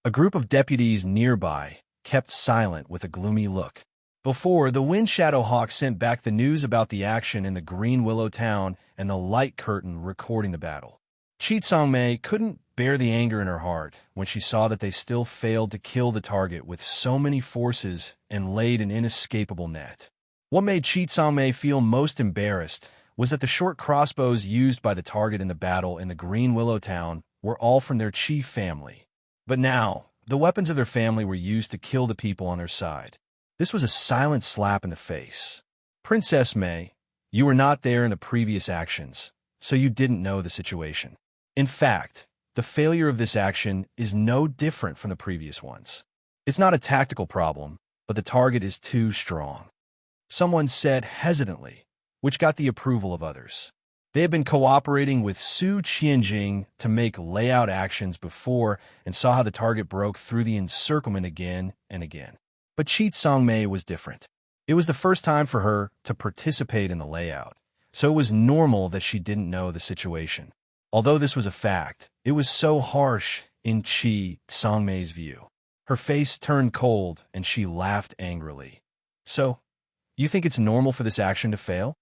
A group of deputies nearby kept silent with a gloomy look. Before, the Wind Shadow Hawk sent back the news about the action in the Green Willow Town and the light curtain recording the battle. Chi Tsangmei couldn't bear the anger in her heart when she saw that they still failed to kill the target with so many forces and laid an inescapable net. What made Chi Tsangmei feel most embarrassed was that the short crossbows used by the target in the battle in the Green Willow Town were all from their chief family. But now, the weapons of their family were used to kill the people on their side. This was a silent slap in the face. "Princess May, you were not there in the previous actions, so you didn't know the situation. In fact, the failure of this action is no different from the previous ones. It's not a tactical problem, but the target is too strong," someone said hesitantly, which got the approval of others. They had been cooperating with Su Qianjing to make layout actions before and saw how the target broke through the encirclement again and again. But Chi Tsangmei was different. It was the first time for her to participate in the layout, so it was normal that she didn't know the situation. Although this was a fact, it was so harsh in Chi Sangmei's view. Her face turned cold, and she laughed angrily. So, you think it's normal for this action to fail?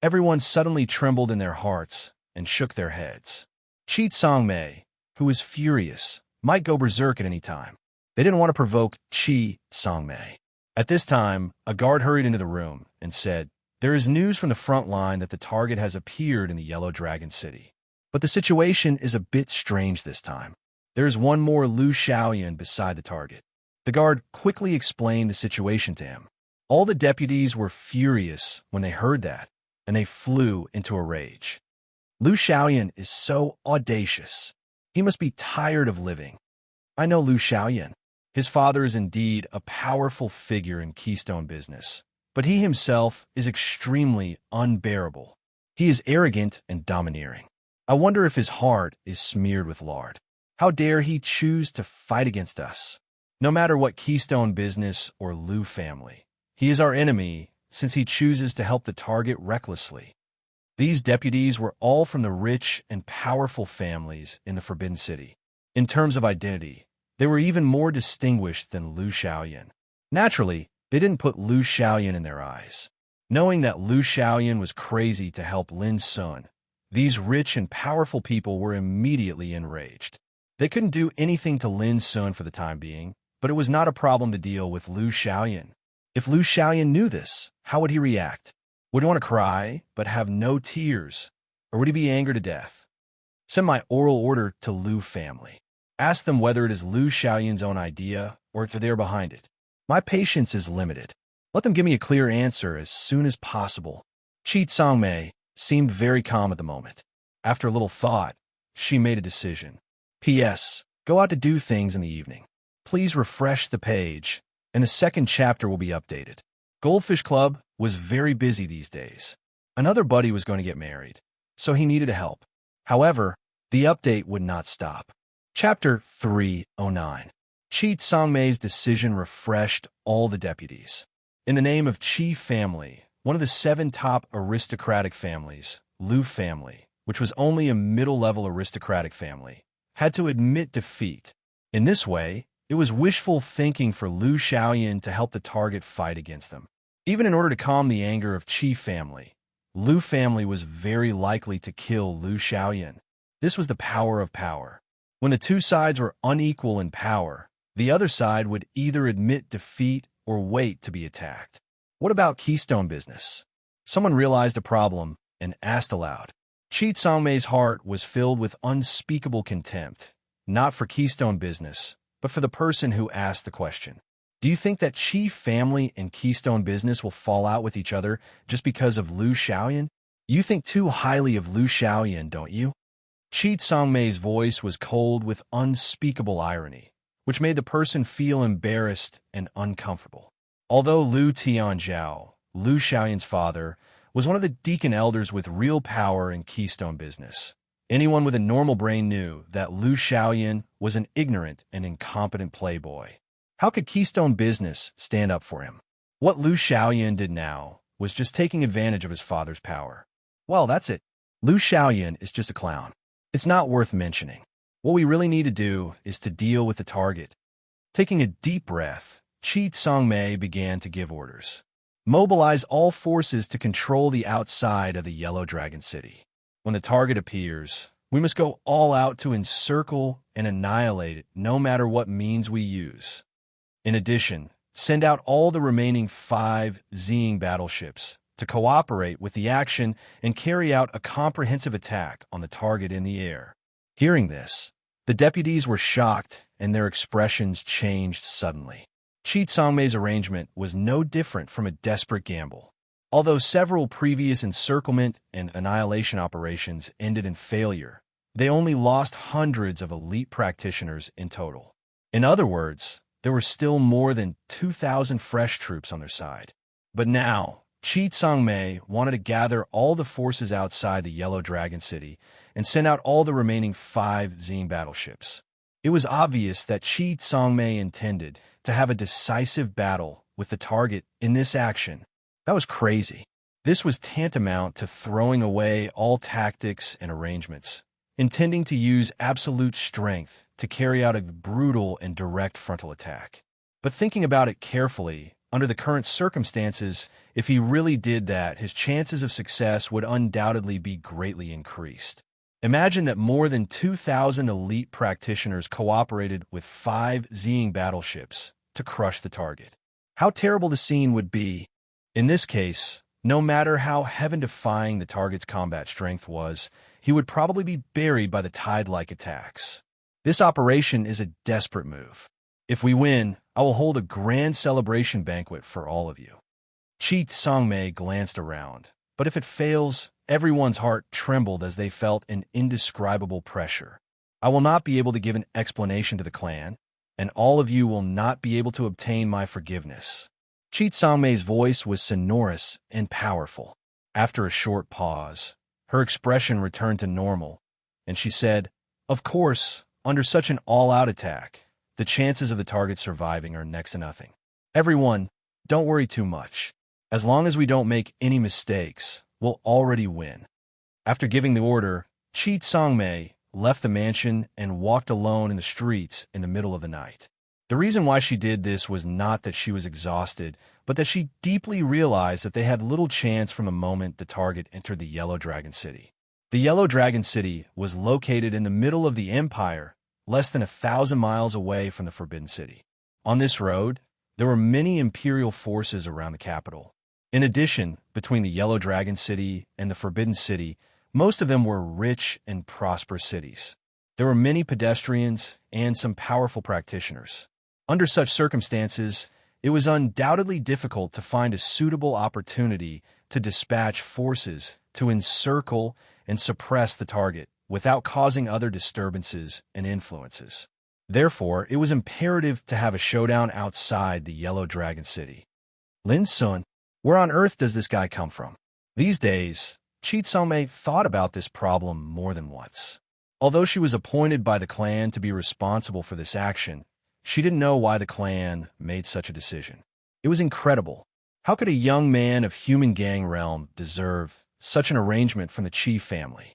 Everyone suddenly trembled in their hearts and shook their heads. Chi Sangmei, who was furious, might go berserk at any time. They didn't want to provoke Chi Sangmei. At this time, a guard hurried into the room and said, "There is news from the front line that the target has appeared in the Yellow Dragon City. But the situation is a bit strange this time. There is one more Lu Xiaoyan beside the target." The guard quickly explained the situation to him. All the deputies were furious when they heard that, and they flew into a rage. Lu Xiaoyan is so audacious. He must be tired of living. I know Lu Xiaoyan. His father is indeed a powerful figure in Keystone business, but he himself is extremely unbearable. He is arrogant and domineering. I wonder if his heart is smeared with lard. How dare he choose to fight against us? No matter what Keystone business or Lu family, he is our enemy since he chooses to help the target recklessly. These deputies were all from the rich and powerful families in the Forbidden City. In terms of identity, they were even more distinguished than Lu Xiaoyan. Naturally, they didn't put Lu Xiaoyan in their eyes. Knowing that Lu Xiaoyan was crazy to help Lin Sun, these rich and powerful people were immediately enraged. They couldn't do anything to Lin Sun for the time being, but it was not a problem to deal with Lu Xiaoyan. If Lu Xiaoyan knew this, how would he react? Would he want to cry, but have no tears? Or would he be angered to death? Send my oral order to Lu family. Ask them whether it is Lu Xiaoyan's own idea or if they're behind it. My patience is limited. Let them give me a clear answer as soon as possible. Chi Sangmei seemed very calm at the moment. After a little thought, she made a decision. P.S. Go out to do things in the evening. Please refresh the page, and the second chapter will be updated. Goldfish Club was very busy these days. Another buddy was going to get married, so he needed help. However, the update would not stop. Chapter 309. Chi Sangmei's decision refreshed all the deputies. In the name of Chi family, one of the 7 top aristocratic families, Lu family, which was only a middle-level aristocratic family, had to admit defeat. In this way, it was wishful thinking for Lu Xiaoyan to help the target fight against them. Even in order to calm the anger of Chi family, Lu family was very likely to kill Lu Xiaoyan. This was the power of power. When the two sides were unequal in power, the other side would either admit defeat or wait to be attacked. What about Keystone business? Someone realized a problem and asked aloud. Chi Sangmei's heart was filled with unspeakable contempt, not for Keystone business, but for the person who asked the question. Do you think that Chi family and Keystone business will fall out with each other just because of Lu Xiaoyan? You think too highly of Lu Xiaoyan, don't you? Chi Sangmei's voice was cold with unspeakable irony, which made the person feel embarrassed and uncomfortable. Although Lu Tianzhao, Lu Xiaoyan's father, was one of the deacon elders with real power in Keystone business, anyone with a normal brain knew that Lu Xiaoyan was an ignorant and incompetent playboy. How could Keystone business stand up for him? What Lu Xiaoyan did now was just taking advantage of his father's power. Well, that's it. Lu Xiaoyan is just a clown. It's not worth mentioning. What we really need to do is to deal with the target. Taking a deep breath, Chi Sangmei began to give orders. Mobilize all forces to control the outside of the Yellow Dragon City. When the target appears, we must go all out to encircle and annihilate it no matter what means we use. In addition, send out all the remaining 5 Zing battleships to cooperate with the action and carry out a comprehensive attack on the target in the air. Hearing this, the deputies were shocked and their expressions changed suddenly. Chi Sangmei's arrangement was no different from a desperate gamble. Although several previous encirclement and annihilation operations ended in failure, they only lost hundreds of elite practitioners in total. In other words, there were still more than 2,000 fresh troops on their side. But now, Chi Sangmei wanted to gather all the forces outside the Yellow Dragon City and send out all the remaining 5 Zing battleships. It was obvious that Chi Sangmei intended to have a decisive battle with the target in this action. That was crazy. This was tantamount to throwing away all tactics and arrangements. intending to use absolute strength to carry out a brutal and direct frontal attack. But thinking about it carefully, under the current circumstances, if he really did that, his chances of success would undoubtedly be greatly increased. Imagine that more than 2,000 elite practitioners cooperated with 5 Zing battleships to crush the target. How terrible the scene would be. In this case, no matter how heaven-defying the target's combat strength was, he would probably be buried by the tide-like attacks. This operation is a desperate move. If we win, I will hold a grand celebration banquet for all of you. Chi Sangmei glanced around, but if it fails, everyone's heart trembled as they felt an indescribable pressure. I will not be able to give an explanation to the clan, and all of you will not be able to obtain my forgiveness. Chi Sangmei's voice was sonorous and powerful. After a short pause, her expression returned to normal, and she said, "Of course, under such an all-out attack, the chances of the target surviving are next to nothing. Everyone, don't worry too much. As long as we don't make any mistakes, we'll already win." After giving the order, Chi Sangmei left the mansion and walked alone in the streets in the middle of the night. The reason why she did this was not that she was exhausted, but that she deeply realized that they had little chance from the moment the target entered the Yellow Dragon City. The Yellow Dragon City was located in the middle of the empire, less than 1,000 miles away from the Forbidden City. On this road, there were many imperial forces around the capital. In addition, between the Yellow Dragon City and the Forbidden City, most of them were rich and prosperous cities. There were many pedestrians and some powerful practitioners. Under such circumstances, it was undoubtedly difficult to find a suitable opportunity to dispatch forces to encircle and suppress the target without causing other disturbances and influences. Therefore, it was imperative to have a showdown outside the Yellow Dragon City. Lin Sun, where on earth does this guy come from? These days, Chi Sangmei thought about this problem more than once. Although she was appointed by the clan to be responsible for this action, she didn't know why the clan made such a decision. It was incredible. How could a young man of human gang realm deserve such an arrangement from the Chi family?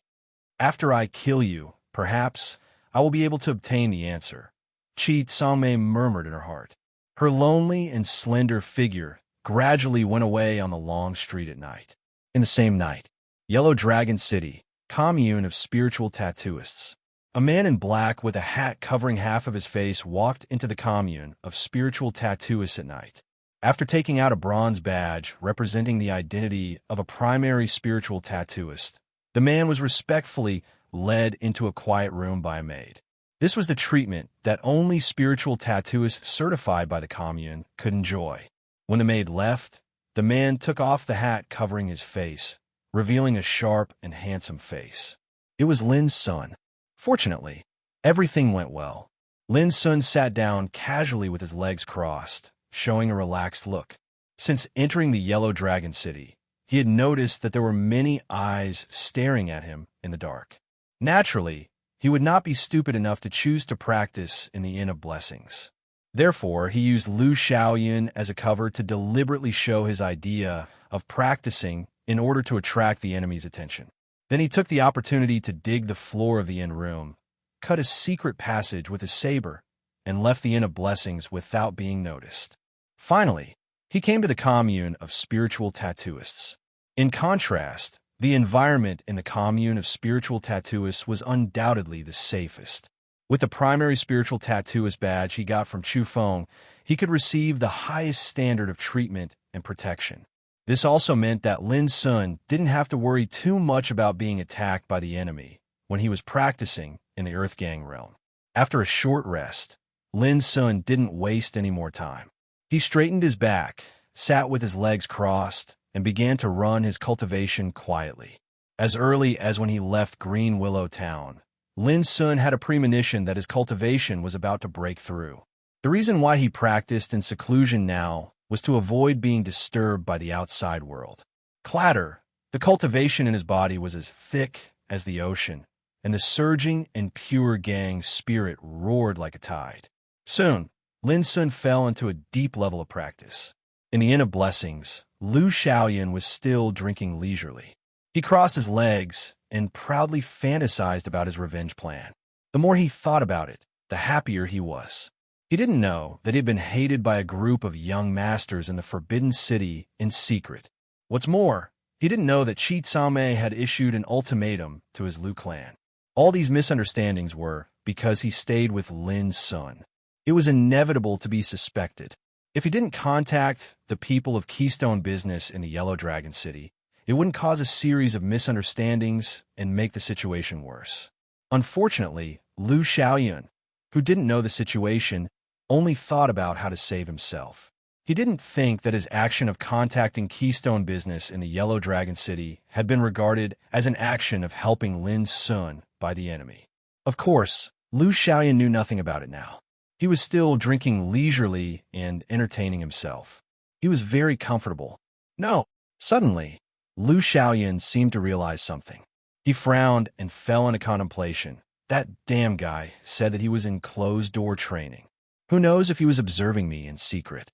After I kill you, perhaps, I will be able to obtain the answer, Chi Sangmei murmured in her heart. Her lonely and slender figure gradually went away on the long street at night. In the same night, Yellow Dragon City, commune of spiritual tattooists. A man in black with a hat covering half of his face walked into the commune of spiritual tattooists at night. After taking out a bronze badge representing the identity of a primary spiritual tattooist, the man was respectfully led into a quiet room by a maid. This was the treatment that only spiritual tattooists certified by the commune could enjoy. When the maid left, the man took off the hat covering his face, revealing a sharp and handsome face. It was Lin Sun. Fortunately, everything went well. Lin Sun sat down casually with his legs crossed, showing a relaxed look. Since entering the Yellow Dragon City, he had noticed that there were many eyes staring at him in the dark. Naturally, he would not be stupid enough to choose to practice in the Inn of Blessings. Therefore, he used Lu Xiaoyan as a cover to deliberately show his idea of practicing in order to attract the enemy's attention. Then he took the opportunity to dig the floor of the inn room, cut a secret passage with his saber, and left the Inn of Blessings without being noticed. Finally, he came to the commune of spiritual tattooists. In contrast, the environment in the commune of spiritual tattooists was undoubtedly the safest. With the primary spiritual tattooist badge he got from Chu Feng, he could receive the highest standard of treatment and protection. This also meant that Lin Sun didn't have to worry too much about being attacked by the enemy when he was practicing in the Earth Gang realm. After a short rest, Lin Sun didn't waste any more time. He straightened his back, sat with his legs crossed, and began to run his cultivation quietly. As early as when he left Green Willow Town, Lin Sun had a premonition that his cultivation was about to break through. The reason why he practiced in seclusion now was to avoid being disturbed by the outside world. Clatter! The cultivation in his body was as thick as the ocean, and the surging and pure gang spirit roared like a tide. Soon, Lin Sun fell into a deep level of practice. In the Inn of Blessings, Lu Xiaoyan was still drinking leisurely. He crossed his legs and proudly fantasized about his revenge plan. The more he thought about it, the happier he was. He didn't know that he had been hated by a group of young masters in the Forbidden City in secret. What's more, he didn't know that Chitsame had issued an ultimatum to his Liu clan. All these misunderstandings were because he stayed with Lin Sun. It was inevitable to be suspected. If he didn't contact the people of Keystone Business in the Yellow Dragon City, it wouldn't cause a series of misunderstandings and make the situation worse. Unfortunately, Liu Xiaoyun, who didn't know the situation, only thought about how to save himself. He didn't think that his action of contacting Keystone Business in the Yellow Dragon City had been regarded as an action of helping Lin Sun by the enemy. Of course, Liu Xiaoyun knew nothing about it now. He was still drinking leisurely and entertaining himself. He was very comfortable. No, suddenly, Liu Xiaoyun seemed to realize something. He frowned and fell into contemplation. That damn guy said that he was in closed-door training. Who knows if he was observing me in secret?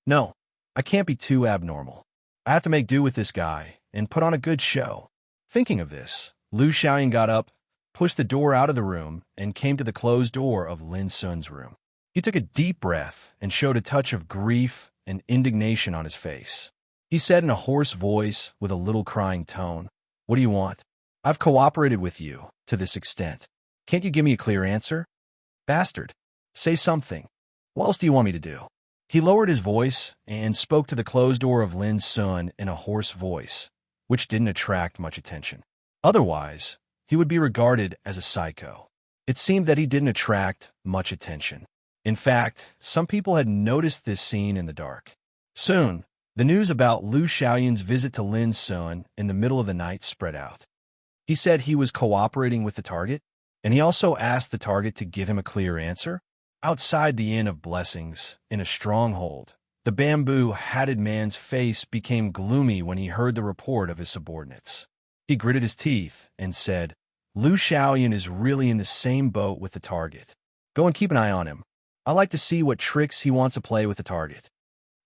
No, I can't be too abnormal. I have to make do with this guy and put on a good show. Thinking of this, Liu Xiaoyun got up, pushed the door out of the room, and came to the closed door of Lin Sun's room. He took a deep breath and showed a touch of grief and indignation on his face. He said in a hoarse voice with a little crying tone, "What do you want? I've cooperated with you to this extent. Can't you give me a clear answer? Bastard, say something. What else do you want me to do?" He lowered his voice and spoke to the closed door of Lin Sun in a hoarse voice, which didn't attract much attention. Otherwise, he would be regarded as a psycho. It seemed that he didn't attract much attention. In fact, some people had noticed this scene in the dark. Soon, the news about Liu Xiaoyun's visit to Lin Sun in the middle of the night spread out. He said he was cooperating with the target, and he also asked the target to give him a clear answer. Outside the Inn of Blessings, in a stronghold, the bamboo-hatted man's face became gloomy when he heard the report of his subordinates. He gritted his teeth and said, "Liu Xiaoyun is really in the same boat with the target. Go and keep an eye on him. I'd like to see what tricks he wants to play with the target."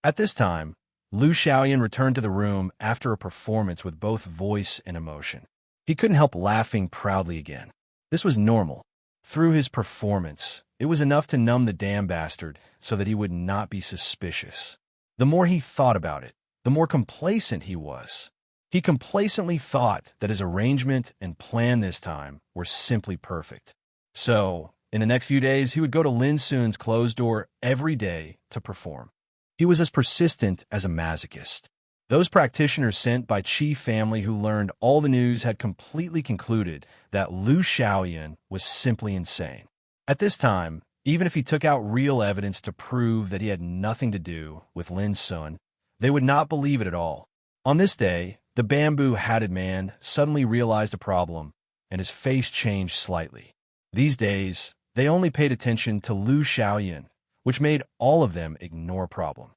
At this time, Liu Xiaoyun returned to the room after a performance with both voice and emotion. He couldn't help laughing proudly again. This was normal. Through his performance, it was enough to numb the damn bastard so that he would not be suspicious. The more he thought about it, the more complacent he was. He complacently thought that his arrangement and plan this time were simply perfect. So, in the next few days, he would go to Lin Sun's closed door every day to perform. He was as persistent as a masochist. Those practitioners sent by Qi family who learned all the news had completely concluded that Liu Xiaoyun was simply insane. At this time, even if he took out real evidence to prove that he had nothing to do with Lin Sun, they would not believe it at all. On this day, the bamboo-hatted man suddenly realized a problem, and his face changed slightly. These days, they only paid attention to Liu Xiaoyun, which made all of them ignore problem.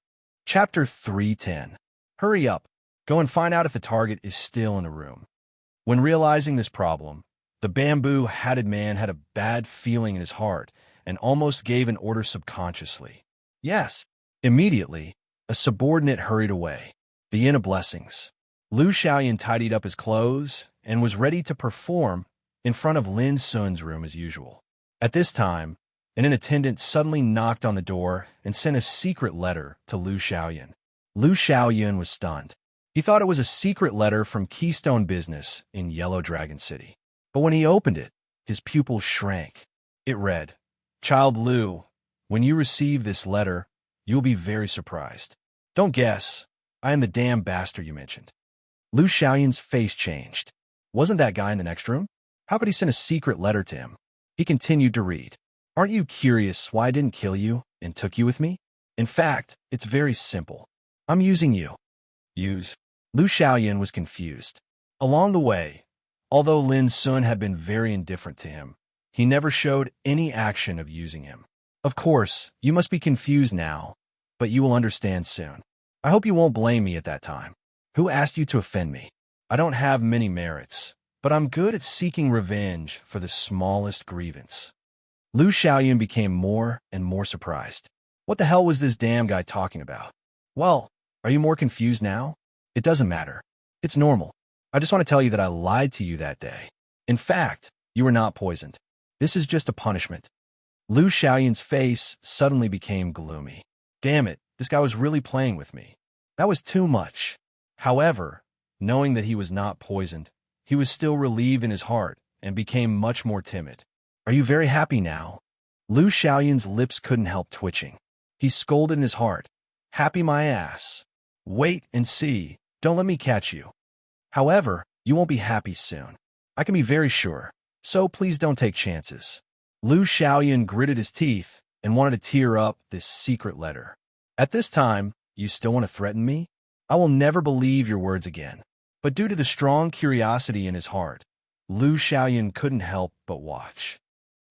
Chapter 310. Hurry up. Go and find out if the target is still in the room. When realizing this problem, the bamboo-hatted man had a bad feeling in his heart and almost gave an order subconsciously. Yes. Immediately, a subordinate hurried away. The Inn of Blessings. Liu Xiaoyun tidied up his clothes and was ready to perform in front of Lin Sun's room as usual. At this time, an attendant suddenly knocked on the door and sent a secret letter to Liu Xiaoyun. Liu Xiaoyun was stunned. He thought it was a secret letter from Keystone Business in Yellow Dragon City. But when he opened it, his pupils shrank. It read, "Child Liu, when you receive this letter, you will be very surprised. Don't guess, I am the damn bastard you mentioned." Liu Xiaoyun's face changed. Wasn't that guy in the next room? How could he send a secret letter to him? He continued to read. "Aren't you curious why I didn't kill you and took you with me? In fact, it's very simple. I'm using you." Use? Liu Xiaoyun was confused. Along the way, although Lin Sun had been very indifferent to him, he never showed any action of using him. Of course, you must be confused now, but you will understand soon. I hope you won't blame me at that time. Who asked you to offend me? I don't have many merits, but I'm good at seeking revenge for the smallest grievance. Liu Xiaoyun became more and more surprised. What the hell was this damn guy talking about? Well, are you more confused now? It doesn't matter. It's normal. I just want to tell you that I lied to you that day. In fact, you were not poisoned. This is just a punishment." Lu Xiaoyan's face suddenly became gloomy. Damn it, this guy was really playing with me. That was too much. However, knowing that he was not poisoned, he was still relieved in his heart and became much more timid. "Are you very happy now?" Lu Xiaoyan's lips couldn't help twitching. He scolded in his heart. "Happy my ass. Wait and see. Don't let me catch you. However, you won't be happy soon. I can be very sure. So please don't take chances." Lu Xiaoyan gritted his teeth and wanted to tear up this secret letter. "At this time, you still want to threaten me? I will never believe your words again." But due to the strong curiosity in his heart, Lu Xiaoyan couldn't help but watch.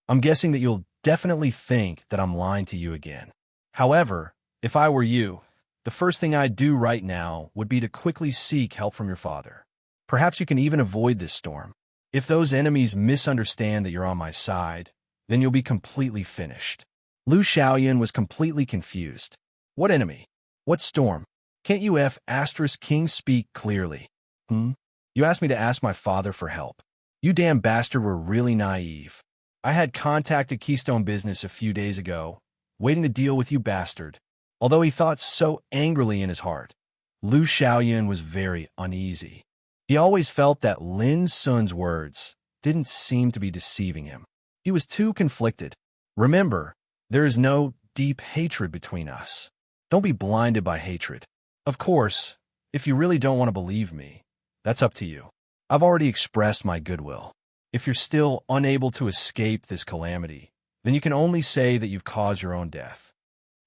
"I'm guessing that you'll definitely think that I'm lying to you again. However, if I were you, the first thing I'd do right now would be to quickly seek help from your father. Perhaps you can even avoid this storm. If those enemies misunderstand that you're on my side, then you'll be completely finished." Lu Xiaoyan was completely confused. "What enemy? What storm? Can't you *King speak clearly? You asked me to ask my father for help. You damn bastard were really naive. I had contacted Keystone Business a few days ago, waiting to deal with you bastard." Although he thought so angrily in his heart, Lu Xiaoyan was very uneasy. He always felt that Lin Sun's words didn't seem to be deceiving him. He was too conflicted. "Remember, there is no deep hatred between us. Don't be blinded by hatred. Of course, if you really don't want to believe me, that's up to you. I've already expressed my goodwill. If you're still unable to escape this calamity, then you can only say that you've caused your own death."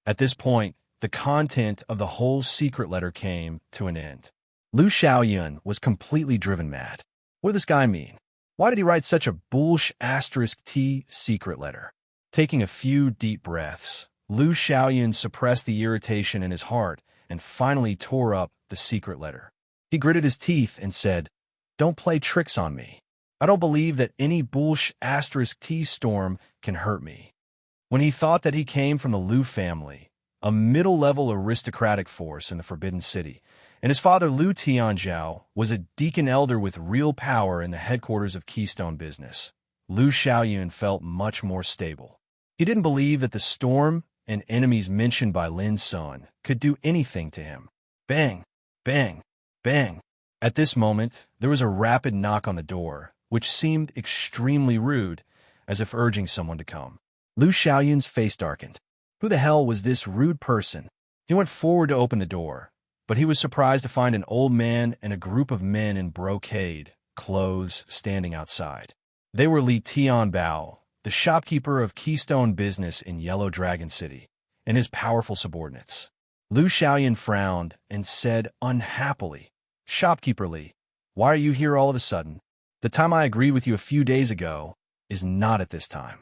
At this point, the content of the whole secret letter came to an end. Lu Xiaoyan was completely driven mad. What did this guy mean? Why did he write such a *T secret letter? Taking a few deep breaths, Lu Xiaoyan suppressed the irritation in his heart and finally tore up the secret letter. He gritted his teeth and said, "Don't play tricks on me. I don't believe that any *T storm can hurt me." When he thought that he came from the Lu family, a middle-level aristocratic force in the Forbidden City, and his father Lu Tianzhao was a deacon elder with real power in the headquarters of Keystone Business, Lu Xiaoyan felt much more stable. He didn't believe that the storm and enemies mentioned by Lin Sun could do anything to him. Bang, bang, bang. At this moment, there was a rapid knock on the door, which seemed extremely rude, as if urging someone to come. Lu Xiaoyan's face darkened. Who the hell was this rude person? He went forward to open the door, but he was surprised to find an old man and a group of men in brocade clothes standing outside. They were Li Tianbao, the shopkeeper of Keystone Business in Yellow Dragon City, and his powerful subordinates. Lu Xiaoyan frowned and said unhappily, "Shopkeeper Li, why are you here all of a sudden? The time I agreed with you a few days ago is not at this time."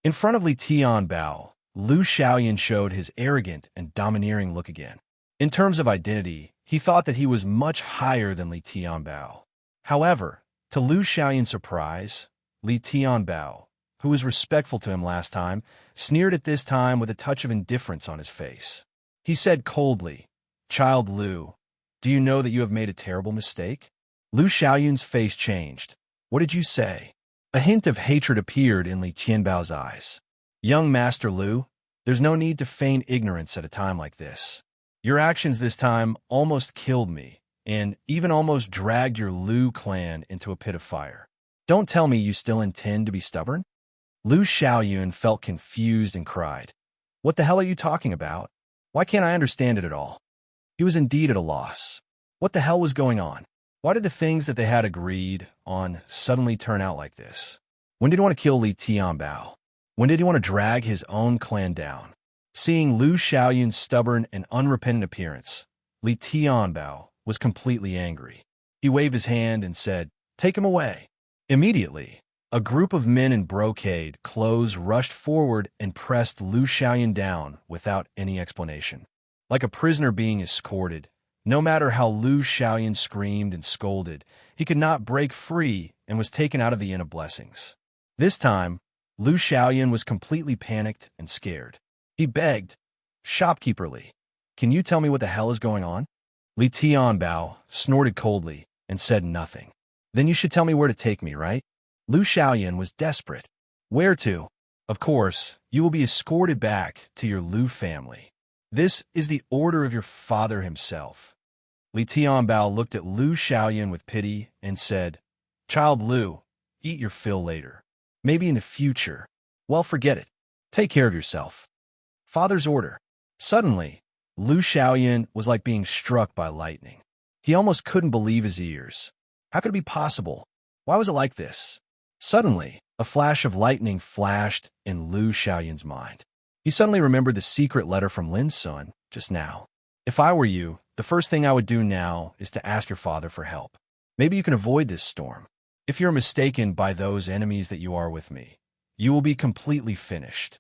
In front of Li Tianbao, Lu Xiaoyan showed his arrogant and domineering look again. In terms of identity, he thought that he was much higher than Li Tianbao. However, to Lu Xiaoyan's surprise, Li Tianbao, who was respectful to him last time, sneered at this time with a touch of indifference on his face. He said coldly, "Child Lu, do you know that you have made a terrible mistake?" Lu Xiaoyan's face changed. "What did you say?" A hint of hatred appeared in Li Tianbao's eyes. "Young Master Lu, there's no need to feign ignorance at a time like this. Your actions this time almost killed me, and even almost dragged your Lu clan into a pit of fire. Don't tell me you still intend to be stubborn?" Lu Xiaoyan felt confused and cried, "What the hell are you talking about? Why can't I understand it at all?" He was indeed at a loss. What the hell was going on? Why did the things that they had agreed on suddenly turn out like this? When did he want to kill Li Tianbao? When did he want to drag his own clan down? Seeing Lu Xiaoyan's stubborn and unrepentant appearance, Li Tianbao was completely angry. He waved his hand and said, "Take him away." Immediately, a group of men in brocade clothes rushed forward and pressed Lu Xiaoyan down without any explanation. Like a prisoner being escorted, no matter how Lu Xiaoyan screamed and scolded, he could not break free and was taken out of the Inn of Blessings. This time, Lu Xiaoyan was completely panicked and scared. He begged, "Shopkeeper Li, can you tell me what the hell is going on?" Li Tianbao snorted coldly, and said nothing. Then you should tell me where to take me, right? Lu Xiaoyan was desperate. Where to? Of course, you will be escorted back to your Lu family. This is the order of your father himself. Li Tianbao looked at Lu Xiaoyan with pity and said, Child Lu, eat your fill later. Maybe in the future. Well, forget it. Take care of yourself. Father's order. Suddenly, Lu Xiaoyan was like being struck by lightning. He almost couldn't believe his ears. How could it be possible? Why was it like this? Suddenly, a flash of lightning flashed in Lu Xiaoyan's mind. He suddenly remembered the secret letter from Lin's son just now. If I were you, the first thing I would do now is to ask your father for help. Maybe you can avoid this storm. If you're mistaken by those enemies that you are with me, you will be completely finished.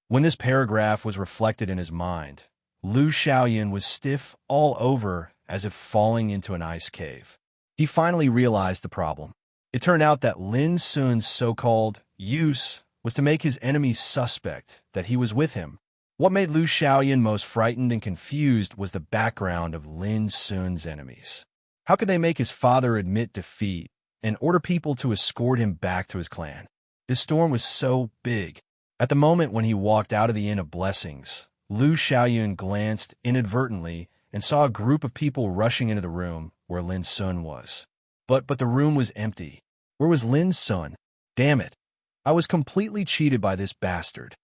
When this paragraph was reflected in his mind, Lu Xiaoyan was stiff all over as if falling into an ice cave. He finally realized the problem. It turned out that Lin Sun's so-called use was to make his enemies suspect that he was with him. What made Lu Xiaoyan most frightened and confused was the background of Lin Sun's enemies. How could they make his father admit defeat and order people to escort him back to his clan? This storm was so big. At the moment when he walked out of the Inn of Blessings, Lu Xiaoyan glanced inadvertently and saw a group of people rushing into the room where Lin Sun was. But the room was empty. Where was Lin Sun? Damn it. I was completely cheated by this bastard.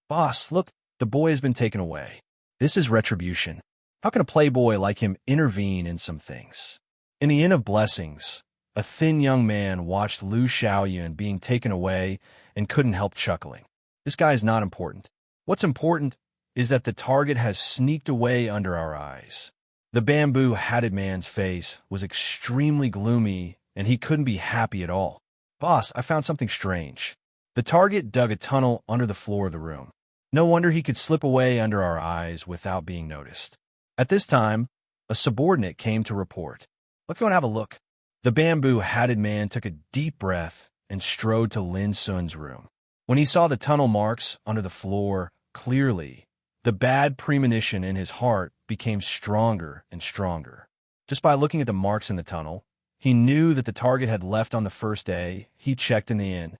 Boss, look, the boy has been taken away. This is retribution. How can a playboy like him intervene in some things? In the Inn of Blessings, a thin young man watched Lu Xiaoyan being taken away and couldn't help chuckling. This guy is not important. What's important is that the target has sneaked away under our eyes. The bamboo-hatted man's face was extremely gloomy, and he couldn't be happy at all. Boss, I found something strange. The target dug a tunnel under the floor of the room. No wonder he could slip away under our eyes without being noticed. At this time, a subordinate came to report. Let's go and have a look. The bamboo-hatted man took a deep breath and strode to Lin Sun's room. When he saw the tunnel marks under the floor clearly, the bad premonition in his heart became stronger and stronger. Just by looking at the marks in the tunnel, he knew that the target had left on the first day he checked in the inn.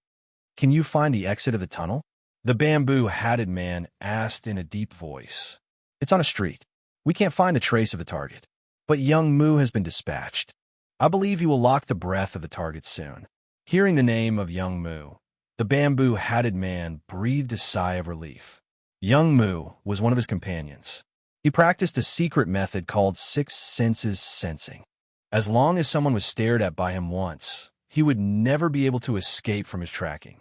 Can you find the exit of the tunnel? The bamboo-hatted man asked in a deep voice. It's on a street. We can't find a trace of the target. But young Mu has been dispatched. I believe he will lock the breath of the target soon. Hearing the name of young Mu, the bamboo-hatted man breathed a sigh of relief. Young Mu was one of his companions. He practiced a secret method called six senses sensing. As long as someone was stared at by him once, he would never be able to escape from his tracking.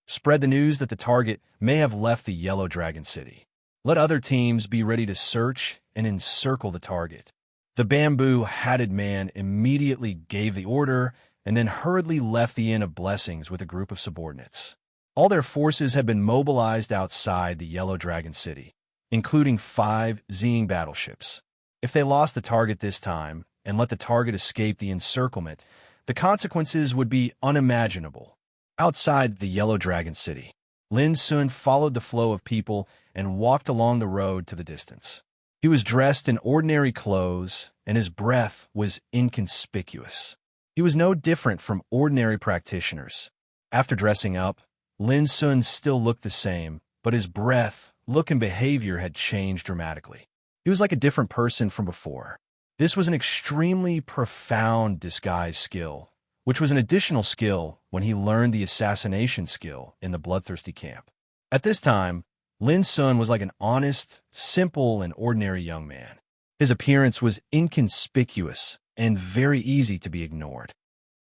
Spread the news that the target may have left the Yellow Dragon City. Let other teams be ready to search and encircle the target. The bamboo-hatted man immediately gave the order and then hurriedly left the Inn of Blessings with a group of subordinates. All their forces had been mobilized outside the Yellow Dragon City, including 5 Zing battleships. If they lost the target this time and let the target escape the encirclement, the consequences would be unimaginable. Outside the Yellow Dragon City, Lin Sun followed the flow of people and walked along the road to the distance. He was dressed in ordinary clothes, and his breath was inconspicuous. He was no different from ordinary practitioners. After dressing up, Lin Sun still looked the same, but his breath, look, and behavior had changed dramatically. He was like a different person from before. This was an extremely profound disguise skill, which was an additional skill when he learned the assassination skill in the Bloodthirsty camp. At this time, Lin Sun was like an honest, simple, and ordinary young man. His appearance was inconspicuous and very easy to be ignored.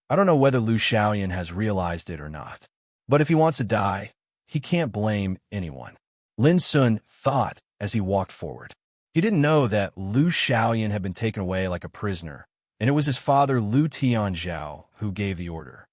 I don't know whether Lu Xiaoyan has realized it or not, but if he wants to die, he can't blame anyone. Lin Sun thought as he walked forward. He didn't know that Lu Xiaoyan had been taken away like a prisoner, and it was his father Lu Tianzhao who gave the order.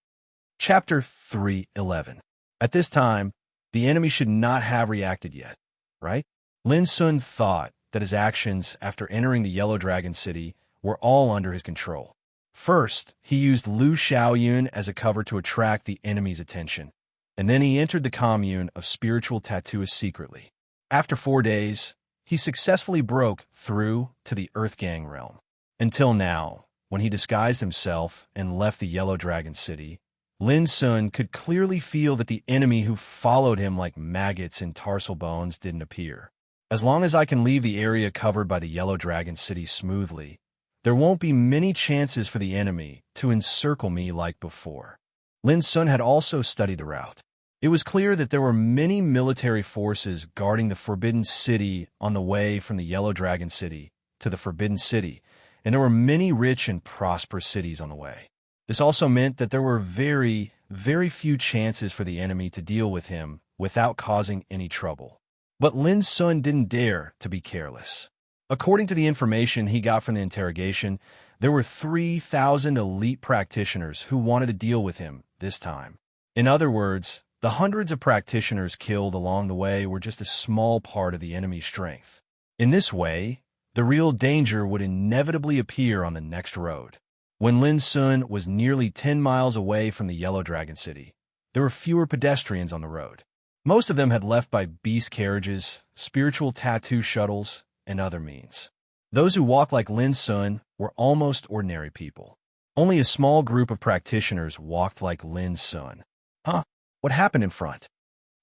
Chapter 3:11. At this time, the enemy should not have reacted yet, right? Lin Sun thought that his actions after entering the Yellow Dragon City were all under his control. First, he used Lu Xiaoyan as a cover to attract the enemy's attention, and then he entered the commune of spiritual tattooists secretly. After 4 days, he successfully broke through to the Earth Gang realm. Until now, when he disguised himself and left the Yellow Dragon City, Lin Sun could clearly feel that the enemy who followed him like maggots in tarsal bones didn't appear. As long as I can leave the area covered by the Yellow Dragon City smoothly, there won't be many chances for the enemy to encircle me like before. Lin Sun had also studied the route. It was clear that there were many military forces guarding the Forbidden City on the way from the Yellow Dragon City to the Forbidden City, and there were many rich and prosperous cities on the way. This also meant that there were very, very few chances for the enemy to deal with him without causing any trouble. But Lin Sun didn't dare to be careless. According to the information he got from the interrogation, there were 3,000 elite practitioners who wanted to deal with him this time. In other words, the hundreds of practitioners killed along the way were just a small part of the enemy's strength. In this way, the real danger would inevitably appear on the next road. When Lin Sun was nearly 10 miles away from the Yellow Dragon City, there were fewer pedestrians on the road. Most of them had left by beast carriages, spiritual tattoo shuttles, and other means. Those who walked like Lin Sun were almost ordinary people. Only a small group of practitioners walked like Lin Sun. Huh? What happened in front?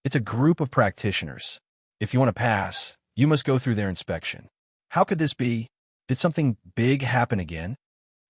It's a group of practitioners. If you want to pass, you must go through their inspection. How could this be? Did something big happen again?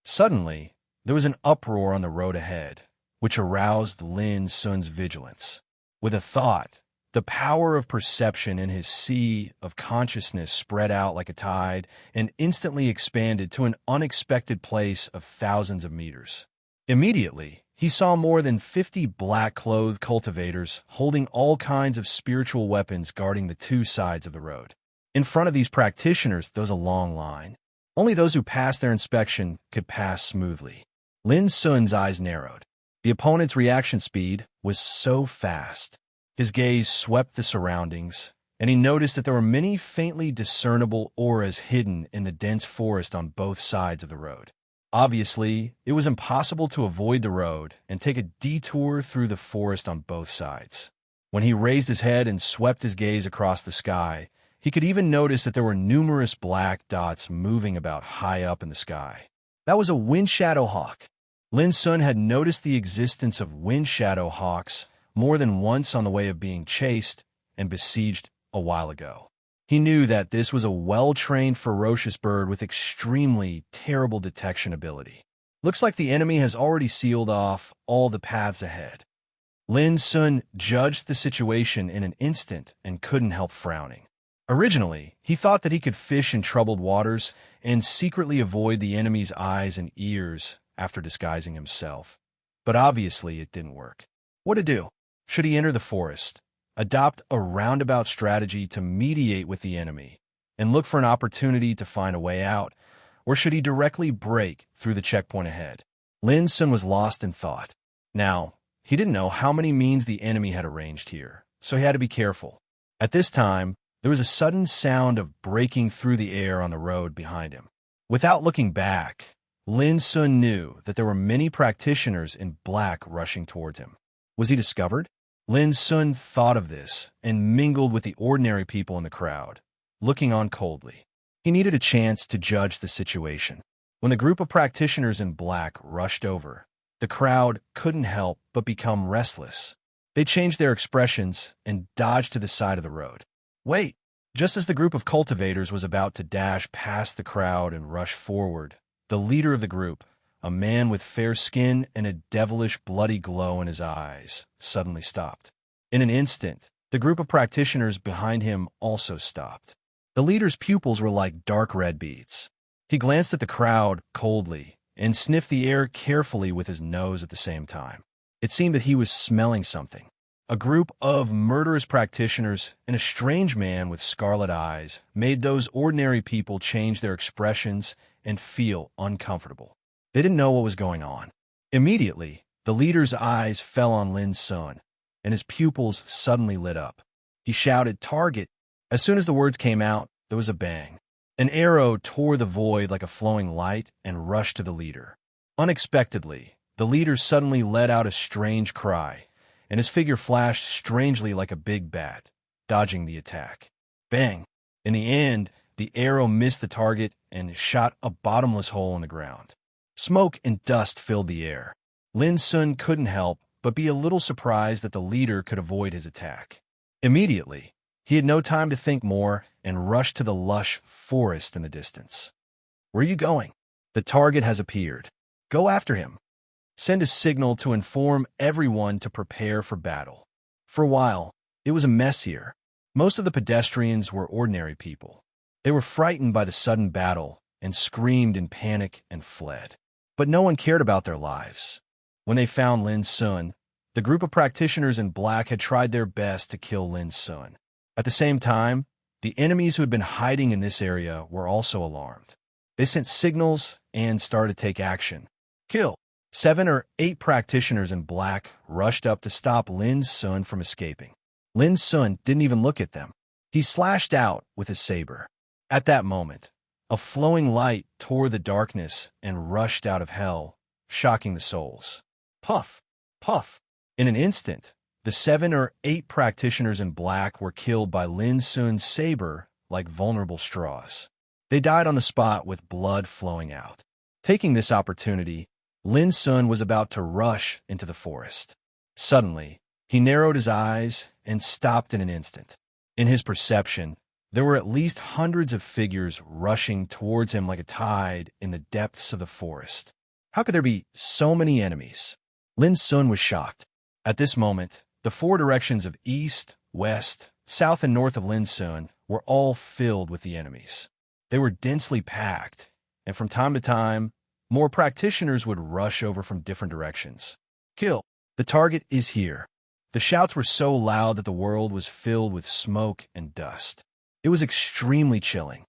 Suddenly, there was an uproar on the road ahead, which aroused Lin Sun's vigilance. With a thought, the power of perception in his sea of consciousness spread out like a tide and instantly expanded to an unexpected place of thousands of meters. Immediately, he saw more than 50 black-clothed cultivators holding all kinds of spiritual weapons guarding the two sides of the road. In front of these practitioners, there was a long line. Only those who passed their inspection could pass smoothly. Lin Sun's eyes narrowed. The opponent's reaction speed was so fast. His gaze swept the surroundings, and he noticed that there were many faintly discernible auras hidden in the dense forest on both sides of the road. Obviously, it was impossible to avoid the road and take a detour through the forest on both sides. When he raised his head and swept his gaze across the sky, he could even notice that there were numerous black dots moving about high up in the sky. That was a wind shadow hawk. Lin Sun had noticed the existence of wind shadow hawks more than once on the way of being chased and besieged a while ago. He knew that this was a well-trained, ferocious bird with extremely terrible detection ability. Looks like the enemy has already sealed off all the paths ahead. Lin Sun judged the situation in an instant and couldn't help frowning. Originally, he thought that he could fish in troubled waters and secretly avoid the enemy's eyes and ears after disguising himself. But obviously it didn't work. What to do? Should he enter the forest, adopt a roundabout strategy to mediate with the enemy, and look for an opportunity to find a way out, or should he directly break through the checkpoint ahead? Lin Sun was lost in thought. Now, he didn't know how many means the enemy had arranged here, so he had to be careful. At this time, there was a sudden sound of breaking through the air on the road behind him. Without looking back, Lin Sun knew that there were many practitioners in black rushing towards him. Was he discovered? Lin Sun thought of this and mingled with the ordinary people in the crowd, looking on coldly. He needed a chance to judge the situation. When the group of practitioners in black rushed over, the crowd couldn't help but become restless. They changed their expressions and dodged to the side of the road. Wait! Just as the group of cultivators was about to dash past the crowd and rush forward, the leader of the group, a man with fair skin and a devilish bloody glow in his eyes, suddenly stopped. In an instant, the group of practitioners behind him also stopped. The leader's pupils were like dark red beads. He glanced at the crowd coldly and sniffed the air carefully with his nose at the same time. It seemed that he was smelling something. A group of murderous practitioners and a strange man with scarlet eyes made those ordinary people change their expressions and feel uncomfortable. They didn't know what was going on. Immediately, the leader's eyes fell on Lin Sun, and his pupils suddenly lit up. He shouted, "Target!" As soon as the words came out, there was a bang. An arrow tore the void like a flowing light and rushed to the leader. Unexpectedly, the leader suddenly let out a strange cry, and his figure flashed strangely like a big bat, dodging the attack. Bang! In the end, the arrow missed the target and shot a bottomless hole in the ground. Smoke and dust filled the air. Lin Sun couldn't help but be a little surprised that the leader could avoid his attack. Immediately, he had no time to think more and rushed to the lush forest in the distance. "Where are you going?" "The target has appeared. Go after him. Send a signal to inform everyone to prepare for battle." For a while, it was a mess here. Most of the pedestrians were ordinary people. They were frightened by the sudden battle and screamed in panic and fled. But no one cared about their lives. When they found Lin Sun, the group of practitioners in black had tried their best to kill Lin Sun. At the same time, the enemies who had been hiding in this area were also alarmed. They sent signals and started to take action. Kill! 7 or 8 practitioners in black rushed up to stop Lin Sun from escaping. Lin Sun didn't even look at them. He slashed out with his saber. At that moment, a flowing light tore the darkness and rushed out of hell, shocking the souls. Puff! Puff! In an instant, the 7 or 8 practitioners in black were killed by Lin Sun's saber like vulnerable straws. They died on the spot with blood flowing out. Taking this opportunity, Lin Sun was about to rush into the forest. Suddenly, he narrowed his eyes and stopped in an instant. In his perception, there were at least hundreds of figures rushing towards him like a tide in the depths of the forest. How could there be so many enemies? Lin Sun was shocked. At this moment, the 4 directions of east, west, south, and north of Lin Sun were all filled with the enemies. They were densely packed, and from time to time, more practitioners would rush over from different directions. Kill! The target is here. The shouts were so loud that the world was filled with smoke and dust. It was extremely chilling.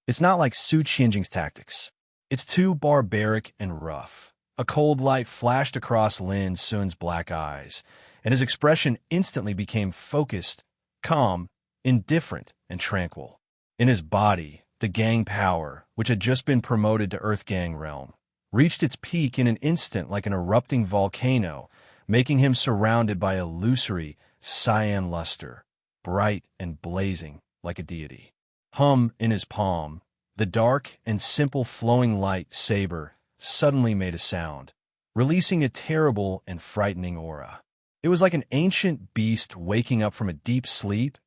It's not like Su Qianjing's tactics. It's too barbaric and rough. A cold light flashed across Lin Sun's black eyes, and his expression instantly became focused, calm, indifferent, and tranquil. In his body, the gang power, which had just been promoted to Earth Gang realm, reached its peak in an instant like an erupting volcano, making him surrounded by illusory cyan luster, bright and blazing like a deity. Hum in his palm, the dark and simple flowing light saber suddenly made a sound, releasing a terrible and frightening aura. It was like an ancient beast waking up from a deep sleep,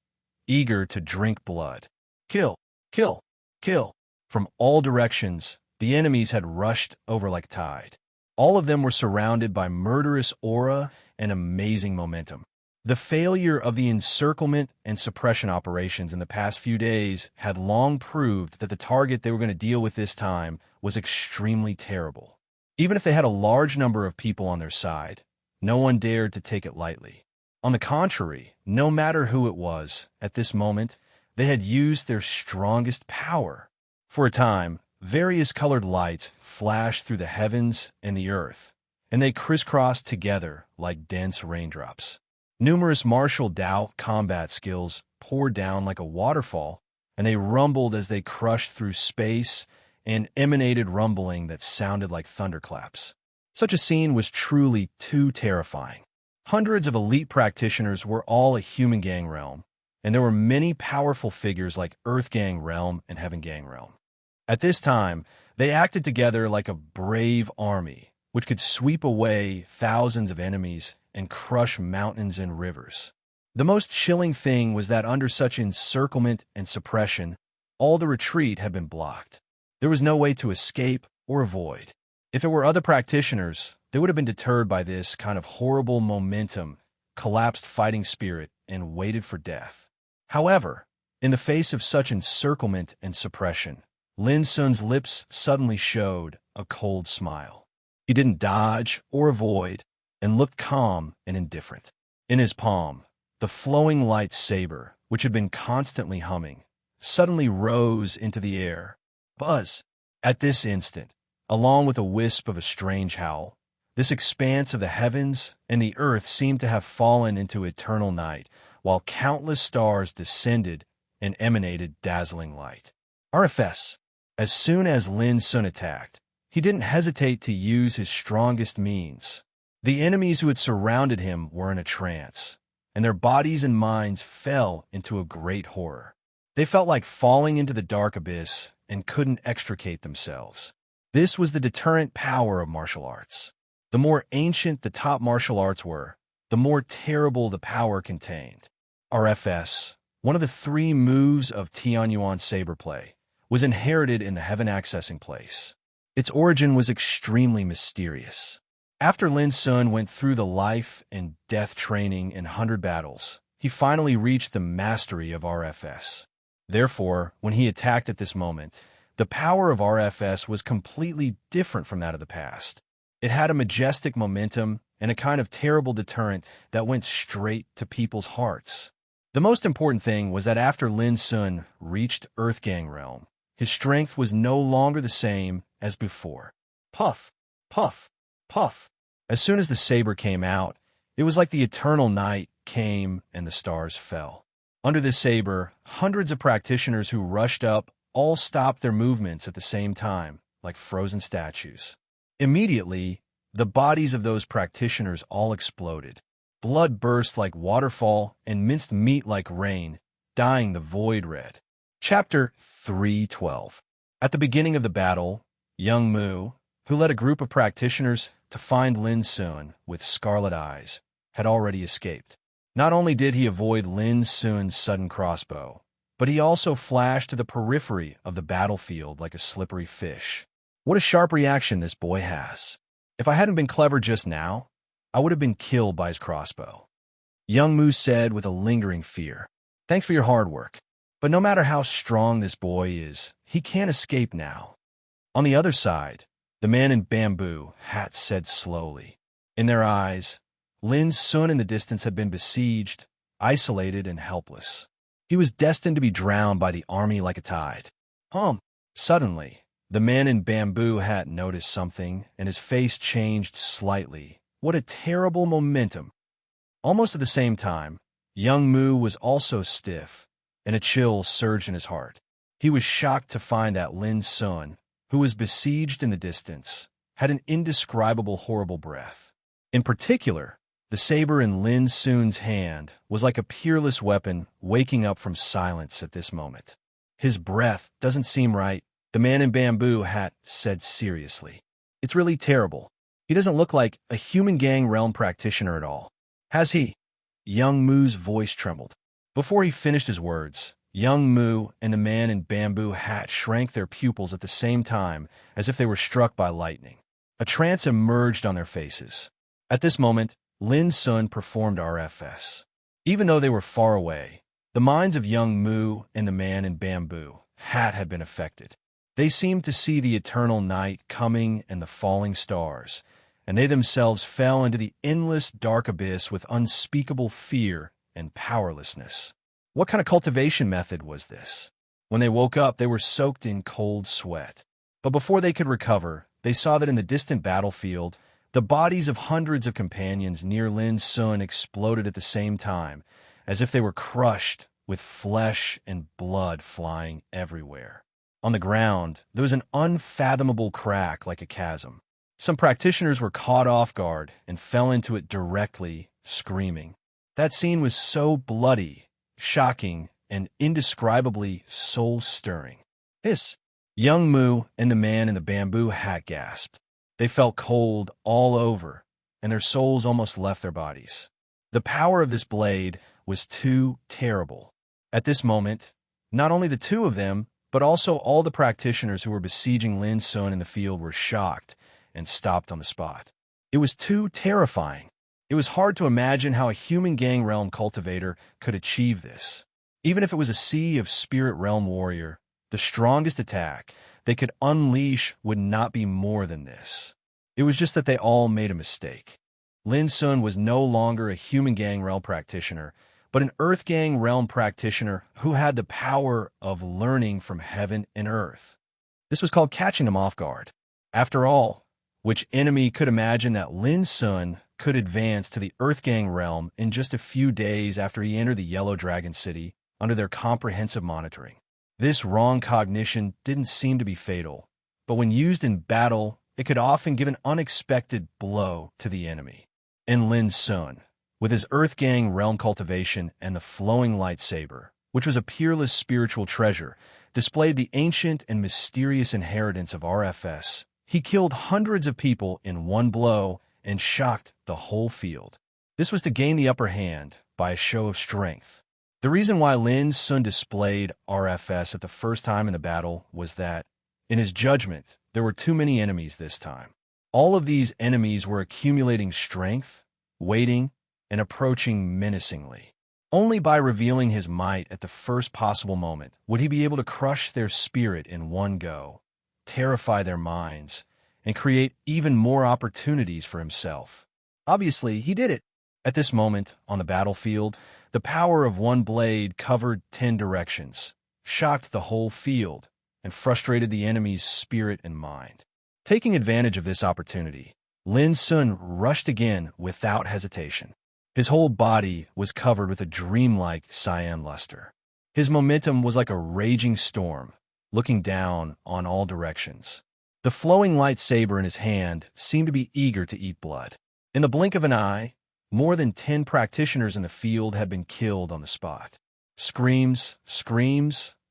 eager to drink blood. Kill! Kill! Kill! From all directions, the enemies had rushed over like tide. All of them were surrounded by murderous aura and amazing momentum. The failure of the encirclement and suppression operations in the past few days had long proved that the target they were going to deal with this time was extremely terrible. Even if they had a large number of people on their side, no one dared to take it lightly. On the contrary, no matter who it was, at this moment, they had used their strongest power. For a time, various colored lights flashed through the heavens and the earth, and they crisscrossed together like dense raindrops. Numerous martial Dao combat skills poured down like a waterfall, and they rumbled as they crushed through space and emanated rumbling that sounded like thunderclaps. Such a scene was truly too terrifying. Hundreds of elite practitioners were all a human gang realm, and there were many powerful figures like Earth Gang realm and Heaven Gang realm. At this time, they acted together like a brave army, which could sweep away thousands of enemies and crush mountains and rivers. The most chilling thing was that under such encirclement and suppression, all the retreat had been blocked. There was no way to escape or avoid. If it were other practitioners, they would have been deterred by this kind of horrible momentum, collapsed fighting spirit, and waited for death. However, in the face of such encirclement and suppression, Lin Sun's lips suddenly showed a cold smile. He didn't dodge or avoid, and looked calm and indifferent. In his palm, the flowing light saber, which had been constantly humming, suddenly rose into the air. Buzz! At this instant, along with a wisp of a strange howl, this expanse of the heavens and the earth seemed to have fallen into eternal night, while countless stars descended and emanated dazzling light. RFS. As soon as Lin Sun attacked, he didn't hesitate to use his strongest means. The enemies who had surrounded him were in a trance, and their bodies and minds fell into a great horror. They felt like falling into the dark abyss and couldn't extricate themselves. This was the deterrent power of martial arts. The more ancient the top martial arts were, the more terrible the power contained. RFS, one of the 3 moves of Tianyuan saber play, was inherited in the Heaven Accessing Place. Its origin was extremely mysterious. After Lin Sun went through the life and death training in 100 battles, he finally reached the mastery of RFS. Therefore, when he attacked at this moment, the power of RFS was completely different from that of the past. It had a majestic momentum and a kind of terrible deterrent that went straight to people's hearts. The most important thing was that after Lin Sun reached Earthgang realm, his strength was no longer the same as before. Puff, puff, puff. As soon as the saber came out, it was like the eternal night came and the stars fell. Under the saber, hundreds of practitioners who rushed up all stopped their movements at the same time, like frozen statues. Immediately, the bodies of those practitioners all exploded. Blood burst like waterfall and minced meat like rain, dyeing the void red. Chapter 3:12. At the beginning of the battle, young Mu, who led a group of practitioners to find Lin Sun with scarlet eyes, had already escaped. Not only did he avoid Lin Sun's sudden crossbow, but he also flashed to the periphery of the battlefield like a slippery fish. What a sharp reaction this boy has. If I hadn't been clever just now, I would have been killed by his crossbow. Young Mu said with a lingering fear. Thanks for your hard work. But no matter how strong this boy is, he can't escape now. On the other side, the man in bamboo hat said slowly. In their eyes, Lin Sun in the distance had been besieged, isolated, and helpless. He was destined to be drowned by the army like a tide. Suddenly, the man in bamboo hat noticed something, and his face changed slightly. What a terrible momentum! Almost at the same time, young Mu was also stiff, and a chill surged in his heart. He was shocked to find that Lin Sun, who was besieged in the distance, had an indescribable horrible breath. In particular, the saber in Lin Sun's hand was like a peerless weapon waking up from silence at this moment. His breath doesn't seem right, the man in bamboo hat said seriously. It's really terrible. He doesn't look like a human gang realm practitioner at all. Has he? Young Mu's voice trembled. Before he finished his words, young Mu and the man in bamboo hat shrank their pupils at the same time as if they were struck by lightning. A trance emerged on their faces. At this moment, Lin Sun performed RFS. Even though they were far away, the minds of young Mu and the man in bamboo hat had been affected. They seemed to see the eternal night coming and the falling stars, and they themselves fell into the endless dark abyss with unspeakable fear and powerlessness. What kind of cultivation method was this? When they woke up, they were soaked in cold sweat. But before they could recover, they saw that in the distant battlefield, the bodies of hundreds of companions near Lin Sun exploded at the same time, as if they were crushed, with flesh and blood flying everywhere. On the ground, there was an unfathomable crack like a chasm. Some practitioners were caught off guard and fell into it directly, screaming. That scene was so bloody, shocking, and indescribably soul-stirring. Hiss! Young Mu and the man in the bamboo hat gasped. They felt cold all over, and their souls almost left their bodies. The power of this blade was too terrible. At this moment, not only the two of them, but also all the practitioners who were besieging Lin Sun in the field were shocked and stopped on the spot. It was too terrifying. It was hard to imagine how a human gang realm cultivator could achieve this. Even if it was a sea of spirit realm warrior, the strongest attack they could unleash would not be more than this. It was just that they all made a mistake. Lin Sun was no longer a human gang realm practitioner, but an earth gang realm practitioner who had the power of learning from heaven and earth. This was called catching them off guard. After all, which enemy could imagine that Lin Sun could advance to the Earthgang realm in just a few days after he entered the Yellow Dragon City under their comprehensive monitoring? This wrong cognition didn't seem to be fatal, but when used in battle, it could often give an unexpected blow to the enemy. And Lin Sun, with his Earthgang realm cultivation and the flowing lightsaber, which was a peerless spiritual treasure, displayed the ancient and mysterious inheritance of RFS He killed hundreds of people in one blow and shocked the whole field. This was to gain the upper hand by a show of strength. The reason why Lin Sun displayed RFS at the first time in the battle was that, in his judgment, there were too many enemies this time. All of these enemies were accumulating strength, waiting, and approaching menacingly. Only by revealing his might at the first possible moment would he be able to crush their spirit in one go, terrify their minds, and create even more opportunities for himself. Obviously, he did it. At this moment, on the battlefield, the power of one blade covered 10 directions, shocked the whole field, and frustrated the enemy's spirit and mind. Taking advantage of this opportunity, Lin Sun rushed again without hesitation. His whole body was covered with a dreamlike cyan luster. His momentum was like a raging storm, looking down on all directions. The flowing lightsaber in his hand seemed to be eager to eat blood. In the blink of an eye, more than 10 practitioners in the field had been killed on the spot. Screams,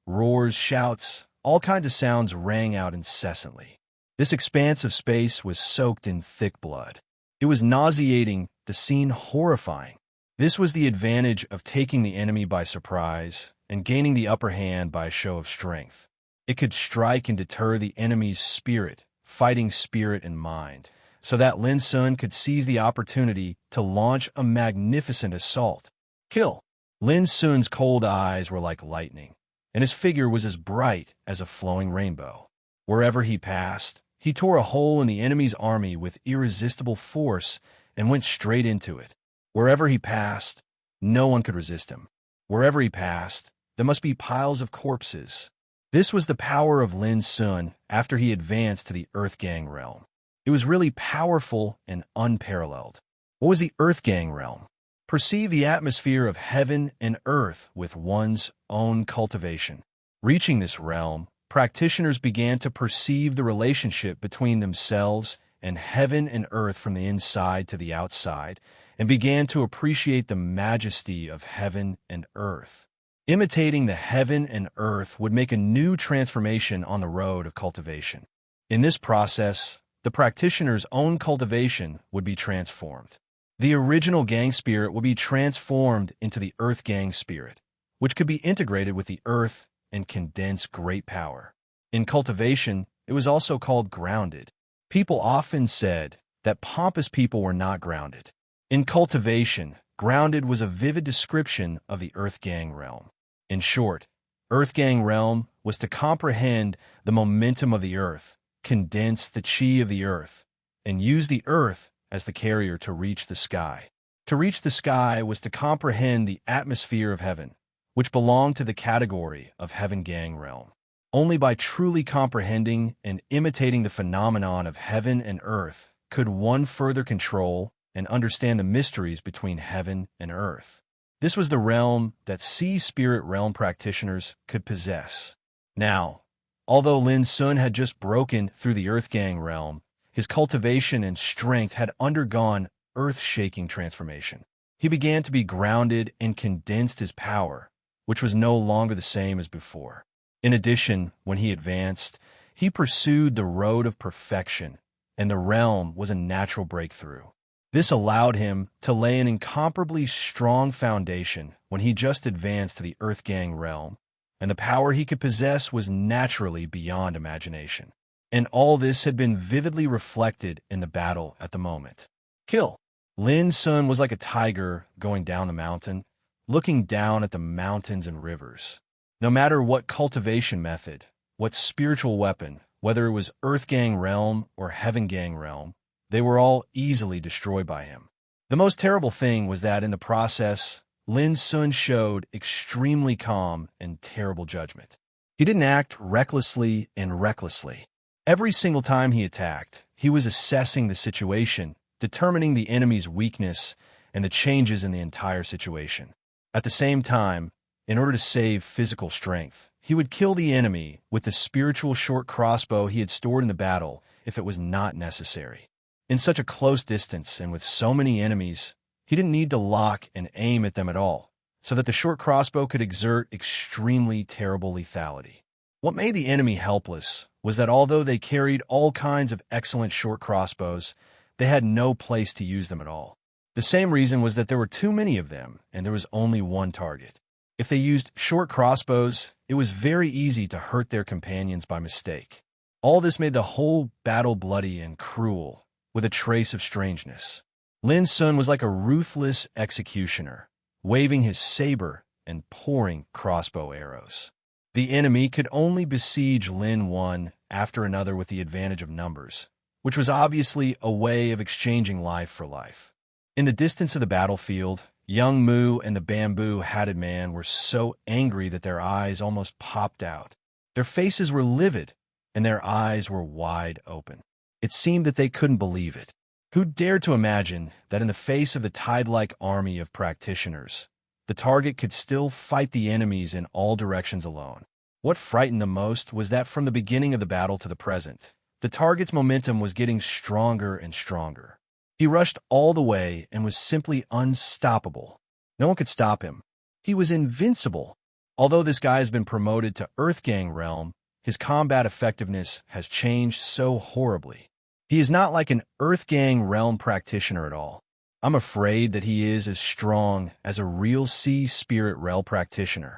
roars, shouts, all kinds of sounds rang out incessantly. This expanse of space was soaked in thick blood. It was nauseating, the scene horrifying. This was the advantage of taking the enemy by surprise and gaining the upper hand by a show of strength. It could strike and deter the enemy's spirit, fighting spirit and mind, so that Lin Sun could seize the opportunity to launch a magnificent assault. Kill! Lin Sun's cold eyes were like lightning, and his figure was as bright as a flowing rainbow. Wherever he passed, he tore a hole in the enemy's army with irresistible force and went straight into it. Wherever he passed, no one could resist him. Wherever he passed, there must be piles of corpses. This was the power of Lin Sun after he advanced to the Earth-Gang realm. It was really powerful and unparalleled. What was the Earth-Gang realm? Perceive the atmosphere of heaven and earth with one's own cultivation. Reaching this realm, practitioners began to perceive the relationship between themselves and heaven and earth from the inside to the outside, and began to appreciate the majesty of heaven and earth. Imitating the heaven and earth would make a new transformation on the road of cultivation. In this process, the practitioner's own cultivation would be transformed. The original gang spirit would be transformed into the Earth Gang spirit, which could be integrated with the earth and condense great power. In cultivation, it was also called grounded. People often said that pompous people were not grounded. In cultivation, grounded was a vivid description of the Earth Gang realm. In short, Earth Gang realm was to comprehend the momentum of the earth, condense the chi of the earth, and use the earth as the carrier to reach the sky. To reach the sky was to comprehend the atmosphere of heaven, which belonged to the category of Heaven Gang realm. Only by truly comprehending and imitating the phenomenon of heaven and earth could one further control and understand the mysteries between heaven and earth. This was the realm that Sea Spirit realm practitioners could possess. Now, although Lin Sun had just broken through the Earth Gang realm, his cultivation and strength had undergone earth-shaking transformation. He began to be grounded and condensed his power, which was no longer the same as before. In addition, when he advanced, he pursued the road of perfection, and the realm was a natural breakthrough. This allowed him to lay an incomparably strong foundation when he just advanced to the Earth Gang realm, and the power he could possess was naturally beyond imagination. And all this had been vividly reflected in the battle at the moment. Kill. Lin Sun was like a tiger going down the mountain, looking down at the mountains and rivers. No matter what cultivation method, what spiritual weapon, whether it was Earth Gang realm or Heaven Gang realm, they were all easily destroyed by him. The most terrible thing was that in the process, Lin Sun showed extremely calm and terrible judgment. He didn't act recklessly and recklessly. Every single time he attacked, he was assessing the situation, determining the enemy's weakness and the changes in the entire situation. At the same time, in order to save physical strength, he would kill the enemy with the spiritual short crossbow he had stored in the battle if it was not necessary. In such a close distance and with so many enemies, he didn't need to lock and aim at them at all, so that the short crossbow could exert extremely terrible lethality. What made the enemy helpless was that although they carried all kinds of excellent short crossbows, they had no place to use them at all. The same reason was that there were too many of them, and there was only one target. If they used short crossbows, it was very easy to hurt their companions by mistake. All this made the whole battle bloody and cruel, with a trace of strangeness. Lin Sun was like a ruthless executioner, waving his saber and pouring crossbow arrows. The enemy could only besiege Lin one after another with the advantage of numbers, which was obviously a way of exchanging life for life. In the distance of the battlefield, young Mu and the bamboo-hatted man were so angry that their eyes almost popped out. Their faces were livid, and their eyes were wide open. It seemed that they couldn't believe it. Who dared to imagine that in the face of the tide-like army of practitioners, the target could still fight the enemies in all directions alone? What frightened them most was that from the beginning of the battle to the present, the target's momentum was getting stronger and stronger. He rushed all the way and was simply unstoppable. No one could stop him. He was invincible. Although this guy has been promoted to Earthgang realm, his combat effectiveness has changed so horribly. He is not like an Earthgang realm practitioner at all. I'm afraid that he is as strong as a real sea spirit realm practitioner.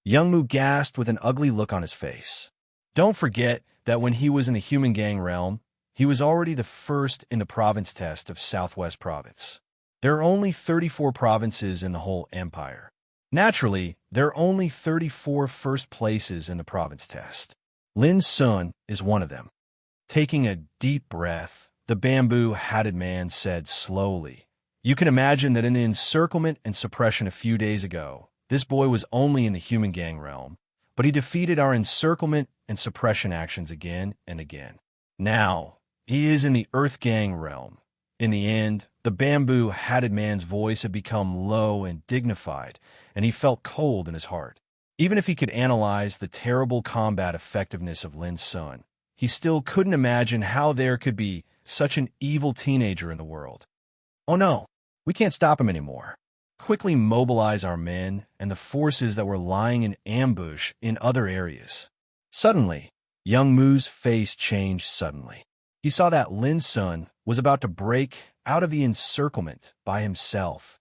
Young Mu gasped with an ugly look on his face. Don't forget that when he was in the human gang realm, he was already the first in the province test of Southwest Province. There are only 34 provinces in the whole empire. Naturally, there are only 34 first places in the province test. Lin Sun is one of them. Taking a deep breath, the bamboo-hatted man said slowly, "You can imagine that in the encirclement and suppression a few days ago, this boy was only in the human gang realm, but he defeated our encirclement and suppression actions again and again. Now, he is in the Earth Gang realm." In the end, the bamboo-hatted man's voice had become low and dignified, and he felt cold in his heart. Even if he could analyze the terrible combat effectiveness of Lin Sun, he still couldn't imagine how there could be such an evil teenager in the world. "Oh no, we can't stop him anymore. Quickly mobilize our men and the forces that were lying in ambush in other areas." Suddenly, young Mu's face changed suddenly. He saw that Lin Sun was about to break out of the encirclement by himself.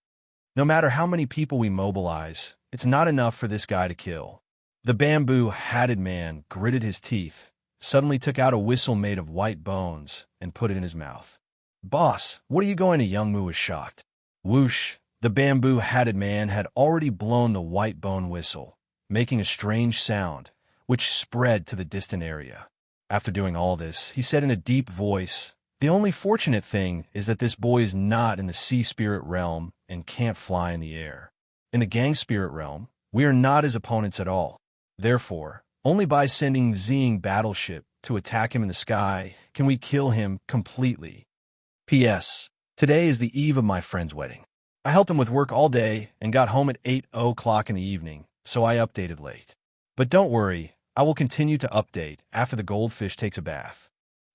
No matter how many people we mobilize, it's not enough for this guy to kill. The bamboo-hatted man gritted his teeth, suddenly took out a whistle made of white bones, and put it in his mouth. "Boss, what are you going to?" Young Mu was shocked. Whoosh! The bamboo-hatted man had already blown the white bone whistle, making a strange sound, which spread to the distant area. After doing all this, he said in a deep voice, "The only fortunate thing is that this boy is not in the sea spirit realm and can't fly in the air. In the gang spirit realm, we are not his opponents at all. Therefore, only by sending Zing battleship to attack him in the sky can we kill him completely. P.S. Today is the eve of my friend's wedding. I helped him with work all day and got home at 8 o'clock in the evening, so I updated late. But don't worry, I will continue to update after the goldfish takes a bath."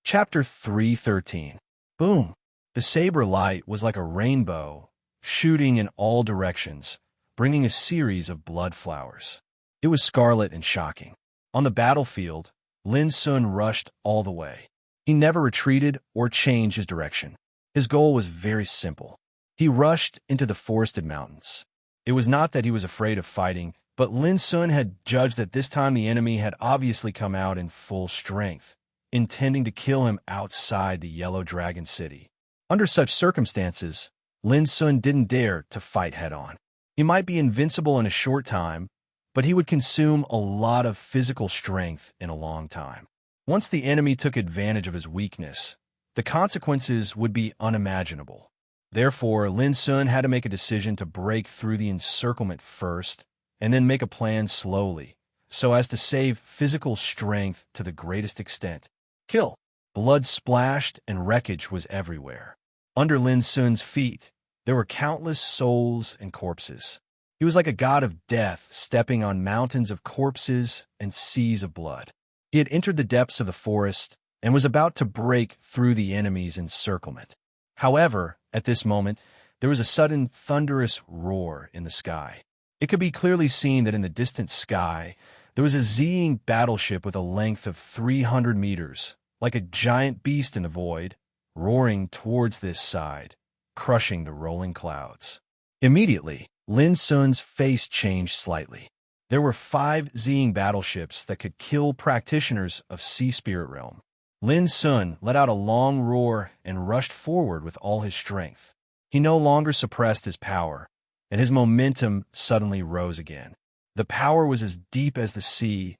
Chapter 313. Boom! The saber light was like a rainbow, shooting in all directions, bringing a series of blood flowers. It was scarlet and shocking. On the battlefield, Lin Sun rushed all the way. He never retreated or changed his direction. His goal was very simple. He rushed into the forested mountains. It was not that he was afraid of fighting, but Lin Sun had judged that this time the enemy had obviously come out in full strength, intending to kill him outside the Yellow Dragon City. Under such circumstances, Lin Sun didn't dare to fight head-on. He might be invincible in a short time, but he would consume a lot of physical strength in a long time. Once the enemy took advantage of his weakness, the consequences would be unimaginable. Therefore, Lin Sun had to make a decision to break through the encirclement first, and then make a plan slowly, so as to save physical strength to the greatest extent. Kill! Blood splashed and wreckage was everywhere. Under Lin Sun's feet, there were countless souls and corpses. He was like a god of death stepping on mountains of corpses and seas of blood. He had entered the depths of the forest and was about to break through the enemy's encirclement. However, at this moment, there was a sudden thunderous roar in the sky. It could be clearly seen that in the distant sky, There was a Zing battleship with a length of 300 meters, like a giant beast in the void, roaring towards this side, crushing the rolling clouds. Immediately, Lin Sun's face changed slightly. There were 5 Zing battleships that could kill practitioners of Sea Spirit Realm. Lin Sun let out a long roar and rushed forward with all his strength. He no longer suppressed his power, and his momentum suddenly rose again. The power was as deep as the sea,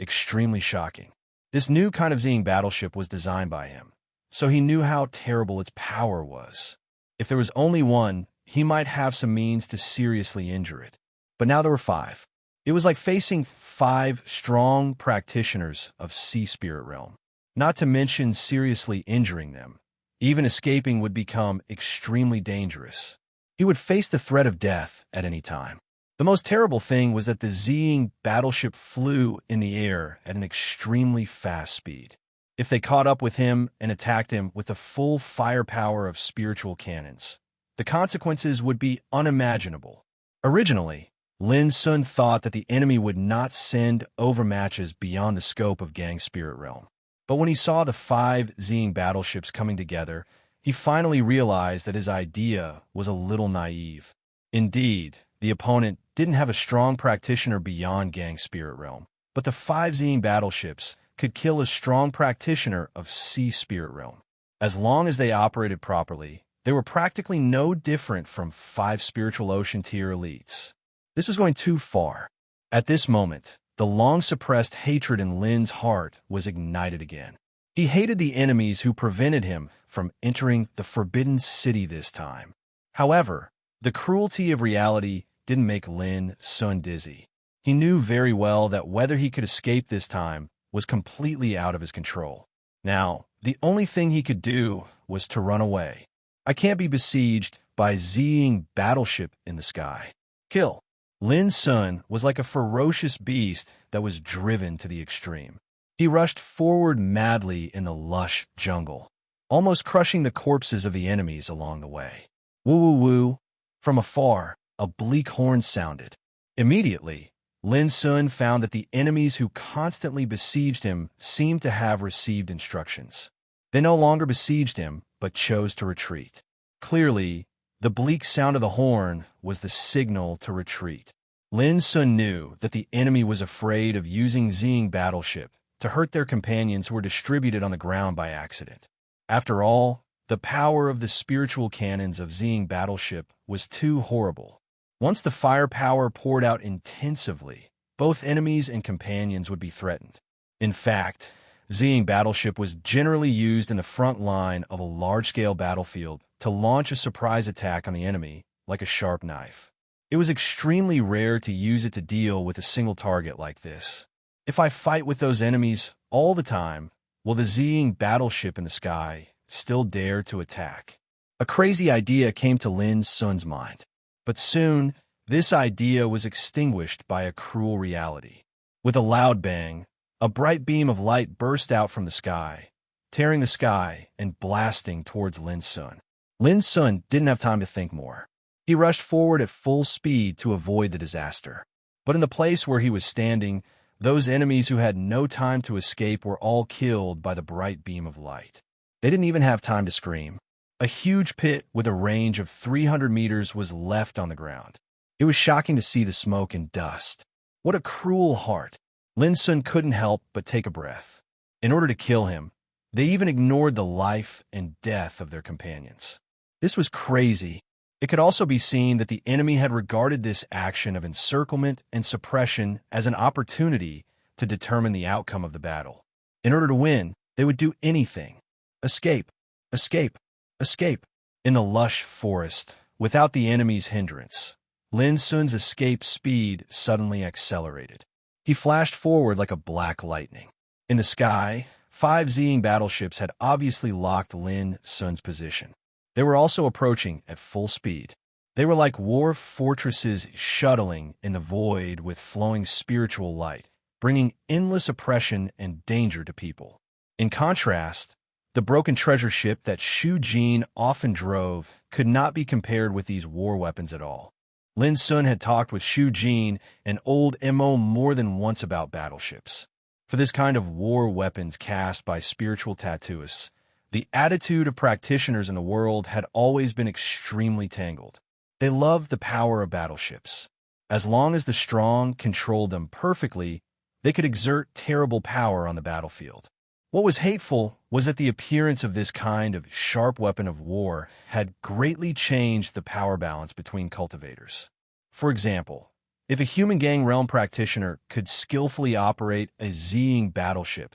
extremely shocking. This new kind of Zing battleship was designed by him, so he knew how terrible its power was. If there was only one, he might have some means to seriously injure it. But now there were 5. It was like facing 5 strong practitioners of Sea Spirit Realm. Not to mention seriously injuring them. Even escaping would become extremely dangerous. He would face the threat of death at any time. The most terrible thing was that the Zing battleship flew in the air at an extremely fast speed. If they caught up with him and attacked him with the full firepower of spiritual cannons, the consequences would be unimaginable. Originally, Lin Sun thought that the enemy would not send overmatches beyond the scope of Gang Spirit Realm. But when he saw the 5 Zing battleships coming together, he finally realized that his idea was a little naive. Indeed, the opponent didn't have a strong practitioner beyond Gang Spirit Realm, but the 5 Zing battleships could kill a strong practitioner of Sea Spirit Realm. As long as they operated properly, they were practically no different from 5 Spiritual Ocean tier elites. This was going too far. At this moment, the long-suppressed hatred in Lin's heart was ignited again. He hated the enemies who prevented him from entering the Forbidden City this time. However, the cruelty of reality didn't make Lin Sun dizzy. He knew very well that whether he could escape this time was completely out of his control. Now, the only thing he could do was to run away. I can't be besieged by Zing battleship in the sky. Kill. Lin Sun was like a ferocious beast that was driven to the extreme. He rushed forward madly in the lush jungle, almost crushing the corpses of the enemies along the way. Woo woo woo. From afar, a bleak horn sounded. Immediately, Lin Sun found that the enemies who constantly besieged him seemed to have received instructions. They no longer besieged him, but chose to retreat. Clearly, the bleak sound of the horn was the signal to retreat. Lin Sun knew that the enemy was afraid of using Zing battleship to hurt their companions who were distributed on the ground by accident. After all, the power of the spiritual cannons of Zing battleship was too horrible. Once the firepower poured out intensively, both enemies and companions would be threatened. In fact, Zing battleship was generally used in the front line of a large-scale battlefield to launch a surprise attack on the enemy like a sharp knife. It was extremely rare to use it to deal with a single target like this. If I fight with those enemies all the time, will the Zing battleship in the sky still dare to attack? A crazy idea came to Lin Sun's mind. But soon, this idea was extinguished by a cruel reality. With a loud bang, a bright beam of light burst out from the sky, tearing the sky and blasting towards Lin Sun. Lin Sun didn't have time to think more. He rushed forward at full speed to avoid the disaster. But in the place where he was standing, those enemies who had no time to escape were all killed by the bright beam of light. They didn't even have time to scream. A huge pit with a range of 300 meters was left on the ground. It was shocking to see the smoke and dust. What a cruel heart. Lin Sun couldn't help but take a breath. In order to kill him, they even ignored the life and death of their companions. This was crazy. It could also be seen that the enemy had regarded this action of encirclement and suppression as an opportunity to determine the outcome of the battle. In order to win, they would do anything. Escape, escape, escape. In the lush forest, without the enemy's hindrance, Lin Sun's escape speed suddenly accelerated. He flashed forward like a black lightning. In the sky, 5 Zing battleships had obviously locked Lin Sun's position. They were also approaching at full speed. They were like war fortresses shuttling in the void with flowing spiritual light, bringing endless oppression and danger to people. In contrast, the broken treasure ship that Shu Jin often drove could not be compared with these war weapons at all. Lin Sun had talked with Xu Jin and old Mo more than once about battleships. For this kind of war weapons cast by spiritual tattooists, the attitude of practitioners in the world had always been extremely tangled. They loved the power of battleships. As long as the strong controlled them perfectly, they could exert terrible power on the battlefield. What was hateful was that the appearance of this kind of sharp weapon of war had greatly changed the power balance between cultivators. For example, if a human gang realm practitioner could skillfully operate a Zing battleship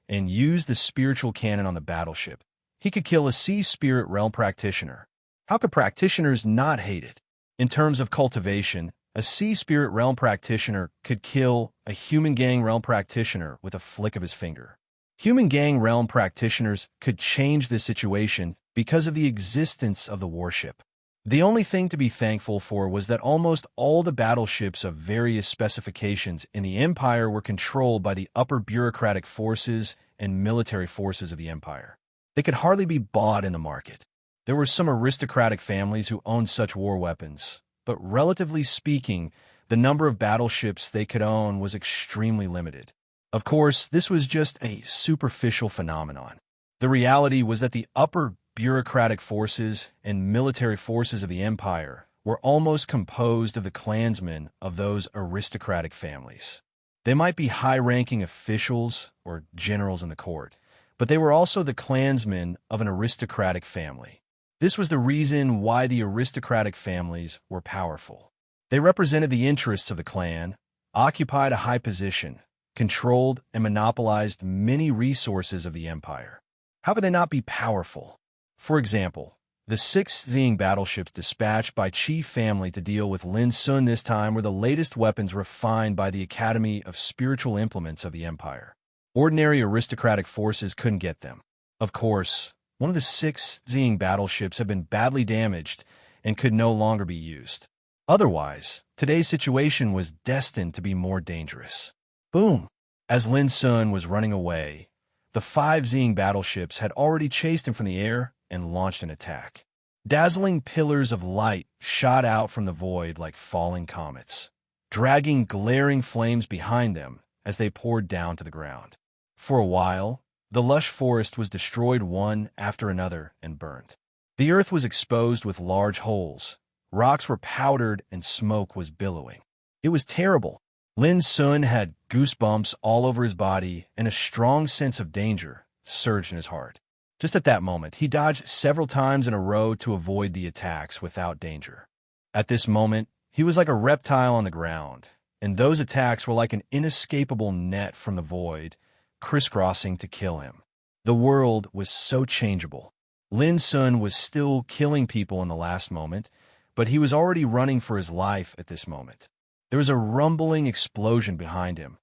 and use the spiritual cannon on the battleship, he could kill a sea spirit realm practitioner. How could practitioners not hate it? In terms of cultivation, a sea spirit realm practitioner could kill a human gang realm practitioner with a flick of his finger. Human gang realm practitioners could change this situation because of the existence of the warship. The only thing to be thankful for was that almost all the battleships of various specifications in the Empire were controlled by the upper bureaucratic forces and military forces of the Empire. They could hardly be bought in the market. There were some aristocratic families who owned such war weapons, but relatively speaking, the number of battleships they could own was extremely limited. Of course, this was just a superficial phenomenon. The reality was that the upper bureaucratic forces and military forces of the Empire were almost composed of the clansmen of those aristocratic families. They might be high-ranking officials or generals in the court, but they were also the clansmen of an aristocratic family. This was the reason why the aristocratic families were powerful. They represented the interests of the clan, occupied a high position, controlled and monopolized many resources of the empire. How could they not be powerful? For example, the 6 Zing battleships dispatched by Qi family to deal with Lin Sun this time were the latest weapons refined by the Academy of Spiritual Implements of the empire. Ordinary aristocratic forces couldn't get them. Of course, one of the 6 Zing battleships had been badly damaged and could no longer be used. Otherwise, today's situation was destined to be more dangerous. Boom! As Lin Sun was running away, the 5 Zing battleships had already chased him from the air and launched an attack. Dazzling pillars of light shot out from the void like falling comets, dragging glaring flames behind them as they poured down to the ground. For a while, the lush forest was destroyed one after another and burned. The earth was exposed with large holes, rocks were powdered, and smoke was billowing. It was terrible. Lin Sun had goosebumps all over his body, and a strong sense of danger surged in his heart. Just at that moment, he dodged several times in a row to avoid the attacks without danger. At this moment, he was like a reptile on the ground, and those attacks were like an inescapable net from the void, crisscrossing to kill him. The world was so changeable. Lin Sun was still killing people in the last moment, but he was already running for his life at this moment. There was a rumbling explosion behind him,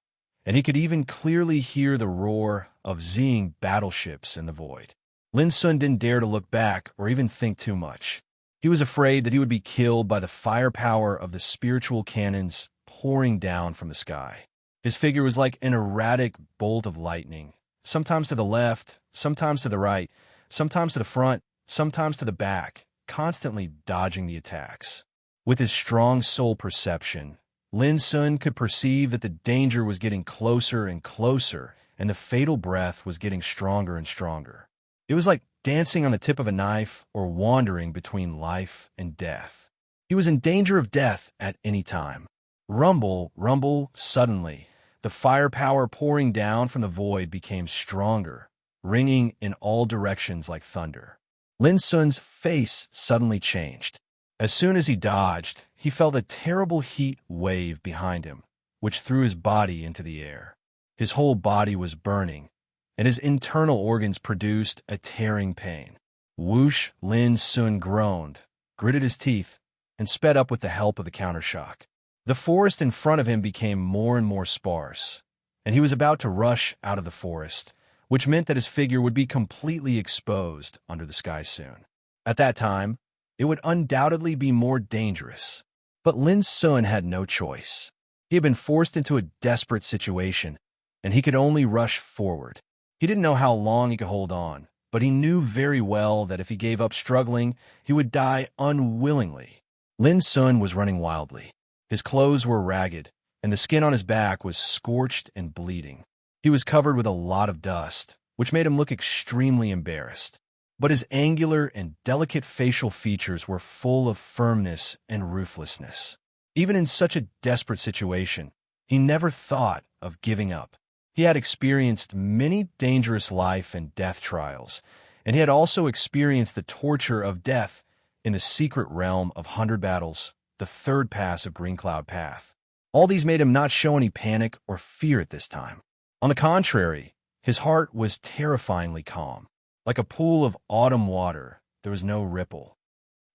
and he could even clearly hear the roar of Zing battleships in the void. Lin Sun didn't dare to look back or even think too much. He was afraid that he would be killed by the firepower of the spiritual cannons pouring down from the sky. His figure was like an erratic bolt of lightning, sometimes to the left, sometimes to the right, sometimes to the front, sometimes to the back, constantly dodging the attacks. With his strong soul perception, Lin Sun could perceive that the danger was getting closer and closer, and the fatal breath was getting stronger and stronger. It was like dancing on the tip of a knife or wandering between life and death. He was in danger of death at any time. Rumble, rumble, suddenly, the firepower pouring down from the void became stronger, ringing in all directions like thunder. Lin Sun's face suddenly changed. As soon as he dodged, he felt a terrible heat wave behind him, which threw his body into the air. His whole body was burning, and his internal organs produced a tearing pain. Whoosh! Lin Sun groaned, gritted his teeth, and sped up with the help of the countershock. The forest in front of him became more and more sparse, and he was about to rush out of the forest, which meant that his figure would be completely exposed under the sky soon. At that time, it would undoubtedly be more dangerous. But Lin Sun had no choice. He had been forced into a desperate situation, and he could only rush forward. He didn't know how long he could hold on, but he knew very well that if he gave up struggling, he would die unwillingly. Lin Sun was running wildly. His clothes were ragged, and the skin on his back was scorched and bleeding. He was covered with a lot of dust, which made him look extremely embarrassed. But his angular and delicate facial features were full of firmness and ruthlessness. Even in such a desperate situation, he never thought of giving up. He had experienced many dangerous life and death trials, and he had also experienced the torture of death in the secret realm of 100 Battles, the third pass of Green Cloud Path. All these made him not show any panic or fear at this time. On the contrary, his heart was terrifyingly calm. Like a pool of autumn water, there was no ripple.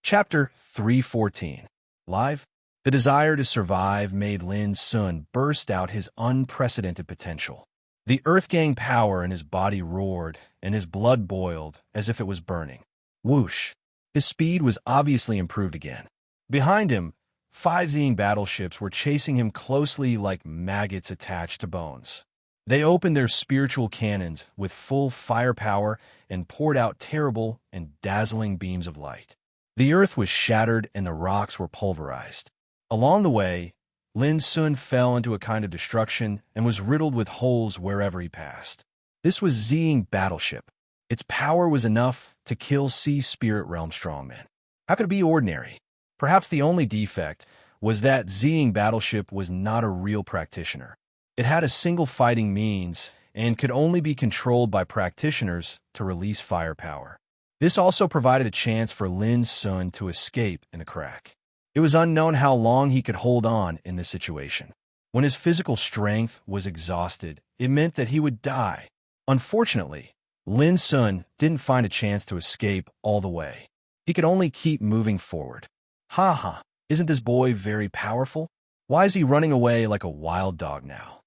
Chapter 314. Live? The desire to survive made Lin Sun burst out his unprecedented potential. The Earthgang power in his body roared, and his blood boiled as if it was burning. Whoosh! His speed was obviously improved again. Behind him, 5 Zing battleships were chasing him closely like maggots attached to bones. They opened their spiritual cannons with full firepower and poured out terrible and dazzling beams of light. The earth was shattered and the rocks were pulverized. Along the way, Lin Sun fell into a kind of destruction and was riddled with holes wherever he passed. This was Zing battleship. Its power was enough to kill Sea Spirit Realm strongmen. How could it be ordinary? Perhaps the only defect was that Zing battleship was not a real practitioner. It had a single fighting means and could only be controlled by practitioners to release firepower. This also provided a chance for Lin Sun to escape in a crack. It was unknown how long he could hold on in this situation. When his physical strength was exhausted, it meant that he would die. Unfortunately, Lin Sun didn't find a chance to escape all the way. He could only keep moving forward. Ha ha, isn't this boy very powerful? Why is he running away like a wild dog now?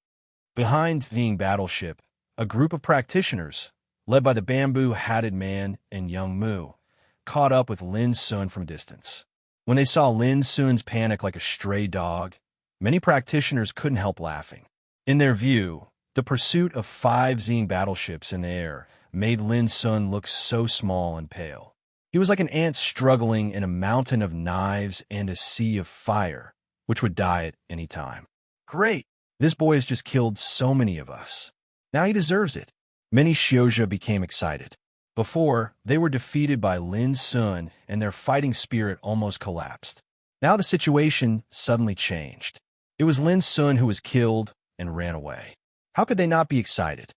Behind the battleship, a group of practitioners, led by the bamboo-hatted man and young Mu, caught up with Lin Sun from distance. When they saw Lin Sun's panic like a stray dog, many practitioners couldn't help laughing. In their view, the pursuit of 5 Zing battleships in the air made Lin Sun look so small and pale. He was like an ant struggling in a mountain of knives and a sea of fire, which would die at any time. Great! This boy has just killed so many of us. Now he deserves it. Many Shioja became excited. Before, they were defeated by Lin Sun and their fighting spirit almost collapsed. Now the situation suddenly changed. It was Lin Sun who was killed and ran away. How could they not be excited?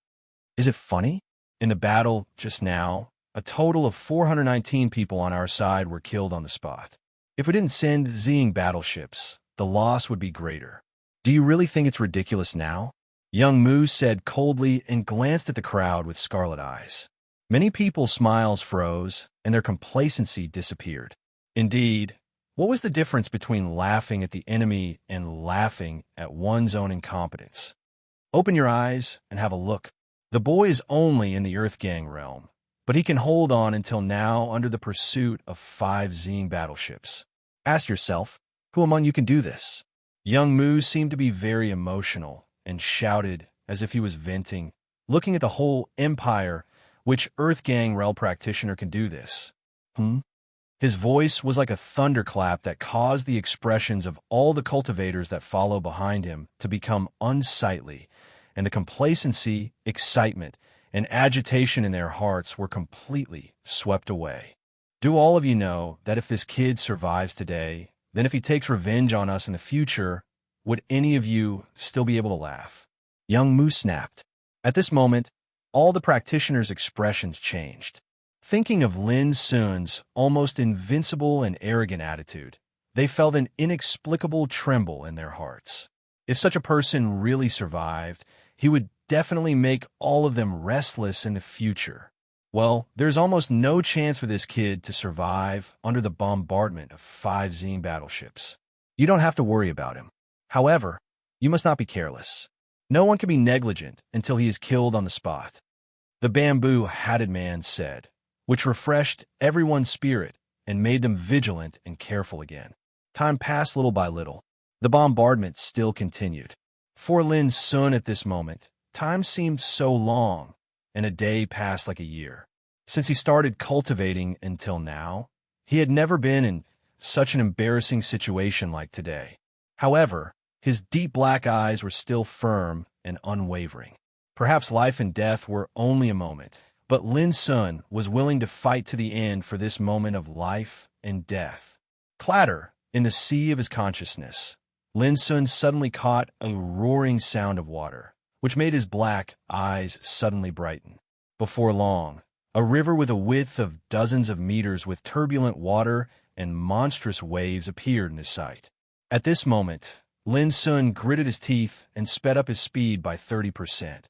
Is it funny? In the battle just now, a total of 419 people on our side were killed on the spot. If we didn't send Zing battleships, the loss would be greater. Do you really think it's ridiculous now? Young Mu said coldly and glanced at the crowd with scarlet eyes. Many people's smiles froze, and their complacency disappeared. Indeed, what was the difference between laughing at the enemy and laughing at one's own incompetence? Open your eyes and have a look. The boy is only in the Earthgang realm, but he can hold on until now under the pursuit of 5 Zing battleships. Ask yourself, who among you can do this? Young Mu seemed to be very emotional and shouted as if he was venting, looking at the whole empire. Which Earthgang realm practitioner can do this? His voice was like a thunderclap that caused the expressions of all the cultivators that follow behind him to become unsightly, and the complacency, excitement, and agitation in their hearts were completely swept away. Do all of you know that if this kid survives today, then if he takes revenge on us in the future, would any of you still be able to laugh? Young Mu snapped. At this moment, all the practitioners' expressions changed. Thinking of Lin Sun's almost invincible and arrogant attitude, they felt an inexplicable tremble in their hearts. If such a person really survived, he would definitely make all of them restless in the future. Well, there's almost no chance for this kid to survive under the bombardment of 5 Zing battleships. You don't have to worry about him. However, you must not be careless. No one can be negligent until he is killed on the spot. The bamboo-hatted man said, which refreshed everyone's spirit and made them vigilant and careful again. Time passed little by little. The bombardment still continued. For Lin Sun at this moment, time seemed so long, and a day passed like a year. Since he started cultivating until now, he had never been in such an embarrassing situation like today. However, his deep black eyes were still firm and unwavering. Perhaps life and death were only a moment, but Lin Sun was willing to fight to the end for this moment of life and death. Clatter, in the sea of his consciousness, Lin Sun suddenly caught a roaring sound of water, which made his black eyes suddenly brighten. Before long, a river with a width of dozens of meters with turbulent water and monstrous waves appeared in his sight. At this moment, Lin Sun gritted his teeth and sped up his speed by 30%,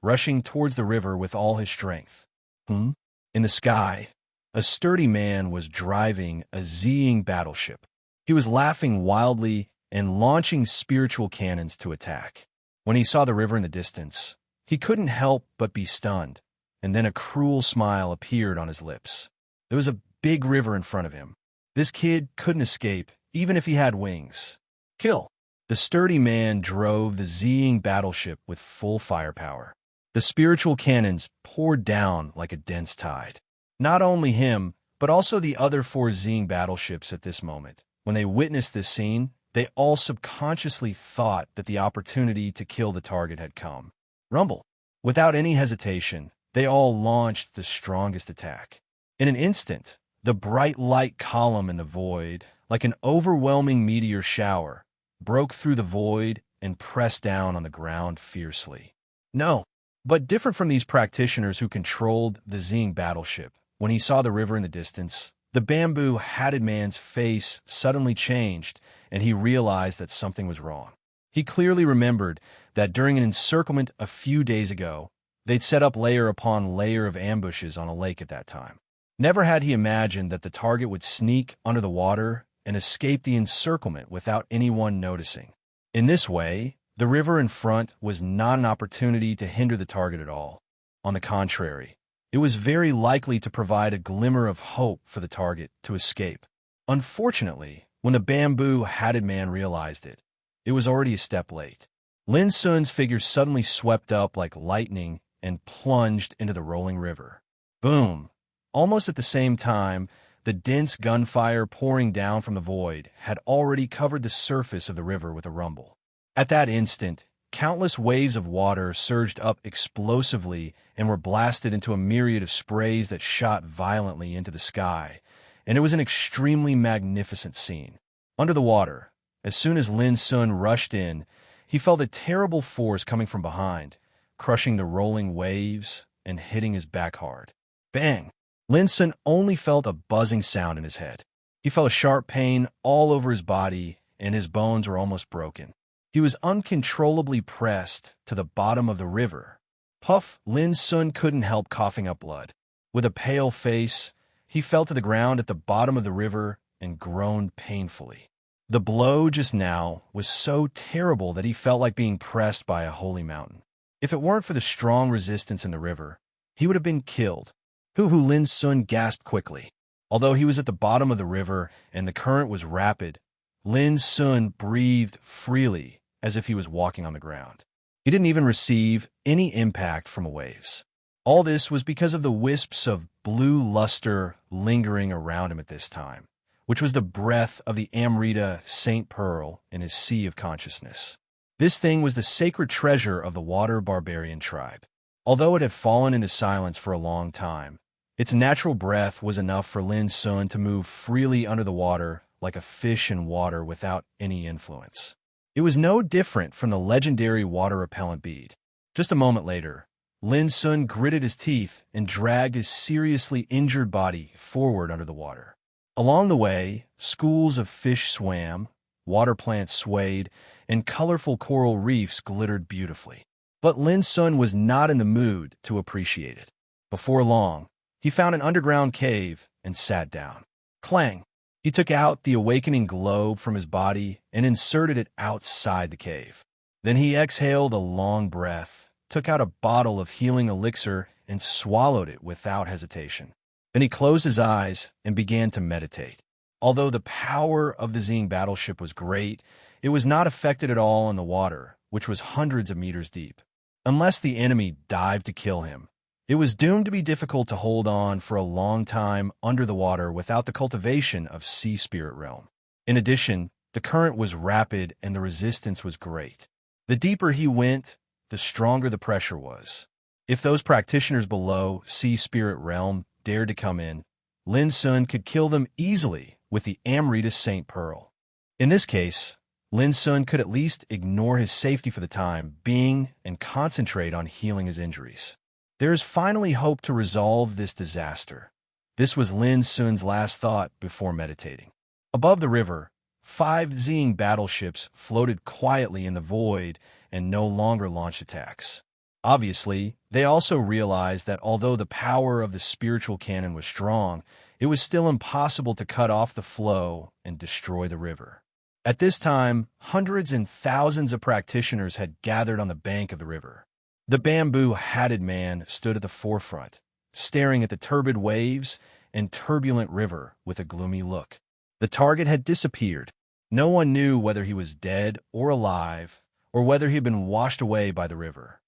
rushing towards the river with all his strength. In the sky, a sturdy man was driving a Zing battleship. He was laughing wildly and launching spiritual cannons to attack. When he saw the river in the distance, he couldn't help but be stunned, and then a cruel smile appeared on his lips. There was a big river in front of him. This kid couldn't escape, even if he had wings. Kill! The sturdy man drove the Zing battleship with full firepower. The spiritual cannons poured down like a dense tide. Not only him, but also the other 4 Zing battleships at this moment. When they witnessed this scene, they all subconsciously thought that the opportunity to kill the target had come. Rumble! Without any hesitation, they all launched the strongest attack. In an instant, the bright light column in the void, like an overwhelming meteor shower, broke through the void and pressed down on the ground fiercely. No, but different from these practitioners who controlled the Zing battleship, when he saw the river in the distance, the bamboo-hatted man's face suddenly changed, and he realized that something was wrong. He clearly remembered that during an encirclement a few days ago, they'd set up layer upon layer of ambushes on a lake at that time. Never had he imagined that the target would sneak under the water and escape the encirclement without anyone noticing. In this way, the river in front was not an opportunity to hinder the target at all. On the contrary, it was very likely to provide a glimmer of hope for the target to escape. Unfortunately, when the bamboo-hatted man realized it, it was already a step late. Lin Sun's figure suddenly swept up like lightning and plunged into the rolling river. Boom! Almost at the same time, the dense gunfire pouring down from the void had already covered the surface of the river with a rumble. At that instant, countless waves of water surged up explosively and were blasted into a myriad of sprays that shot violently into the sky, and it was an extremely magnificent scene. Under the water, as soon as Lin Sun rushed in, he felt a terrible force coming from behind, crushing the rolling waves and hitting his back hard. Bang! Lin Sun only felt a buzzing sound in his head. He felt a sharp pain all over his body, and his bones were almost broken. He was uncontrollably pressed to the bottom of the river. Puff! Lin Sun couldn't help coughing up blood. With a pale face, he fell to the ground at the bottom of the river and groaned painfully. The blow just now was so terrible that he felt like being pressed by a holy mountain. If it weren't for the strong resistance in the river, he would have been killed. Lin Sun gasped quickly. Although he was at the bottom of the river and the current was rapid, Lin Sun breathed freely as if he was walking on the ground. He didn't even receive any impact from the waves. All this was because of the wisps of blue luster lingering around him at this time, which was the breath of the Amrita Saint Pearl in his sea of consciousness. This thing was the sacred treasure of the water barbarian tribe. Although it had fallen into silence for a long time, its natural breath was enough for Lin Sun to move freely under the water like a fish in water without any influence. It was no different from the legendary water-repellent bead. Just a moment later, Lin Sun gritted his teeth and dragged his seriously injured body forward under the water. Along the way, schools of fish swam, water plants swayed, and colorful coral reefs glittered beautifully. But Lin Sun was not in the mood to appreciate it. Before long, he found an underground cave and sat down. Clang! He took out the awakening globe from his body and inserted it outside the cave. Then he exhaled a long breath, took out a bottle of healing elixir, and swallowed it without hesitation. Then he closed his eyes and began to meditate. Although the power of the Zing battleship was great, it was not affected at all in the water, which was hundreds of meters deep. Unless the enemy dived to kill him, It was doomed to be difficult to hold on for a long time under the water without the cultivation of sea spirit realm. In addition, the current was rapid and the resistance was great. The deeper he went, the stronger the pressure was. If those practitioners below sea spirit realm dared to come in, Lin Sun could kill them easily with the Amrita Saint Pearl. In this case, Lin Sun could at least ignore his safety for the time being and concentrate on healing his injuries. There is finally hope to resolve this disaster. This was Lin Sun's last thought before meditating. Above the river, 5 Zing battleships floated quietly in the void and no longer launched attacks. Obviously, they also realized that although the power of the spiritual cannon was strong, it was still impossible to cut off the flow and destroy the river. At this time, hundreds and thousands of practitioners had gathered on the bank of the river. The bamboo-hatted man stood at the forefront, staring at the turbid waves and turbulent river with a gloomy look. The target had disappeared. No one knew whether he was dead or alive, or whether he had been washed away by the river.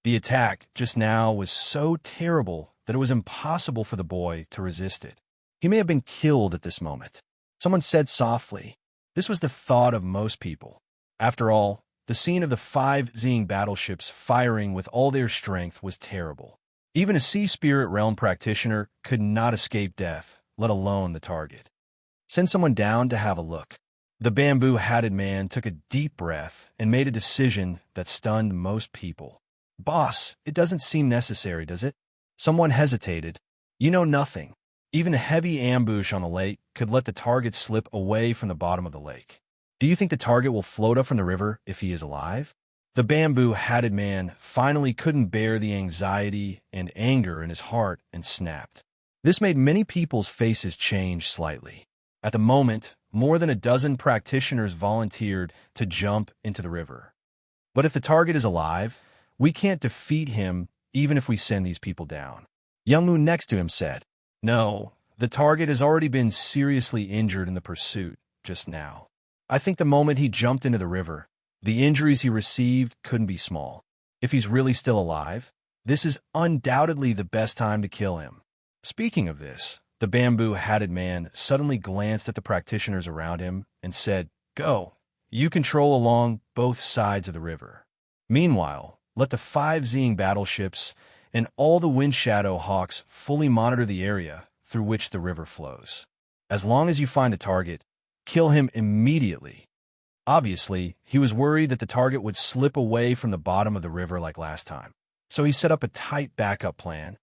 The attack just now was so terrible that it was impossible for the boy to resist it. He may have been killed at this moment. Someone said softly. This was the thought of most people. After all, the scene of the 5 Zing battleships firing with all their strength was terrible. Even a sea spirit realm practitioner could not escape death, let alone the target. Send someone down to have a look. The bamboo-hatted man took a deep breath and made a decision that stunned most people. Boss, it doesn't seem necessary, does it? Someone hesitated. You know nothing. Even a heavy ambush on the lake could let the target slip away from the bottom of the lake. Do you think the target will float up from the river if he is alive? The bamboo-hatted man finally couldn't bear the anxiety and anger in his heart and snapped. This made many people's faces change slightly. At the moment, more than a dozen practitioners volunteered to jump into the river. But if the target is alive, we can't defeat him even if we send these people down. Youngmu next to him said, No, the target has already been seriously injured in the pursuit just now. I think the moment he jumped into the river, the injuries he received couldn't be small. If he's really still alive, this is undoubtedly the best time to kill him. Speaking of this, the bamboo-hatted man suddenly glanced at the practitioners around him and said, Go, you control along both sides of the river. Meanwhile, let the 5 Zing battleships and all the wind shadow hawks fully monitor the area through which the river flows. As long as you find the target, kill him immediately. Obviously, he was worried that the target would slip away from the bottom of the river like last time, so he set up a tight backup plan.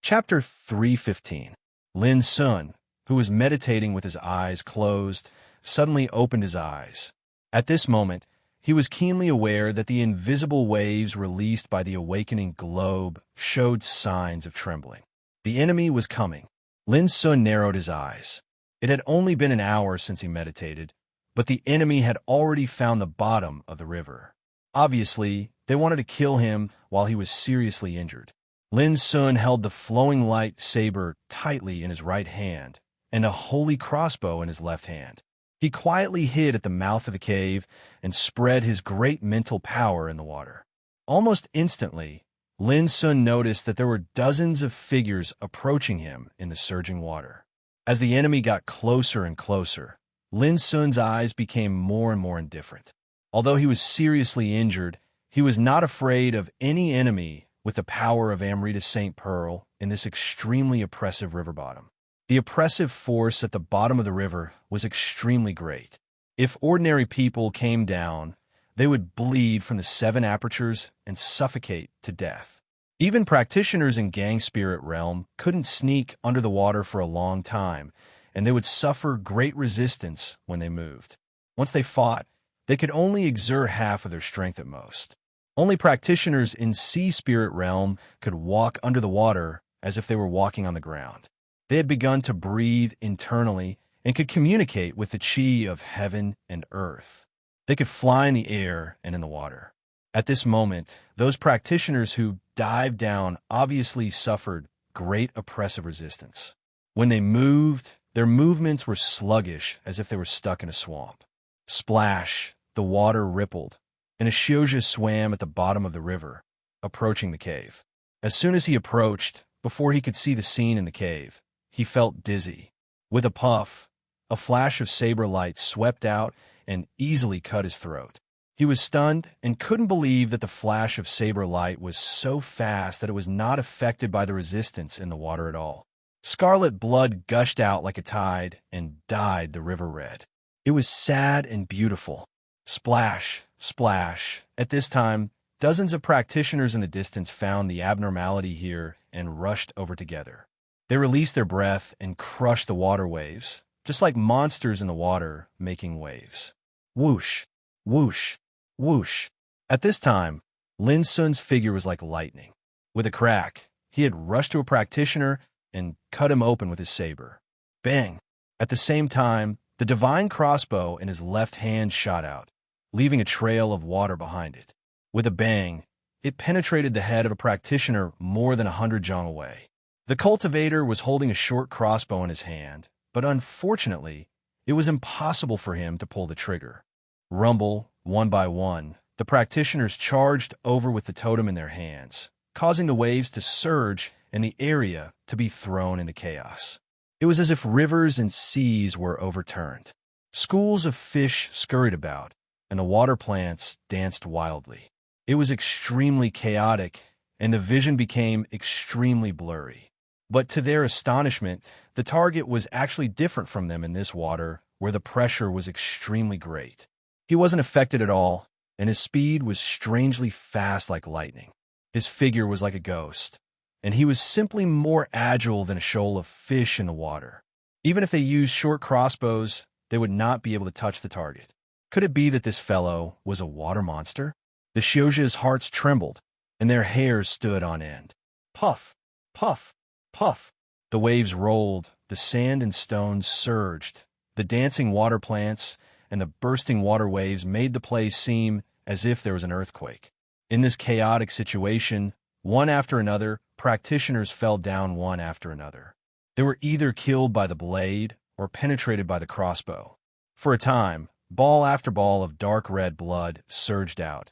Chapter 3:15. Lin Sun, who was meditating with his eyes closed, suddenly opened his eyes. At this moment, he was keenly aware that the invisible waves released by the awakening globe showed signs of trembling. The enemy was coming. Lin Sun narrowed his eyes. It had only been an hour since he meditated, but the enemy had already found the bottom of the river. Obviously, they wanted to kill him while he was seriously injured. Lin Sun held the flowing light saber tightly in his right hand and a holy crossbow in his left hand. He quietly hid at the mouth of the cave and spread his great mental power in the water. Almost instantly, Lin Sun noticed that there were dozens of figures approaching him in the surging water. As the enemy got closer and closer, Lin Sun's eyes became more and more indifferent. Although he was seriously injured, he was not afraid of any enemy with the power of Amrita Saint Pearl in this extremely oppressive river bottom. The oppressive force at the bottom of the river was extremely great. If ordinary people came down, they would bleed from the 7 apertures and suffocate to death. Even practitioners in gang spirit realm couldn't sneak under the water for a long time, and they would suffer great resistance when they moved. Once they fought, they could only exert half of their strength at most. Only practitioners in sea spirit realm could walk under the water as if they were walking on the ground. They had begun to breathe internally and could communicate with the chi of heaven and earth. They could fly in the air and in the water. At this moment, those practitioners who dived down obviously suffered great oppressive resistance. When they moved, their movements were sluggish as if they were stuck in a swamp. Splash, the water rippled, and a Shioja swam at the bottom of the river, approaching the cave. As soon as he approached, before he could see the scene in the cave, he felt dizzy. With a puff, a flash of saber light swept out and easily cut his throat. He was stunned and couldn't believe that the flash of saber light was so fast that it was not affected by the resistance in the water at all. Scarlet blood gushed out like a tide and dyed the river red. It was sad and beautiful. Splash, splash. At this time, dozens of practitioners in the distance found the abnormality here and rushed over together. They released their breath and crushed the water waves, just like monsters in the water making waves. Whoosh, whoosh, whoosh. At this time, Lin Sun's figure was like lightning. With a crack, he had rushed to a practitioner and cut him open with his saber. Bang! At the same time, the divine crossbow in his left hand shot out, leaving a trail of water behind it. With a bang, it penetrated the head of a practitioner more than 100 jong away. The cultivator was holding a short crossbow in his hand, but unfortunately, it was impossible for him to pull the trigger. Rumble, one by one, the practitioners charged over with the totem in their hands, causing the waves to surge and the area to be thrown into chaos. It was as if rivers and seas were overturned. Schools of fish scurried about, and the water plants danced wildly. It was extremely chaotic, and the vision became extremely blurry. But to their astonishment, the target was actually different from them in this water, where the pressure was extremely great. He wasn't affected at all, and his speed was strangely fast like lightning. His figure was like a ghost, and he was simply more agile than a shoal of fish in the water. Even if they used short crossbows, they would not be able to touch the target. Could it be that this fellow was a water monster? The Xiujia's hearts trembled, and their hairs stood on end. Puff, puff, puff. The waves rolled, the sand and stones surged. The dancing water plants and the bursting water waves made the place seem as if there was an earthquake. In this chaotic situation, one after another, practitioners fell down one after another. They were either killed by the blade or penetrated by the crossbow. For a time, ball after ball of dark red blood surged out,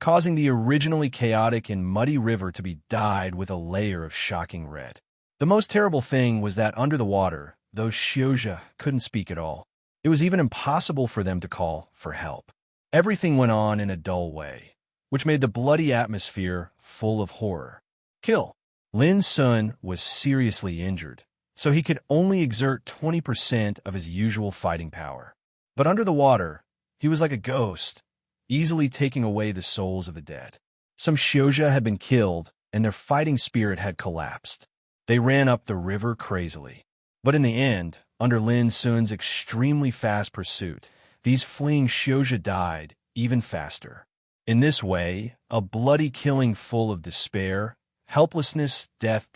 causing the originally chaotic and muddy river to be dyed with a layer of shocking red. The most terrible thing was that under the water, those Xiujia couldn't speak at all. It was even impossible for them to call for help. Everything went on in a dull way, which made the bloody atmosphere full of horror. Kill. Lin Sun was seriously injured, so he could only exert 20% of his usual fighting power. But under the water, he was like a ghost, easily taking away the souls of the dead. Some Xiujia had been killed, and their fighting spirit had collapsed. They ran up the river crazily. But in the end, under Lin Sun's extremely fast pursuit, these fleeing Xiujia died even faster. In this way, a bloody killing full of despair, helplessness, death,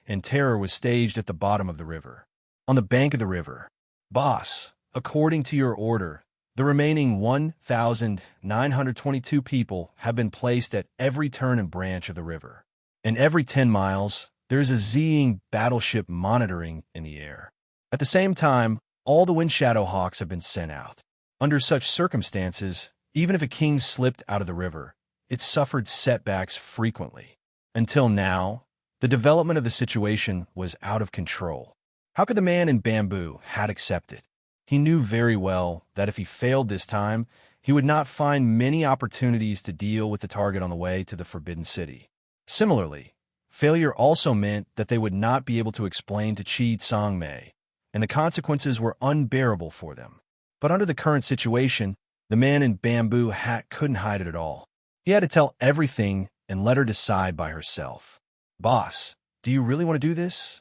and terror was staged at the bottom of the river. On the bank of the river, "Boss, according to your order, the remaining 1,922 people have been placed at every turn and branch of the river. And every 10 miles, there's a Zing battleship monitoring in the air. At the same time, all the Wind Shadow Hawks have been sent out. Under such circumstances, even if a king slipped out of the river, it suffered setbacks frequently. Until now, the development of the situation was out of control. How could the man in bamboo had accepted? He knew very well that if he failed this time, he would not find many opportunities to deal with the target on the way to the Forbidden City. Similarly, failure also meant that they would not be able to explain to Qi Tsangmei, and the consequences were unbearable for them. But under the current situation, the man in bamboo hat couldn't hide it at all. He had to tell everything and let her decide by herself. "Boss, do you really want to do this?"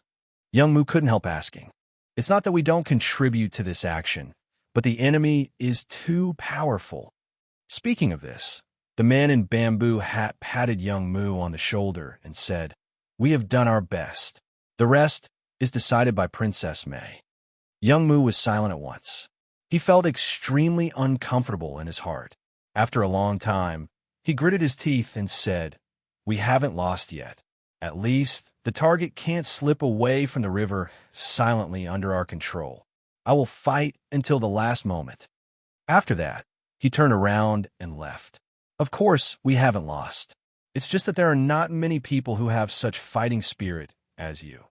Young Mu couldn't help asking. "It's not that we don't contribute to this action, but the enemy is too powerful." Speaking of this, the man in bamboo hat patted young Mu on the shoulder and said, "We have done our best. The rest is decided by Princess May." Young Mu was silent at once. He felt extremely uncomfortable in his heart. After a long time, he gritted his teeth and said, "We haven't lost yet. At least, the target can't slip away from the river silently under our control. I will fight until the last moment." After that, he turned around and left. "Of course, we haven't lost. It's just that there are not many people who have such fighting spirit as you.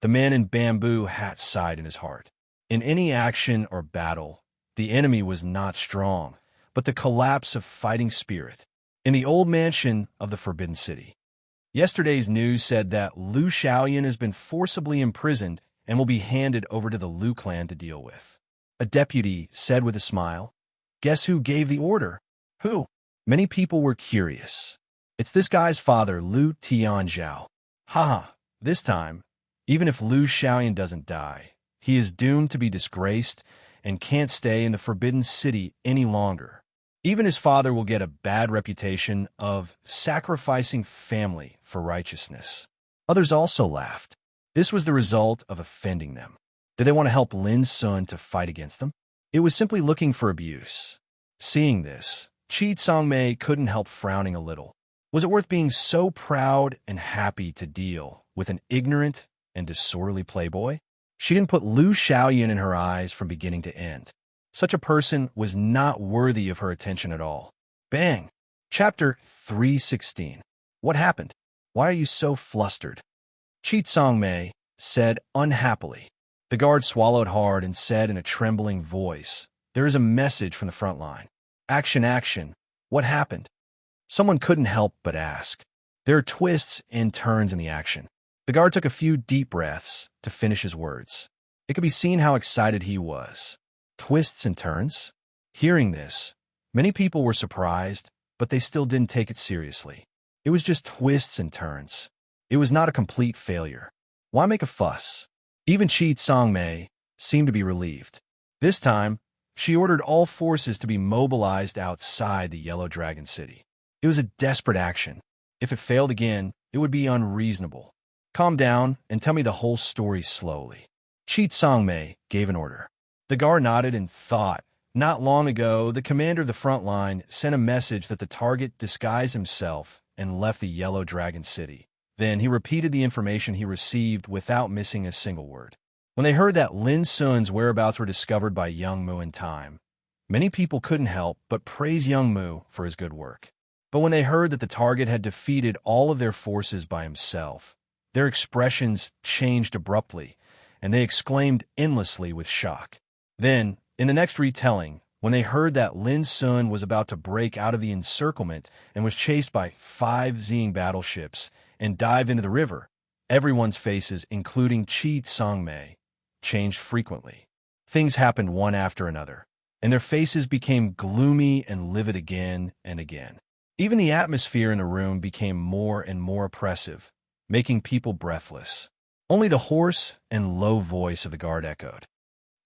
The man in bamboo hat sighed in his heart. In any action or battle, the enemy was not strong, but the collapse of fighting spirit. In the old mansion of the Forbidden City. Yesterday's news said that Liu Xiaoyan has been forcibly imprisoned and will be handed over to the Liu clan to deal with. A deputy said with a smile, "Guess who gave the order?" "Who?" Many people were curious. "It's this guy's father, Liu Tianzhao." Haha, this time, even if Liu Xiaoyan doesn't die, he is doomed to be disgraced and can't stay in the Forbidden City any longer. Even his father will get a bad reputation of sacrificing family for righteousness. Others also laughed. This was the result of offending them. Did they want to help Lin Sun to fight against them? It was simply looking for abuse. Seeing this, Qi Songmei couldn't help frowning a little. Was it worth being so proud and happy to deal with an ignorant and disorderly playboy? She didn't put Liu Xiaoyan in her eyes from beginning to end. Such a person was not worthy of her attention at all. Bang! Chapter 316. What happened? Why are you so flustered? Qi Songmei said unhappily. The guard swallowed hard and said in a trembling voice, "There is a message from the front line. Action, action. What happened?" Someone couldn't help but ask. There are twists and turns in the action. The guard took a few deep breaths to finish his words. It could be seen how excited he was. Twists and turns? Hearing this, many people were surprised, but they still didn't take it seriously. It was just twists and turns. It was not a complete failure. Why make a fuss? Even Qi Songmei seemed to be relieved. This time, she ordered all forces to be mobilized outside the Yellow Dragon City. It was a desperate action. If it failed again, it would be unreasonable. Calm down and tell me the whole story slowly. Qi Songmei gave an order. The guard nodded and thought. Not long ago, the commander of the front line sent a message that the target disguised himself and left the Yellow Dragon City. Then he repeated the information he received without missing a single word. When they heard that Lin Sun's whereabouts were discovered by Young Mu in time, many people couldn't help but praise Young Mu for his good work. But when they heard that the target had defeated all of their forces by himself, their expressions changed abruptly, and they exclaimed endlessly with shock. Then, in the next retelling, when they heard that Lin Sun was about to break out of the encirclement and was chased by 5 Zing battleships and dive into the river, everyone's faces, including Qi Songmei, changed frequently. Things happened one after another, and their faces became gloomy and livid again and again. Even the atmosphere in the room became more and more oppressive, making people breathless. Only the hoarse and low voice of the guard echoed.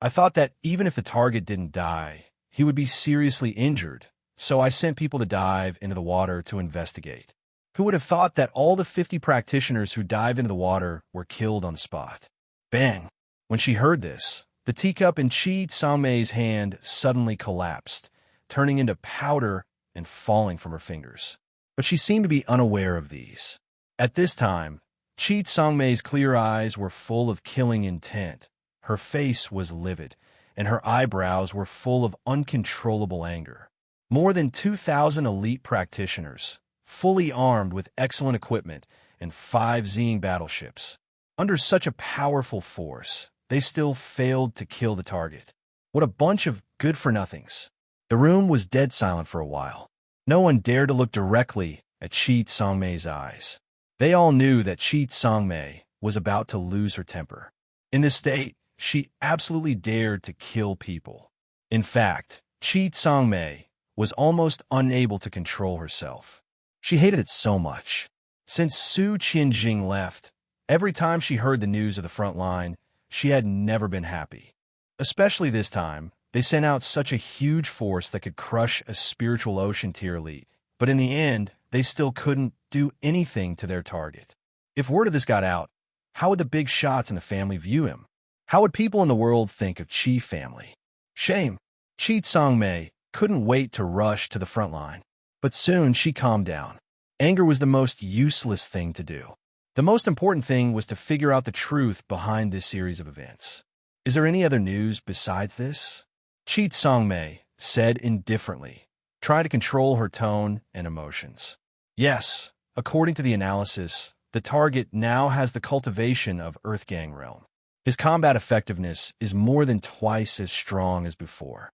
I thought that even if the target didn't die, he would be seriously injured, so I sent people to dive into the water to investigate. Who would have thought that all the 50 practitioners who dived into the water were killed on the spot? Bang! When she heard this, the teacup in Qi Songmei's hand suddenly collapsed, turning into powder and falling from her fingers. But she seemed to be unaware of these. At this time, Qi Songmei's clear eyes were full of killing intent. Her face was livid, and her eyebrows were full of uncontrollable anger. More than 2,000 elite practitioners, fully armed with excellent equipment and 5 Zing battleships. Under such a powerful force, they still failed to kill the target. What a bunch of good-for-nothings. The room was dead silent for a while. No one dared to look directly at Qi Songmei's eyes. They all knew that Qi Songmei was about to lose her temper. In this state, she absolutely dared to kill people. In fact, Qi Songmei was almost unable to control herself. She hated it so much. Since Su Qianjing left, every time she heard the news of the front line, she had never been happy. Especially this time, they sent out such a huge force that could crush a spiritual ocean tier elite, but in the end, they still couldn't do anything to their target. If word of this got out, how would the big shots in the family view him? How would people in the world think of Qi family? Shame. Qi Songmei couldn't wait to rush to the front line. But soon she calmed down. Anger was the most useless thing to do. The most important thing was to figure out the truth behind this series of events. Is there any other news besides this? Qi Songmei said indifferently, trying to control her tone and emotions. Yes, According to the analysis, the target now has the cultivation of Earthgang realm. His combat effectiveness is more than twice as strong as before.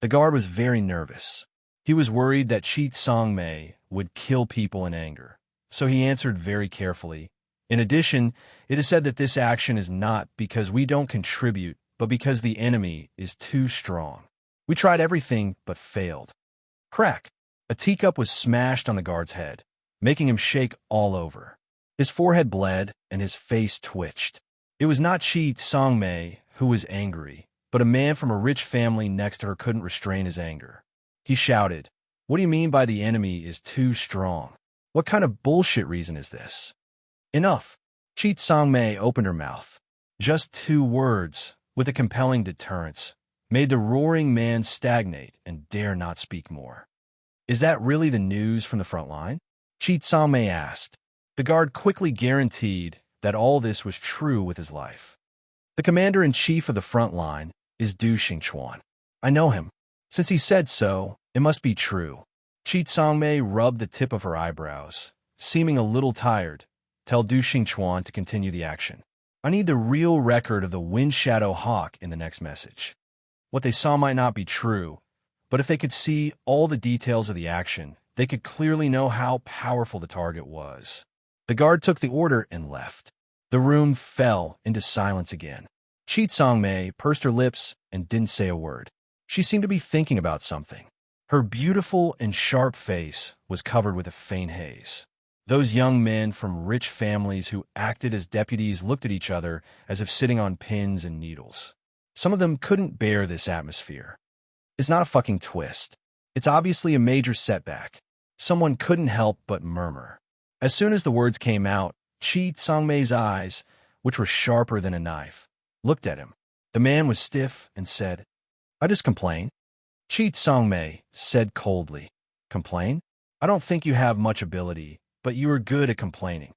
The guard was very nervous. He was worried that Cheat Songmei would kill people in anger, so he answered very carefully. In addition, it is said that this action is not because we don't contribute, but because the enemy is too strong. We tried everything but failed. Crack! A teacup was smashed on the guard's head, making him shake all over. His forehead bled and his face twitched. It was not Cheat Songmei who was angry, but a man from a rich family next to her couldn't restrain his anger. He shouted, "What do you mean by the enemy is too strong? What kind of bullshit reason is this?" Enough. Cheat Songmei opened her mouth. Just 2 words, with a compelling deterrence, made the roaring man stagnate and dare not speak more. "Is that really the news from the front line?" Cheat Songmei asked. The guard quickly guaranteed that all this was true with his life. "The commander-in-chief of the front line is Du Xingchuan. I know him. Since he said so, it must be true." Cheat Songmei rubbed the tip of her eyebrows, seeming a little tired. "Tell Du Xingchuan to continue the action. I need the real record of the Wind Shadow Hawk in the next message. What they saw might not be true, but if they could see all the details of the action, they could clearly know how powerful the target was." The guard took the order and left. The room fell into silence again. Cheat Songmei pursed her lips and didn't say a word. She seemed to be thinking about something. Her beautiful and sharp face was covered with a faint haze. Those young men from rich families who acted as deputies looked at each other as if sitting on pins and needles. Some of them couldn't bear this atmosphere. It's not a fucking twist. It's obviously a major setback. Someone couldn't help but murmur. As soon as the words came out, Cheat Songmei's eyes, which were sharper than a knife, looked at him. The man was stiff and said, "I just complain." Cheat Songmei said coldly, "Complain? I don't think you have much ability, but you are good at complaining."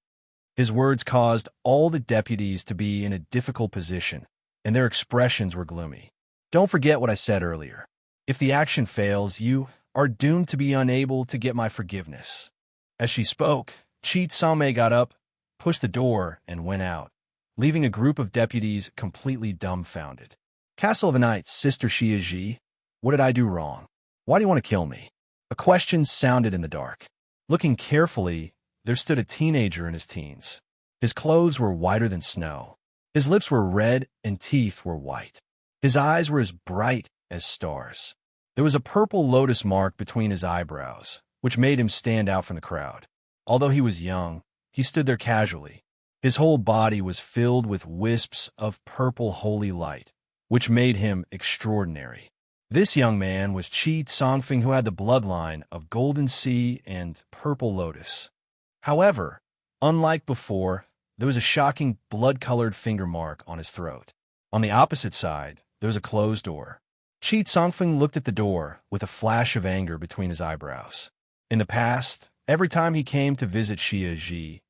His words caused all the deputies to be in a difficult position, and their expressions were gloomy. "Don't forget what I said earlier. If the action fails, you are doomed to be unable to get my forgiveness." As she spoke, Cheat Songmei got up, pushed the door, and went out, leaving a group of deputies completely dumbfounded. "Castle of the Knights, Sister Xia Ji, what did I do wrong? Why do you want to kill me?" A question sounded in the dark. Looking carefully, there stood a teenager in his teens. His clothes were whiter than snow. His lips were red and teeth were white. His eyes were as bright as stars. There was a purple lotus mark between his eyebrows, which made him stand out from the crowd. Although he was young, he stood there casually. His whole body was filled with wisps of purple holy light, which made him extraordinary. This young man was Cheat Songfeng, who had the bloodline of Golden Sea and Purple Lotus. However, unlike before, there was a shocking blood-colored finger mark on his throat. On the opposite side, there was a closed door. Cheat Songfeng looked at the door with a flash of anger between his eyebrows. In the past, every time he came to visit Xia Ji,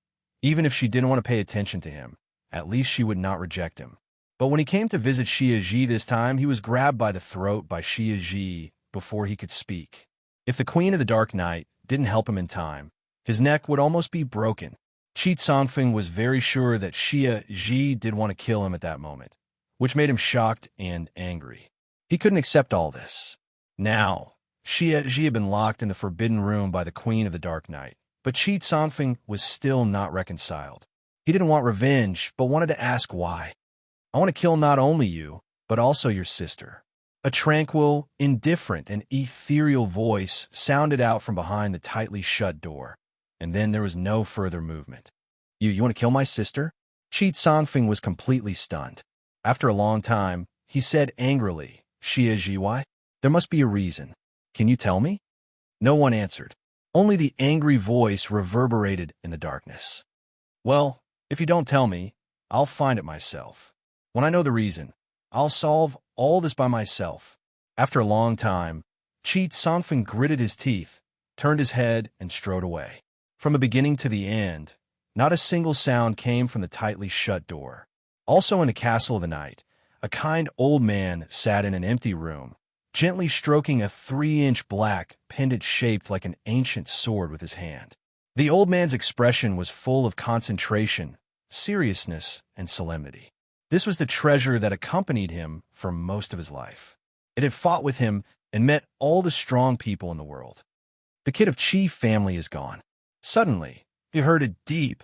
even if she didn't want to pay attention to him, at least she would not reject him. But when he came to visit Xia Ji this time, he was grabbed by the throat by Xia Ji before he could speak. If the Queen of the Dark Night didn't help him in time, his neck would almost be broken. Cheat Songfeng was very sure that Xia Ji did want to kill him at that moment, which made him shocked and angry. He couldn't accept all this. Now, Xia Ji had been locked in the forbidden room by the Queen of the Dark Night, but Cheat Songfeng was still not reconciled. He didn't want revenge, but wanted to ask why. "I want to kill not only you, but also your sister." A tranquil, indifferent, and ethereal voice sounded out from behind the tightly shut door, and then there was no further movement. You want to kill my sister?" Cheat Songfeng was completely stunned. After a long time, he said angrily, "Xia Ji, why? There must be a reason. Can you tell me?" No one answered. Only the angry voice reverberated in the darkness. "Well, if you don't tell me, I'll find it myself. When I know the reason, I'll solve all this by myself." After a long time, Cheat Songfeng gritted his teeth, turned his head, and strode away. From the beginning to the end, not a single sound came from the tightly shut door. Also in the Castle of the Night, a kind old man sat in an empty room, gently stroking a 3-inch black pendant shaped like an ancient sword with his hand. The old man's expression was full of concentration, seriousness, and solemnity. This was the treasure that accompanied him for most of his life. It had fought with him and met all the strong people in the world. The kid of Chi family is gone. Suddenly, he heard a deep,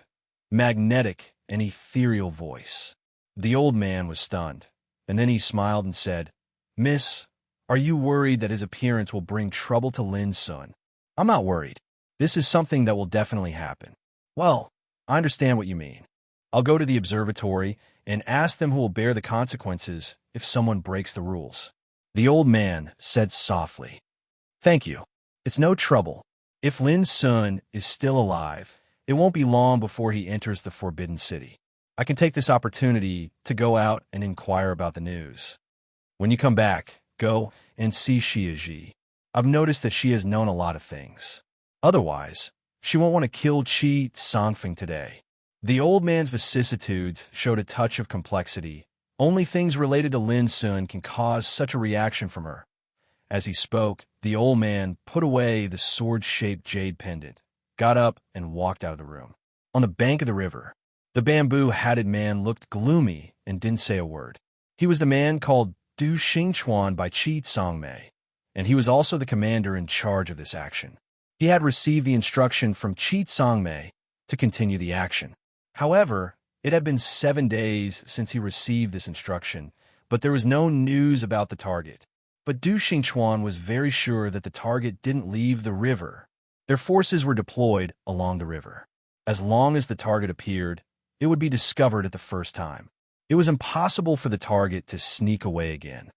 magnetic, and ethereal voice. The old man was stunned, and then he smiled and said, "Miss, are you worried that his appearance will bring trouble to Lin's son?" "I'm not worried. This is something that will definitely happen." "Well, I understand what you mean. I'll go to the observatory and ask them who will bear the consequences if someone breaks the rules." The old man said softly, "Thank you. It's no trouble. If Lin's son is still alive, it won't be long before he enters the Forbidden City. I can take this opportunity to go out and inquire about the news. When you come back, go and see Xiaji. I've noticed that she has known a lot of things. Otherwise, she won't want to kill Qi Sangfeng today." The old man's vicissitudes showed a touch of complexity. Only things related to Lin Sun can cause such a reaction from her. As he spoke, the old man put away the sword-shaped jade pendant, got up, and walked out of the room. On the bank of the river, the bamboo-hatted man looked gloomy and didn't say a word. He was the man called Du Xingchuan by Qi Sangmei, and he was also the commander in charge of this action. He had received the instruction from Qi Sangmei to continue the action. However, it had been 7 days since he received this instruction, but there was no news about the target. But Du Xingchuan was very sure that the target didn't leave the river. Their forces were deployed along the river. As long as the target appeared, it would be discovered at the first time. It was impossible for the target to sneak away again.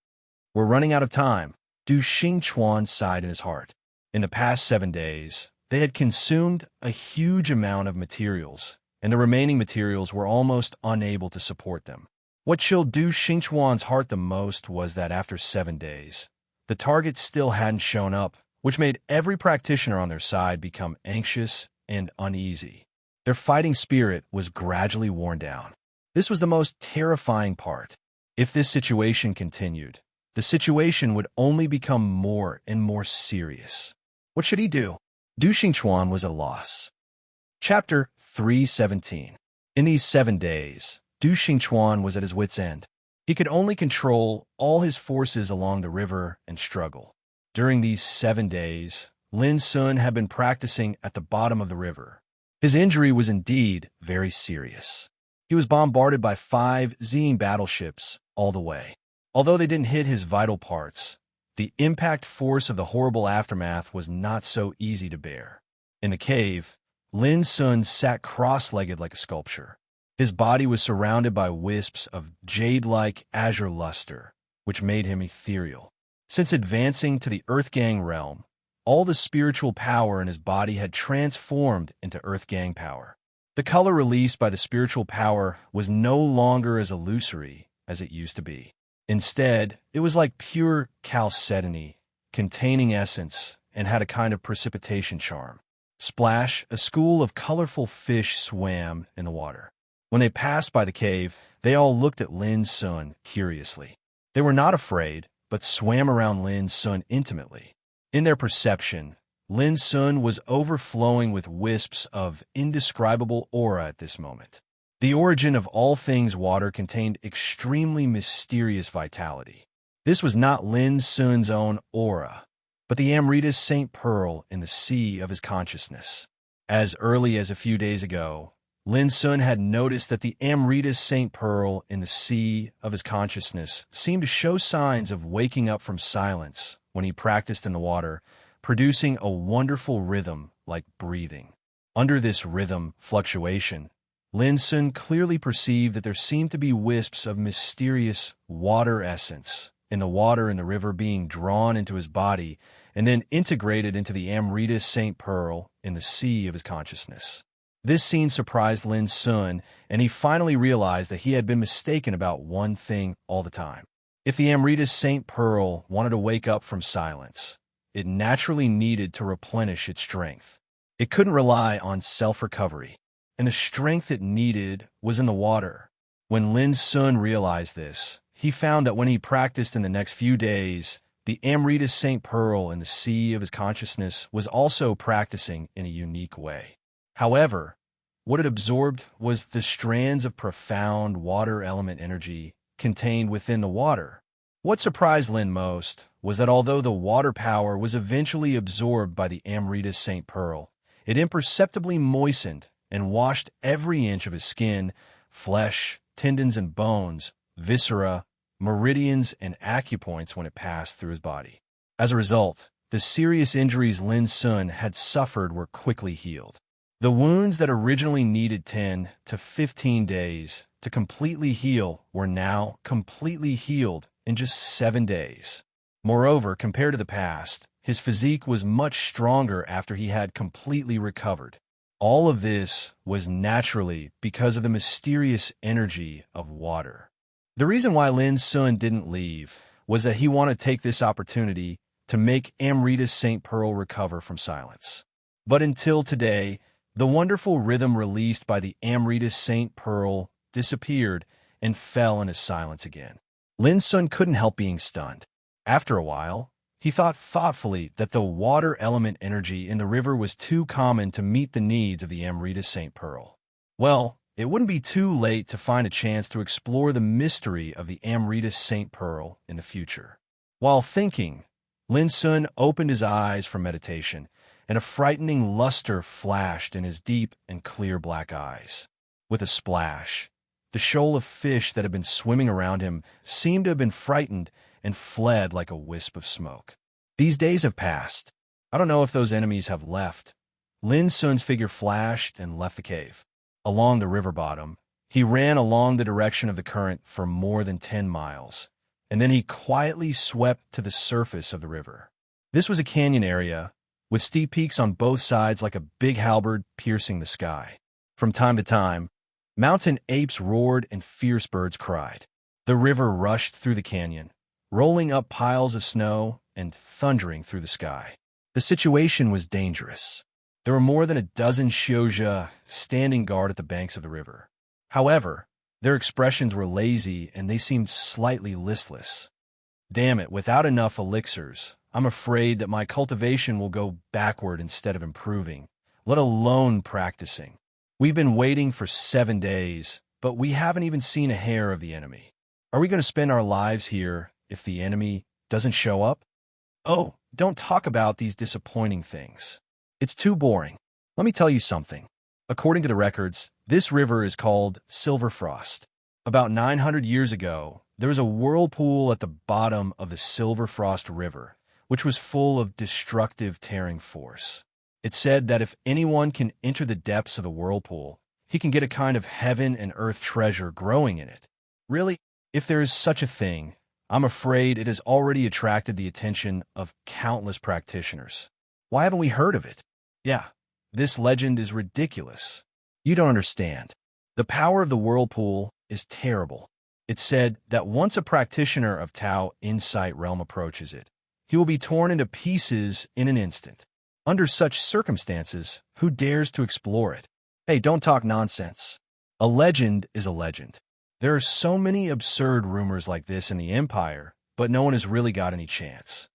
"We're running out of time," Du Xingchuan sighed in his heart. In the past 7 days, they had consumed a huge amount of materials, and the remaining materials were almost unable to support them. What chilled Du Xingchuan's heart the most was that after 7 days, the target still hadn't shown up, which made every practitioner on their side become anxious and uneasy. Their fighting spirit was gradually worn down. This was the most terrifying part. If this situation continued, the situation would only become more and more serious. What should he do? Du Xingchuan was at a loss. Chapter 317. In these 7 days, Du Xingchuan was at his wit's end. He could only control all his forces along the river and struggle. During these 7 days, Lin Sun had been practicing at the bottom of the river. His injury was indeed very serious. He was bombarded by 5 Zine battleships all the way. Although they didn't hit his vital parts, the impact force of the horrible aftermath was not so easy to bear. In the cave, Lin Sun sat cross-legged like a sculpture. His body was surrounded by wisps of jade-like azure luster, which made him ethereal. Since advancing to the Earthgang realm, all the spiritual power in his body had transformed into Earthgang power. The color released by the spiritual power was no longer as illusory as it used to be. Instead, it was like pure chalcedony, containing essence, and had a kind of precipitation charm. Splash, a school of colorful fish swam in the water. When they passed by the cave, they all looked at Lin Sun curiously. They were not afraid, but swam around Lin Sun intimately. In their perception, Lin Sun was overflowing with wisps of indescribable aura at this moment. The origin of all things water contained extremely mysterious vitality. This was not Lin Sun's own aura, but the Amrita's St. Pearl in the sea of his consciousness. As early as a few days ago, Lin Sun had noticed that the Amrita's St. Pearl in the sea of his consciousness seemed to show signs of waking up from silence when he practiced in the water, producing a wonderful rhythm like breathing. Under this rhythm fluctuation, Lin Sun clearly perceived that there seemed to be wisps of mysterious water essence in the water in the river being drawn into his body and then integrated into the Amrita's St. Pearl in the sea of his consciousness. This scene surprised Lin Sun, and he finally realized that he had been mistaken about one thing all the time. If the Amrita's St. Pearl wanted to wake up from silence, it naturally needed to replenish its strength. It couldn't rely on self-recovery, and the strength it needed was in the water. When Lin Sun realized this, he found that when he practiced in the next few days, the Amrita's St. Pearl in the sea of his consciousness was also practicing in a unique way. However, what it absorbed was the strands of profound water element energy contained within the water. What surprised Lin most was that although the water power was eventually absorbed by the Amrita's St. Pearl, it imperceptibly moistened and washed every inch of his skin, flesh, tendons and bones, viscera, meridians, and acupoints when it passed through his body. As a result, the serious injuries Lin Sun had suffered were quickly healed. The wounds that originally needed 10 to 15 days to completely heal were now completely healed in just 7 days. Moreover, compared to the past, his physique was much stronger after he had completely recovered. All of this was naturally because of the mysterious energy of water. The reason why Lin Sun didn't leave was that he wanted to take this opportunity to make Amrita's St. Pearl recover from silence. But until today, the wonderful rhythm released by the Amrita's St. Pearl disappeared and fell into silence again. Lin Sun couldn't help being stunned. After a while, he thought thoughtfully that the water element energy in the river was too common to meet the needs of the Amrita's St. Pearl. Well, it wouldn't be too late to find a chance to explore the mystery of the Amrita's St. Pearl in the future. While thinking, Lin Sun opened his eyes for meditation, and a frightening luster flashed in his deep and clear black eyes. With a splash, the shoal of fish that had been swimming around him seemed to have been frightened and fled like a wisp of smoke. These days have passed. I don't know if those enemies have left. Lin Sun's figure flashed and left the cave. Along the river bottom, he ran along the direction of the current for more than 10 miles, and then he quietly swept to the surface of the river. This was a canyon area, with steep peaks on both sides like a big halberd piercing the sky. From time to time, mountain apes roared and fierce birds cried. The river rushed through the canyon, rolling up piles of snow and thundering through the sky. The situation was dangerous. There were more than a dozen Shioja standing guard at the banks of the river. However, their expressions were lazy and they seemed slightly listless. Damn it, without enough elixirs, I'm afraid that my cultivation will go backward instead of improving, let alone practicing. We've been waiting for 7 days, but we haven't even seen a hair of the enemy. Are we going to spend our lives here if the enemy doesn't show up? Oh, don't talk about these disappointing things. It's too boring. Let me tell you something. According to the records, this river is called Silver Frost. About 900 years ago, there was a whirlpool at the bottom of the Silver Frost River, which was full of destructive tearing force. It's said that if anyone can enter the depths of the whirlpool, he can get a kind of heaven and earth treasure growing in it. Really, if there is such a thing, I'm afraid it has already attracted the attention of countless practitioners. Why haven't we heard of it? Yeah, this legend is ridiculous. You don't understand. The power of the whirlpool is terrible. It's said that once a practitioner of Tao Insight Realm approaches it, he will be torn into pieces in an instant. Under such circumstances, who dares to explore it? Hey, don't talk nonsense. A legend is a legend. There are so many absurd rumors like this in the Empire, but no one has really got any chance.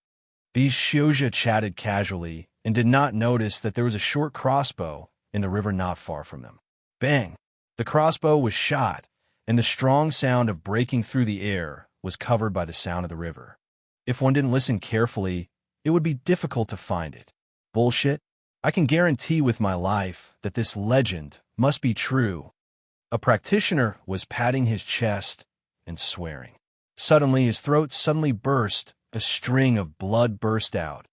These Shioja chatted casually and did not notice that there was a short crossbow in the river not far from them. Bang! The crossbow was shot, and the strong sound of breaking through the air was covered by the sound of the river. If one didn't listen carefully, it would be difficult to find it. Bullshit? I can guarantee with my life that this legend must be true. A practitioner was patting his chest and swearing. Suddenly, his throat suddenly burst, a string of blood burst out,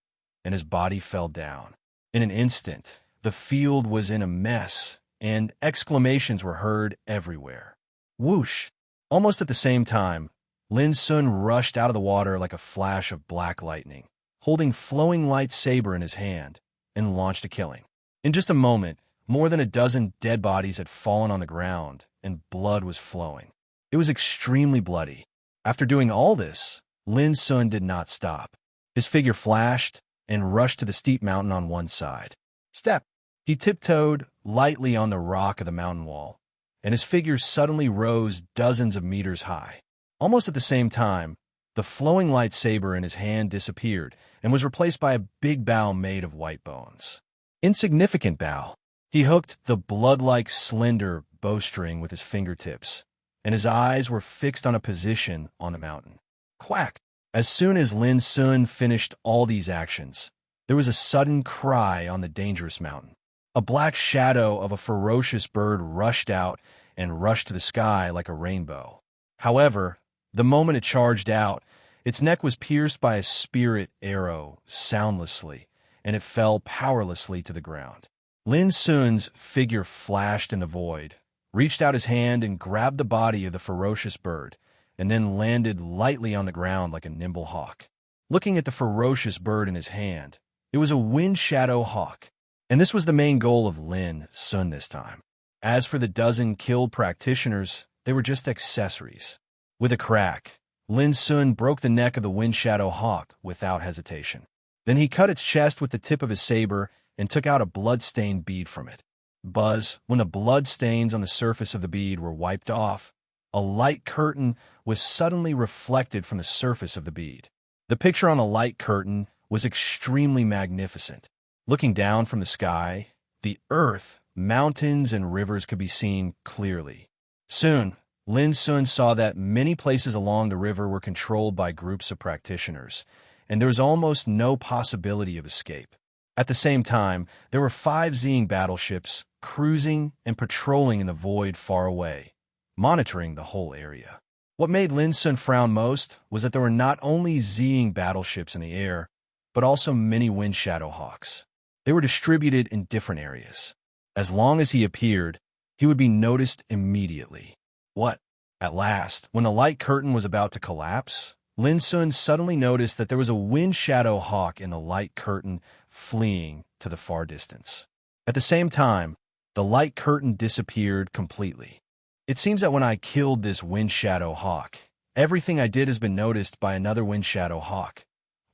and his body fell down. In an instant, the field was in a mess, and exclamations were heard everywhere. Whoosh! Almost at the same time, Lin Sun rushed out of the water like a flash of black lightning, holding flowing lightsaber in his hand, and launched a killing. In just a moment, more than a dozen dead bodies had fallen on the ground, and blood was flowing. It was extremely bloody. After doing all this, Lin Sun did not stop. His figure flashed and rushed to the steep mountain on one side. Step! He tiptoed lightly on the rock of the mountain wall, and his figure suddenly rose dozens of meters high. Almost at the same time, the flowing lightsaber in his hand disappeared and was replaced by a big bow made of white bones. Insignificant bow. He hooked the blood-like slender bowstring with his fingertips, and his eyes were fixed on a position on the mountain. Quack! As soon as Lin Sun finished all these actions, there was a sudden cry on the dangerous mountain. A black shadow of a ferocious bird rushed out and rushed to the sky like a rainbow. However, the moment it charged out, its neck was pierced by a spirit arrow soundlessly, and it fell powerlessly to the ground. Lin Sun's figure flashed in the void, reached out his hand and grabbed the body of the ferocious bird, and then landed lightly on the ground like a nimble hawk. Looking at the ferocious bird in his hand, it was a wind shadow hawk, and this was the main goal of Lin Sun this time. As for the dozen killed practitioners, they were just accessories. With a crack, Lin Sun broke the neck of the wind shadow hawk without hesitation. Then he cut its chest with the tip of his saber and took out a blood-stained bead from it. Buzz, when the blood stains on the surface of the bead were wiped off, a light curtain was suddenly reflected from the surface of the bead. The picture on the light curtain was extremely magnificent. Looking down from the sky, the earth, mountains, and rivers could be seen clearly. Soon, Lin Sun saw that many places along the river were controlled by groups of practitioners, and there was almost no possibility of escape. At the same time, there were 5 Zing battleships cruising and patrolling in the void far away, monitoring the whole area. What made Lin Sun frown most was that there were not only Zing battleships in the air, but also many wind shadow hawks. They were distributed in different areas. As long as he appeared, he would be noticed immediately. What? At last, when the light curtain was about to collapse, Lin Sun suddenly noticed that there was a wind shadow hawk in the light curtain fleeing to the far distance. At the same time, the light curtain disappeared completely. It seems that when I killed this wind shadow hawk, everything I did has been noticed by another wind shadow hawk.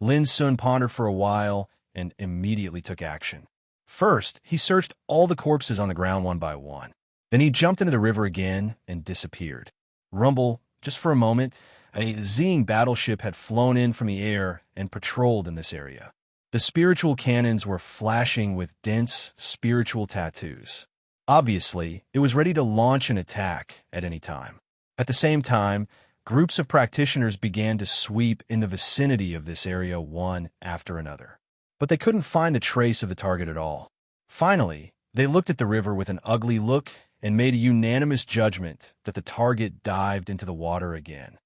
Lin Sun pondered for a while and immediately took action. First, he searched all the corpses on the ground one by one. Then he jumped into the river again and disappeared. Rumble, just for a moment, a Zing battleship had flown in from the air and patrolled in this area. The spiritual cannons were flashing with dense spiritual tattoos. Obviously, it was ready to launch an attack at any time. At the same time, groups of practitioners began to sweep in the vicinity of this area one after another. But they couldn't find a trace of the target at all. Finally, they looked at the river with an ugly look and made a unanimous judgment that the target dived into the water again.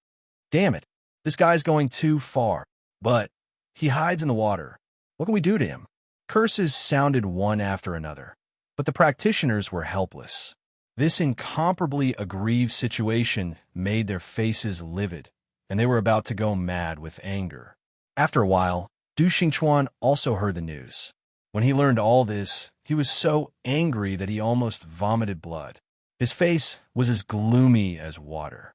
Damn it, this guy's going too far. But he hides in the water. What can we do to him? Curses sounded one after another, but the practitioners were helpless. This incomparably aggrieved situation made their faces livid, and they were about to go mad with anger. After a while, Du Xingchuan also heard the news. When he learned all this, he was so angry that he almost vomited blood. His face was as gloomy as water.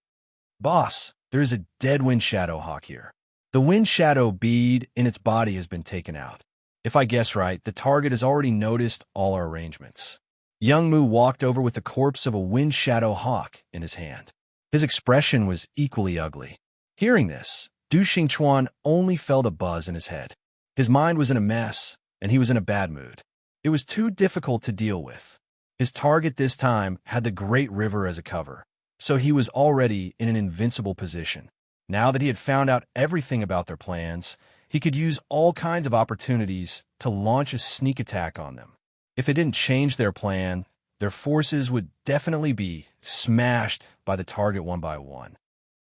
Boss, there is a dead wind shadow hawk here. The wind shadow bead in its body has been taken out. If I guess right, the target has already noticed all our arrangements. Young Mu walked over with the corpse of a wind shadow hawk in his hand. His expression was equally ugly. Hearing this, Du Xingchuan only felt a buzz in his head. His mind was in a mess, and he was in a bad mood. It was too difficult to deal with. His target this time had the great river as a cover, so he was already in an invincible position. Now that he had found out everything about their plans, he could use all kinds of opportunities to launch a sneak attack on them. If it didn't change their plan, their forces would definitely be smashed by the target one by one.